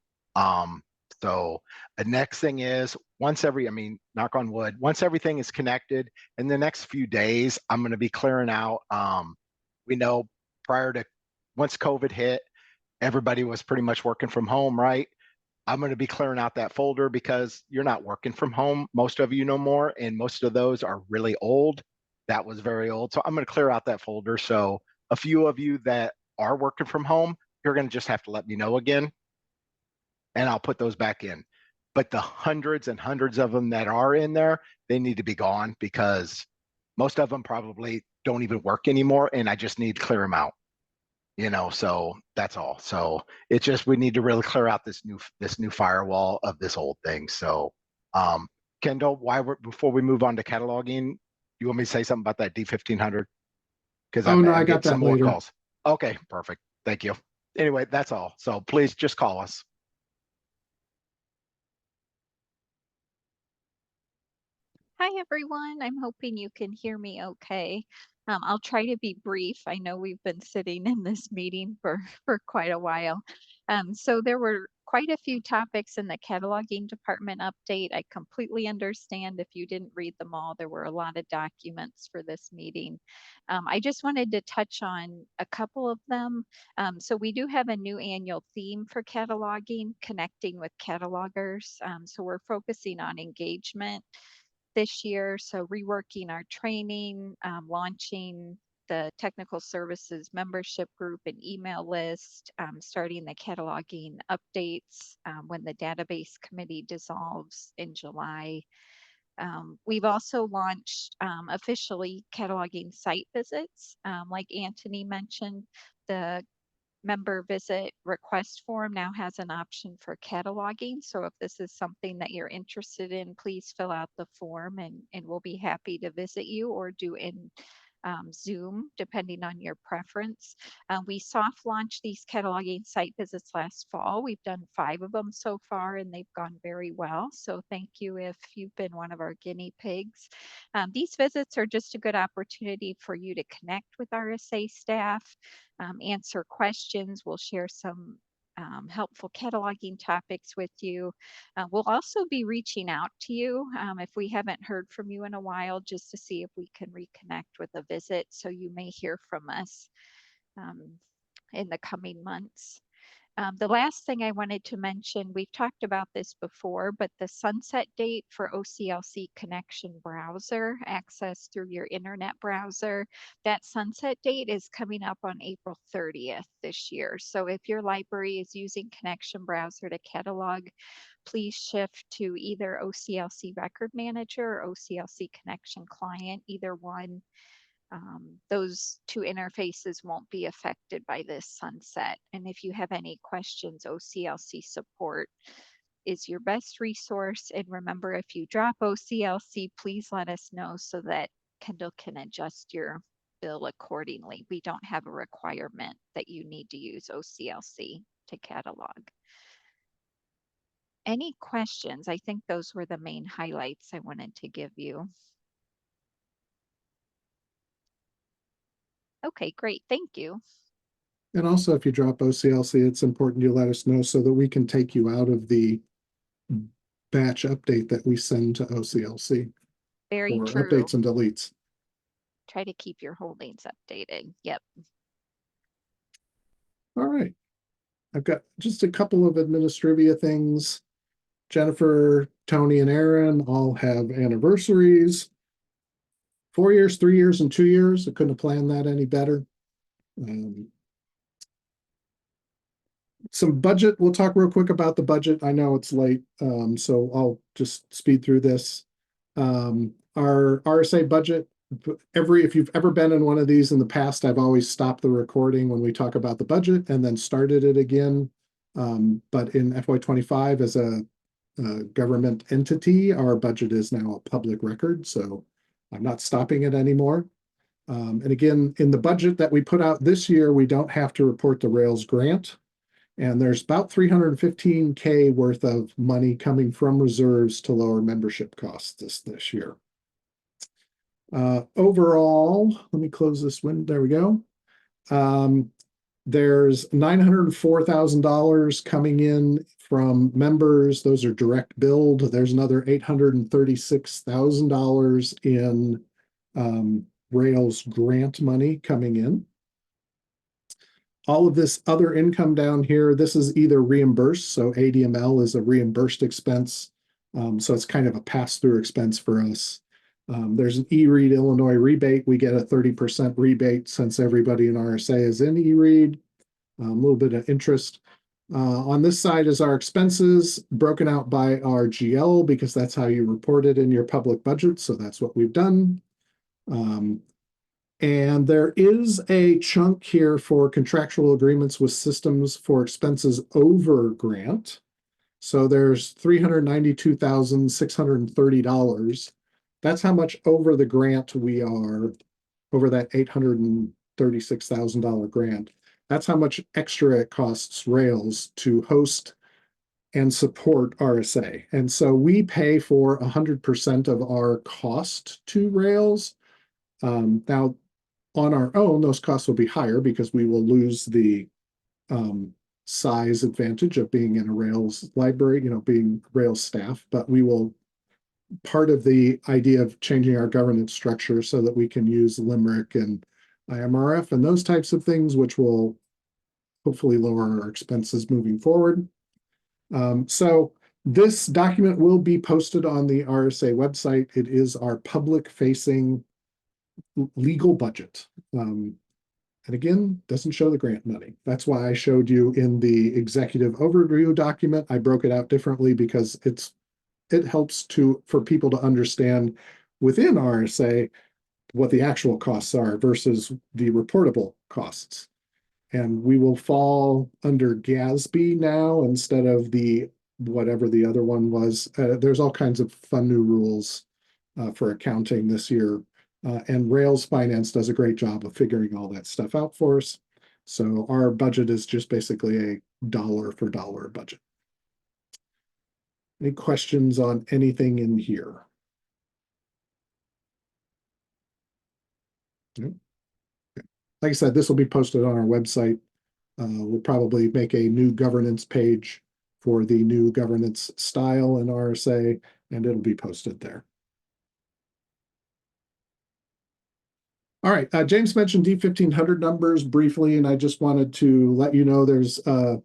So the next thing is I mean, knock on wood, once everything is connected in the next few days, I'm going to be clearing out. We know once COVID hit, everybody was pretty much working from home, right? I'm going to be clearing out that folder because you're not working from home. Most of you no more, and most of those are really old. That was very old. So I'm going to clear out that folder. So a few of you that are working from home, you're going to just have to let me know again, and I'll put those back in. But the hundreds and hundreds of them that are in there, they need to be gone because most of them probably don't even work anymore, and I just need to clear them out. So that's all. So it's just we need to really clear out this new firewall of this old thing. So Kendall, before we move on to cataloging, you want me to say something about that D1500? Because I got that later. calls. Okay, perfect. Thank you. Anyway, that's all. So please just call us. Hi, everyone. I'm hoping you can hear me okay. I'll try to be brief. I know we've been sitting in this meeting for quite a while. So there were quite a few topics in the cataloging department update. I completely understand if you didn't read them all. There were a lot of documents for this meeting. I just wanted to touch on a couple of them. So we do have a new annual theme for cataloging, connecting with catalogers. So we're focusing on engagement this year. So reworking our training, launching the technical services membership group and email list, starting the cataloging updates when the database committee dissolves in July. We've also launched officially cataloging site visits. Like Anthony mentioned, the member visit request form now has an option for cataloging. So if this is something that you're interested in, please fill out the form and we'll be happy to visit you or do in Zoom, depending on your preference. We soft launched these cataloging site visits last fall. We've done 5 of them so far and they've gone very well. So thank you if you've been one of our guinea pigs. These visits are just a good opportunity for you to connect with RSA staff, answer questions. We'll share some helpful cataloging topics with you. We'll also be reaching out to you if we haven't heard from you in a while, just to see if we can reconnect with a visit. So you may hear from us in the coming months. The last thing I wanted to mention, we've talked about this before, but the sunset date for OCLC Connection browser access through your internet browser, that sunset date is coming up on April 30th this year. So if your library is using Connection browser to catalog, please shift to either OCLC Record Manager or OCLC Connection Client, either one. Those 2 interfaces won't be affected by this sunset. And if you have any questions, OCLC support is your best resource. And remember, if you drop OCLC, please let us know so that Kendall can adjust your bill accordingly. We don't have a requirement that you need to use OCLC to catalog. Any questions? I think those were the main highlights I wanted to give you. Okay, great. Thank you. And also, if you drop OCLC, it's important you let us know so that we can take you out of the batch update that we send to OCLC Very for true. updates and deletes. Try to keep your holdings updated. Yep. All right. I've got just a couple of administrivia things. Jennifer, Tony, and Aaron all have anniversaries. 4 years, 3 years, and 2 years. I couldn't have planned that any better. Some budget. We'll talk real quick about the budget. I know it's late, so I'll just speed through this. Our RSA budget, if you've ever been in one of these in the past, I've always stopped the recording when we talk about the budget and then started it again. But in FY25 as a government entity, our budget is now a public record, so I'm not stopping it anymore. And again, in the budget that we put out this year, we don't have to report the Rails grant. And there's about 315K worth of money coming from reserves to lower membership costs this year. Overall, let me close this window. There we go. There's $904,000 coming in from members. Those are direct billed. There's another $836,000 in Rails grant money coming in. All of this other income down here, this is either reimbursed. So ADML is a reimbursed expense. So it's kind of a pass-through expense for us. There's an eRead Illinois rebate. We get a 30% rebate since everybody in RSA is in eRead. A little bit of interest. On this side is our expenses broken out by our GL because that's how you report it in your public budget. So that's what we've done. And there is a chunk here for contractual agreements with systems for expenses over grant. So there's $392,630. That's how much over the grant we are, over that $836,000 grant. That's how much extra it costs Rails to host and support RSA. And so we pay for 100% of our cost to Rails. Now, on our own, those costs will be higher because we will lose the size advantage of being in a Rails library, being Rails staff, but we will, part of the idea of changing our governance structure so that we can use Limerick and IMRF and those types of things, which will hopefully lower our expenses moving forward. So this document will be posted on the RSA website. It is our public-facing legal budget. And again, doesn't show the grant money. That's why I showed you in the executive overview document. I broke it out differently because it helps for people to understand within RSA what the actual costs are versus the reportable costs. And we will fall under GASB now instead of whatever the other one was. There's all kinds of fun new rules for accounting this year. And Rails Finance does a great job of figuring all that stuff out for us. So our budget is just basically a dollar for dollar budget. Any questions on anything in here? Nope. Okay. Like I said, this will be posted on our website. We'll probably make a new governance page for the new governance style in RSA, and it'll be posted there. All right, James mentioned D1500 numbers briefly, and I just wanted to let you know there's a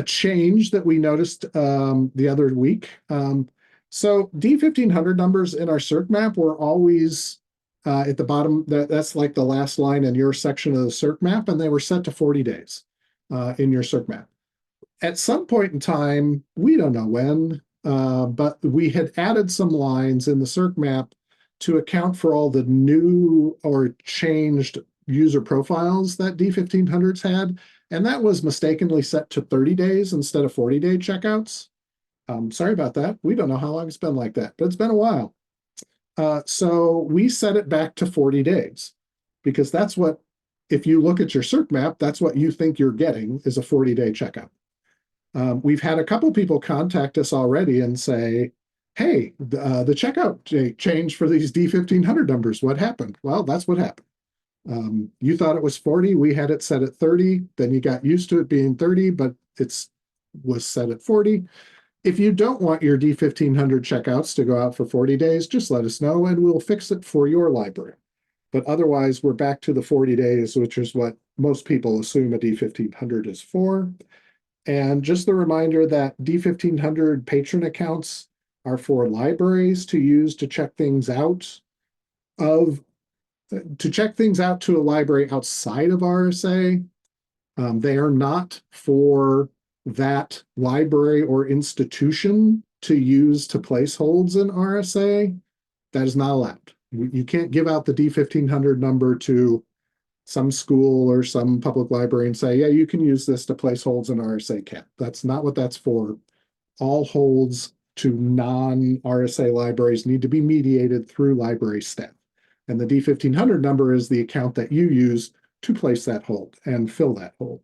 change that we noticed the other week. So D1500 numbers in our circ map were always at the bottom. That's like the last line in your section of the circ map, and they were set to 40 days in your circ map. At some point in time, we don't know when, but we had added some lines in the circ map to account for all the new or changed user profiles that D1500s had. And that was mistakenly set to 30 days instead of 40-day checkouts. Sorry about that. We don't know how long it's been like that, but it's been a while. So we set it back to 40 days because that's what, if you look at your circ map, that's what you think you're getting is a 40-day checkout. We've had a couple people contact us already and say, hey, the checkout changed for these D1500 numbers. What happened? Well, that's what happened. You thought it was 40. We had it set at 30. Then you got used to it being 30, but it was set at 40. If you don't want your D1500 checkouts to go out for 40 days, just let us know and we'll fix it for your library. But otherwise, we're back to the 40 days, which is what most people assume a D1500 is for. And just the reminder that D1500 patron accounts are for libraries to use to check things out to a library outside of RSA. They are not for that library or institution to use to place holds in RSA. That is not allowed. You can't give out the D1500 number to some school or some public library and say, yeah, you can use this to place holds in RSA CAP. That's not what that's for. All holds to non-RSA libraries need to be mediated through library staff. And the D1500 number is the account that you use to place that hold and fill that hold.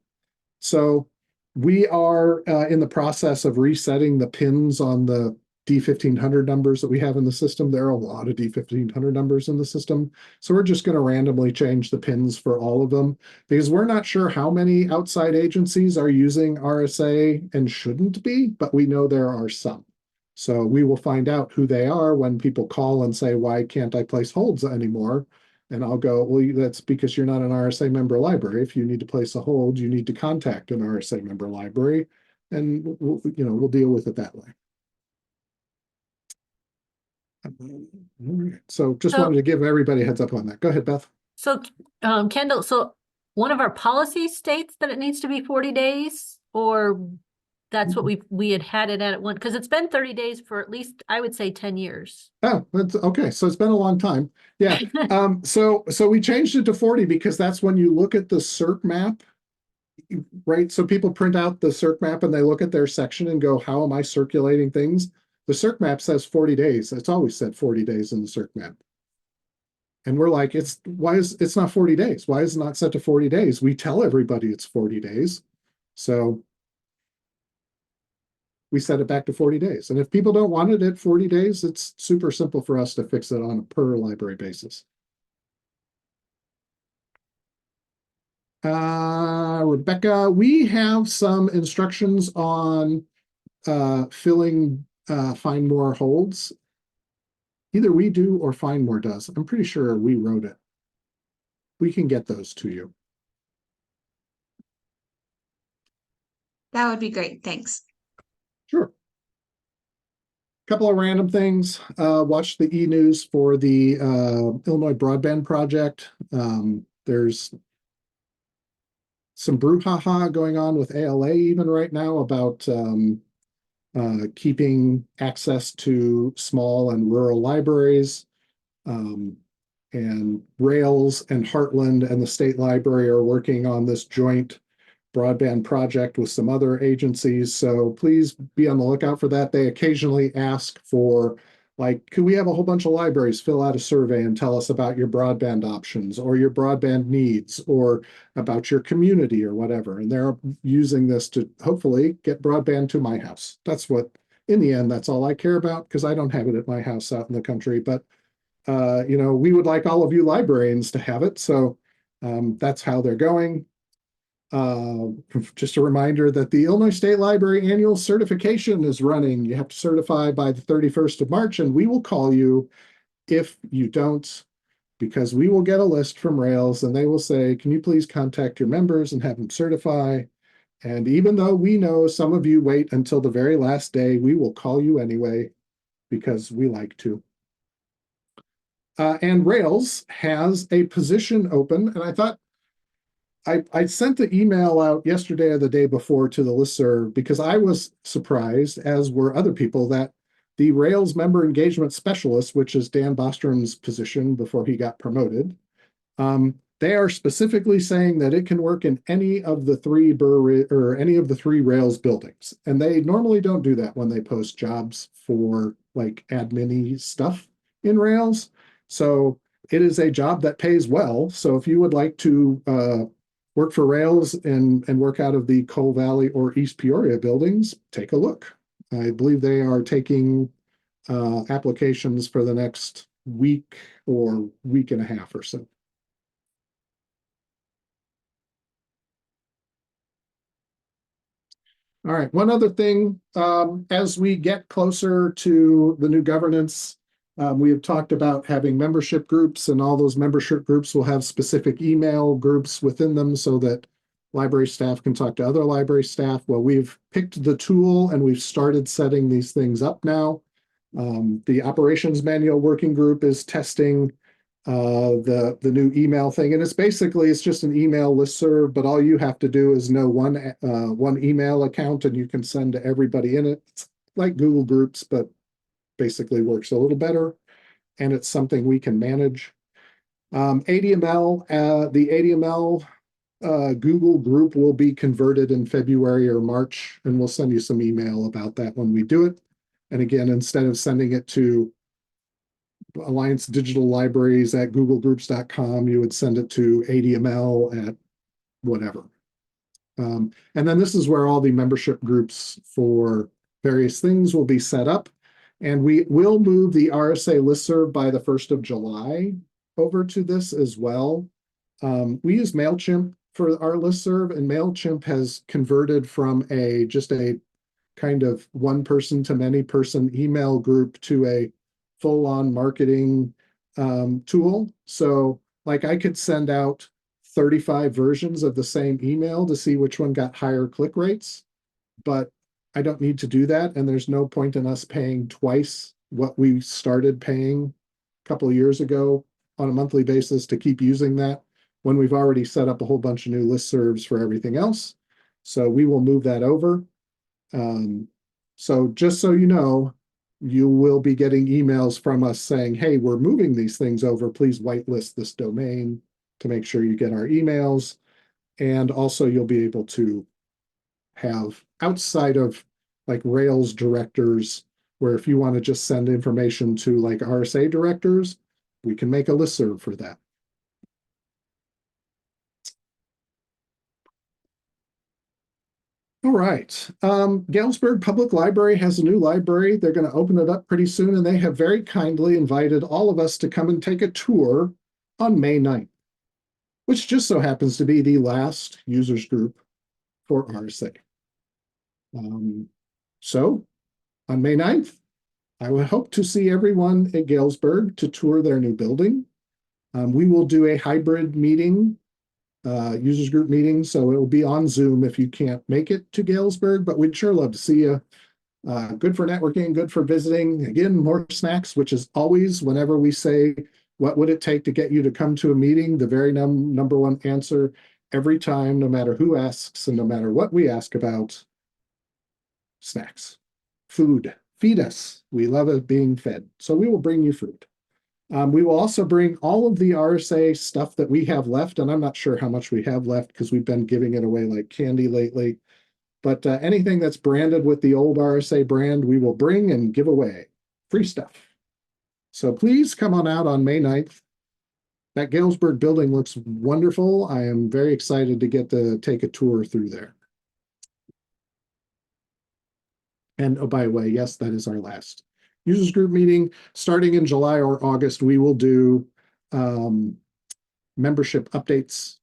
So We are in the process of resetting the pins on the D1500 numbers that we have in the system. There are a lot of D1500 numbers in the system. So we're just going to randomly change the pins for all of them because we're not sure how many outside agencies are using RSA and shouldn't be, but we know there are some. So we will find out who they are when people call and say, why can't I place holds anymore? And I'll go, well, that's because you're not an RSA member library. If you need to place a hold, you need to contact an RSA member library, and we'll deal with it that way. So just wanted to give everybody a heads up on that. Go ahead, Beth. So, Kendall, so one of our policies states that it needs to be 40 days, or that's what we had it at one, because it's been 30 days for at least, I would say 10 years. Oh, that's okay. So it's been a long time. Yeah. So we changed it to 40 because that's when you look at the CERT map, right? So people print out the CERT map and they look at their section and go, how am I circulating things? The CERT map says 40 days. It's always said 40 days in the CERT map. And we're like, it's not 40 days? Why is it not set to 40 days? We tell everybody it's 40 days. So we set it back to 40 days. And if people don't want it at 40 days, it's super simple for us to fix it on a per library basis. Rebecca, we have some instructions on filling Find More holds. Either we do or Find More does. I'm pretty sure we wrote it. We can get those to you. That would be great. Thanks. Sure. Couple of random things. Watch the e-news for the Illinois Broadband Project. There's some brouhaha going on with ALA even right now about keeping access to small and rural libraries. And Rails and Heartland and the State Library are working on this joint broadband project with some other agencies. So please be on the lookout for that. They occasionally ask for, like, could we have a whole bunch of libraries fill out a survey and tell us about your broadband options or your broadband needs or about your community or whatever. And they're using this to hopefully get broadband to my house. That's what, in the end, that's all I care about because I don't have it at my house out in the country. But, we would like all of you librarians to have it. So that's how they're going. Just a reminder that the Illinois State Library annual certification is running. You have to certify by the 31st of March, and we will call you if you don't, because we will get a list from Rails and they will say, can you please contact your members and have them certify? And even though we know some of you wait until the very last day, we will call you anyway, because we like to. And Rails has a position open, and I thought I sent the email out yesterday or the day before to the listserv because I was surprised, as were other people, that the Rails member engagement specialist, which is Dan Bostrom's position before he got promoted, they are specifically saying that it can work in any of the three Rails buildings. And they normally don't do that when they post jobs for like admin-y stuff in Rails. So it is a job that pays well. So if you would like to work for Rails and work out of the Coal Valley or East Peoria buildings, take a look. I believe they are taking applications for the next week or week and a half or so. All right, one other thing, as we get closer to the new governance, we have talked about having membership groups, and all those membership groups will have specific email groups within them so that library staff can talk to other library staff. Well, we've picked the tool and we've started setting these things up now. The operations manual working group is testing the new email thing, and it's just an email listserv, but all you have to do is know one email account and you can send to everybody in it. It's like Google Groups, but basically works a little better, and it's something we can manage. ADML, the ADML Google group will be converted in February or March, and we'll send you some email about that when we do it. And again, instead of sending it to Alliance Digital Libraries at googlegroups.com, you would send it to ADML at whatever. And then this is where all the membership groups for various things will be set up. And we will move the RSA listserv by the 1st of July over to this as well. We use MailChimp for our listserv, and MailChimp has converted from just a kind of one person to many person email group to a full-on marketing tool. So like I could send out 35 versions of the same email to see which one got higher click rates, but I don't need to do that. And there's no point in us paying twice what we started paying a couple of years ago on a monthly basis to keep using that when we've already set up a whole bunch of new listservs for everything else. So we will move that over. So just so you know, you will be getting emails from us saying, hey, we're moving these things over. Please whitelist this domain to make sure you get our emails. And also you'll be able to have outside of like Rails directors, where if you want to just send information to like RSA directors, we can make a listserv for that. All right. Galesburg Public Library has a new library. They're going to open it up pretty soon, and they have very kindly invited all of us to come and take a tour on May 9th, which just so happens to be the last users group for RSA. So on May 9th, I would hope to see everyone at Galesburg to tour their new building. We will do a hybrid meeting, users group meeting, so it will be on Zoom if you can't make it to Galesburg, but we'd sure love to see you. Good for networking, good for visiting. Again, more snacks, which is always, whenever we say, what would it take to get you to come to a meeting? The very number one answer every time, no matter who asks and no matter what we ask about, snacks, food, feed us. We love it being fed. So we will bring you food. We will also bring all of the RSA stuff that we have left, and I'm not sure how much we have left because we've been giving it away like candy lately. But anything that's branded with the old RSA brand, we will bring and give away. Free stuff. So please come on out on May 9th. That Galesburg building looks wonderful. I am very excited to get to take a tour through there. And oh, by the way, yes, that is our last users group meeting. Starting in July or August, we will do membership updates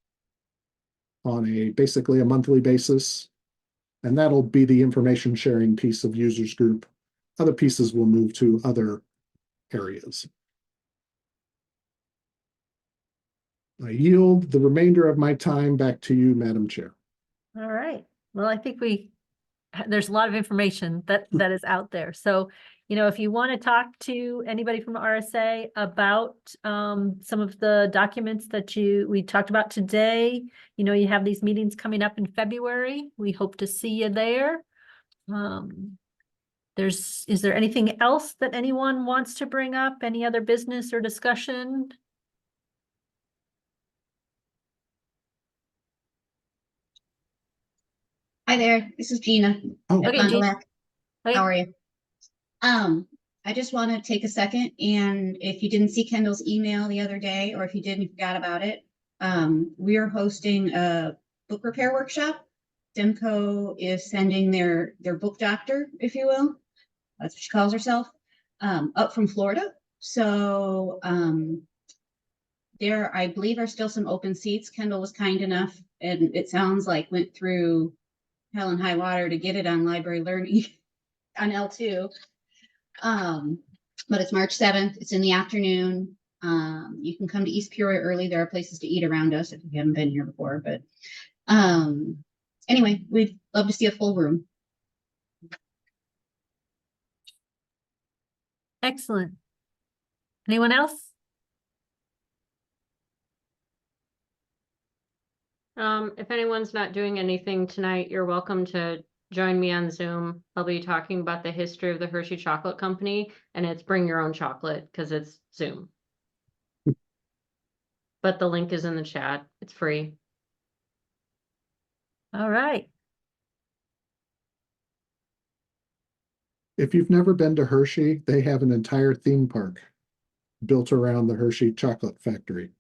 on basically a monthly basis. And that'll be the information sharing piece of users group. Other pieces will move to other areas. I yield the remainder of my time back to you, Madam Chair. All right. Well, I think there's a lot of information that is out there. So, if you want to talk to anybody from RSA about some of the documents that we talked about today, you have these meetings coming up in February. We hope to see you there. Is there anything else that anyone wants to bring up? Any other business or discussion? Hi there, this is Gina. Oh, Okay, Gina. How are you? I just want to take a second, and if you didn't see Kendall's email the other day, or if you did and forgot about it, we are hosting a book repair workshop. Demco is sending their book doctor, if you will, that's what she calls herself, up from Florida. So there, I believe, are still some open seats. Kendall was kind enough, and it sounds like went through hell and high water to get it on Library Learning on L2. But it's March 7th. It's in the afternoon. You can come to East Peoria early. There are places to eat around us if you haven't been here before. But anyway, we'd love to see a full room. Excellent. Anyone else? If anyone's not doing anything tonight, you're welcome to join me on Zoom. I'll be talking about the history of the Hershey Chocolate Company, and it's bring your own chocolate because it's Zoom. But the link is in the chat. It's free. All right. If you've never been to Hershey, they have an entire theme park built around the Hershey Chocolate Factory.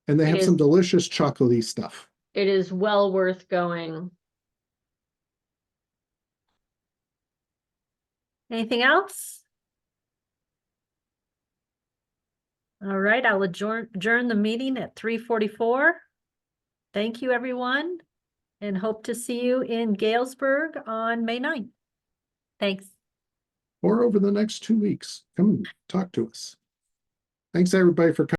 And they have some delicious chocolatey stuff. It is well worth going. Anything else? All right, I'll adjourn the meeting at 3:44. Thank you, everyone, and hope to see you in Galesburg on May 9th. Thanks. Or over the next 2 weeks. Come and talk to us. Thanks, everybody, for coming.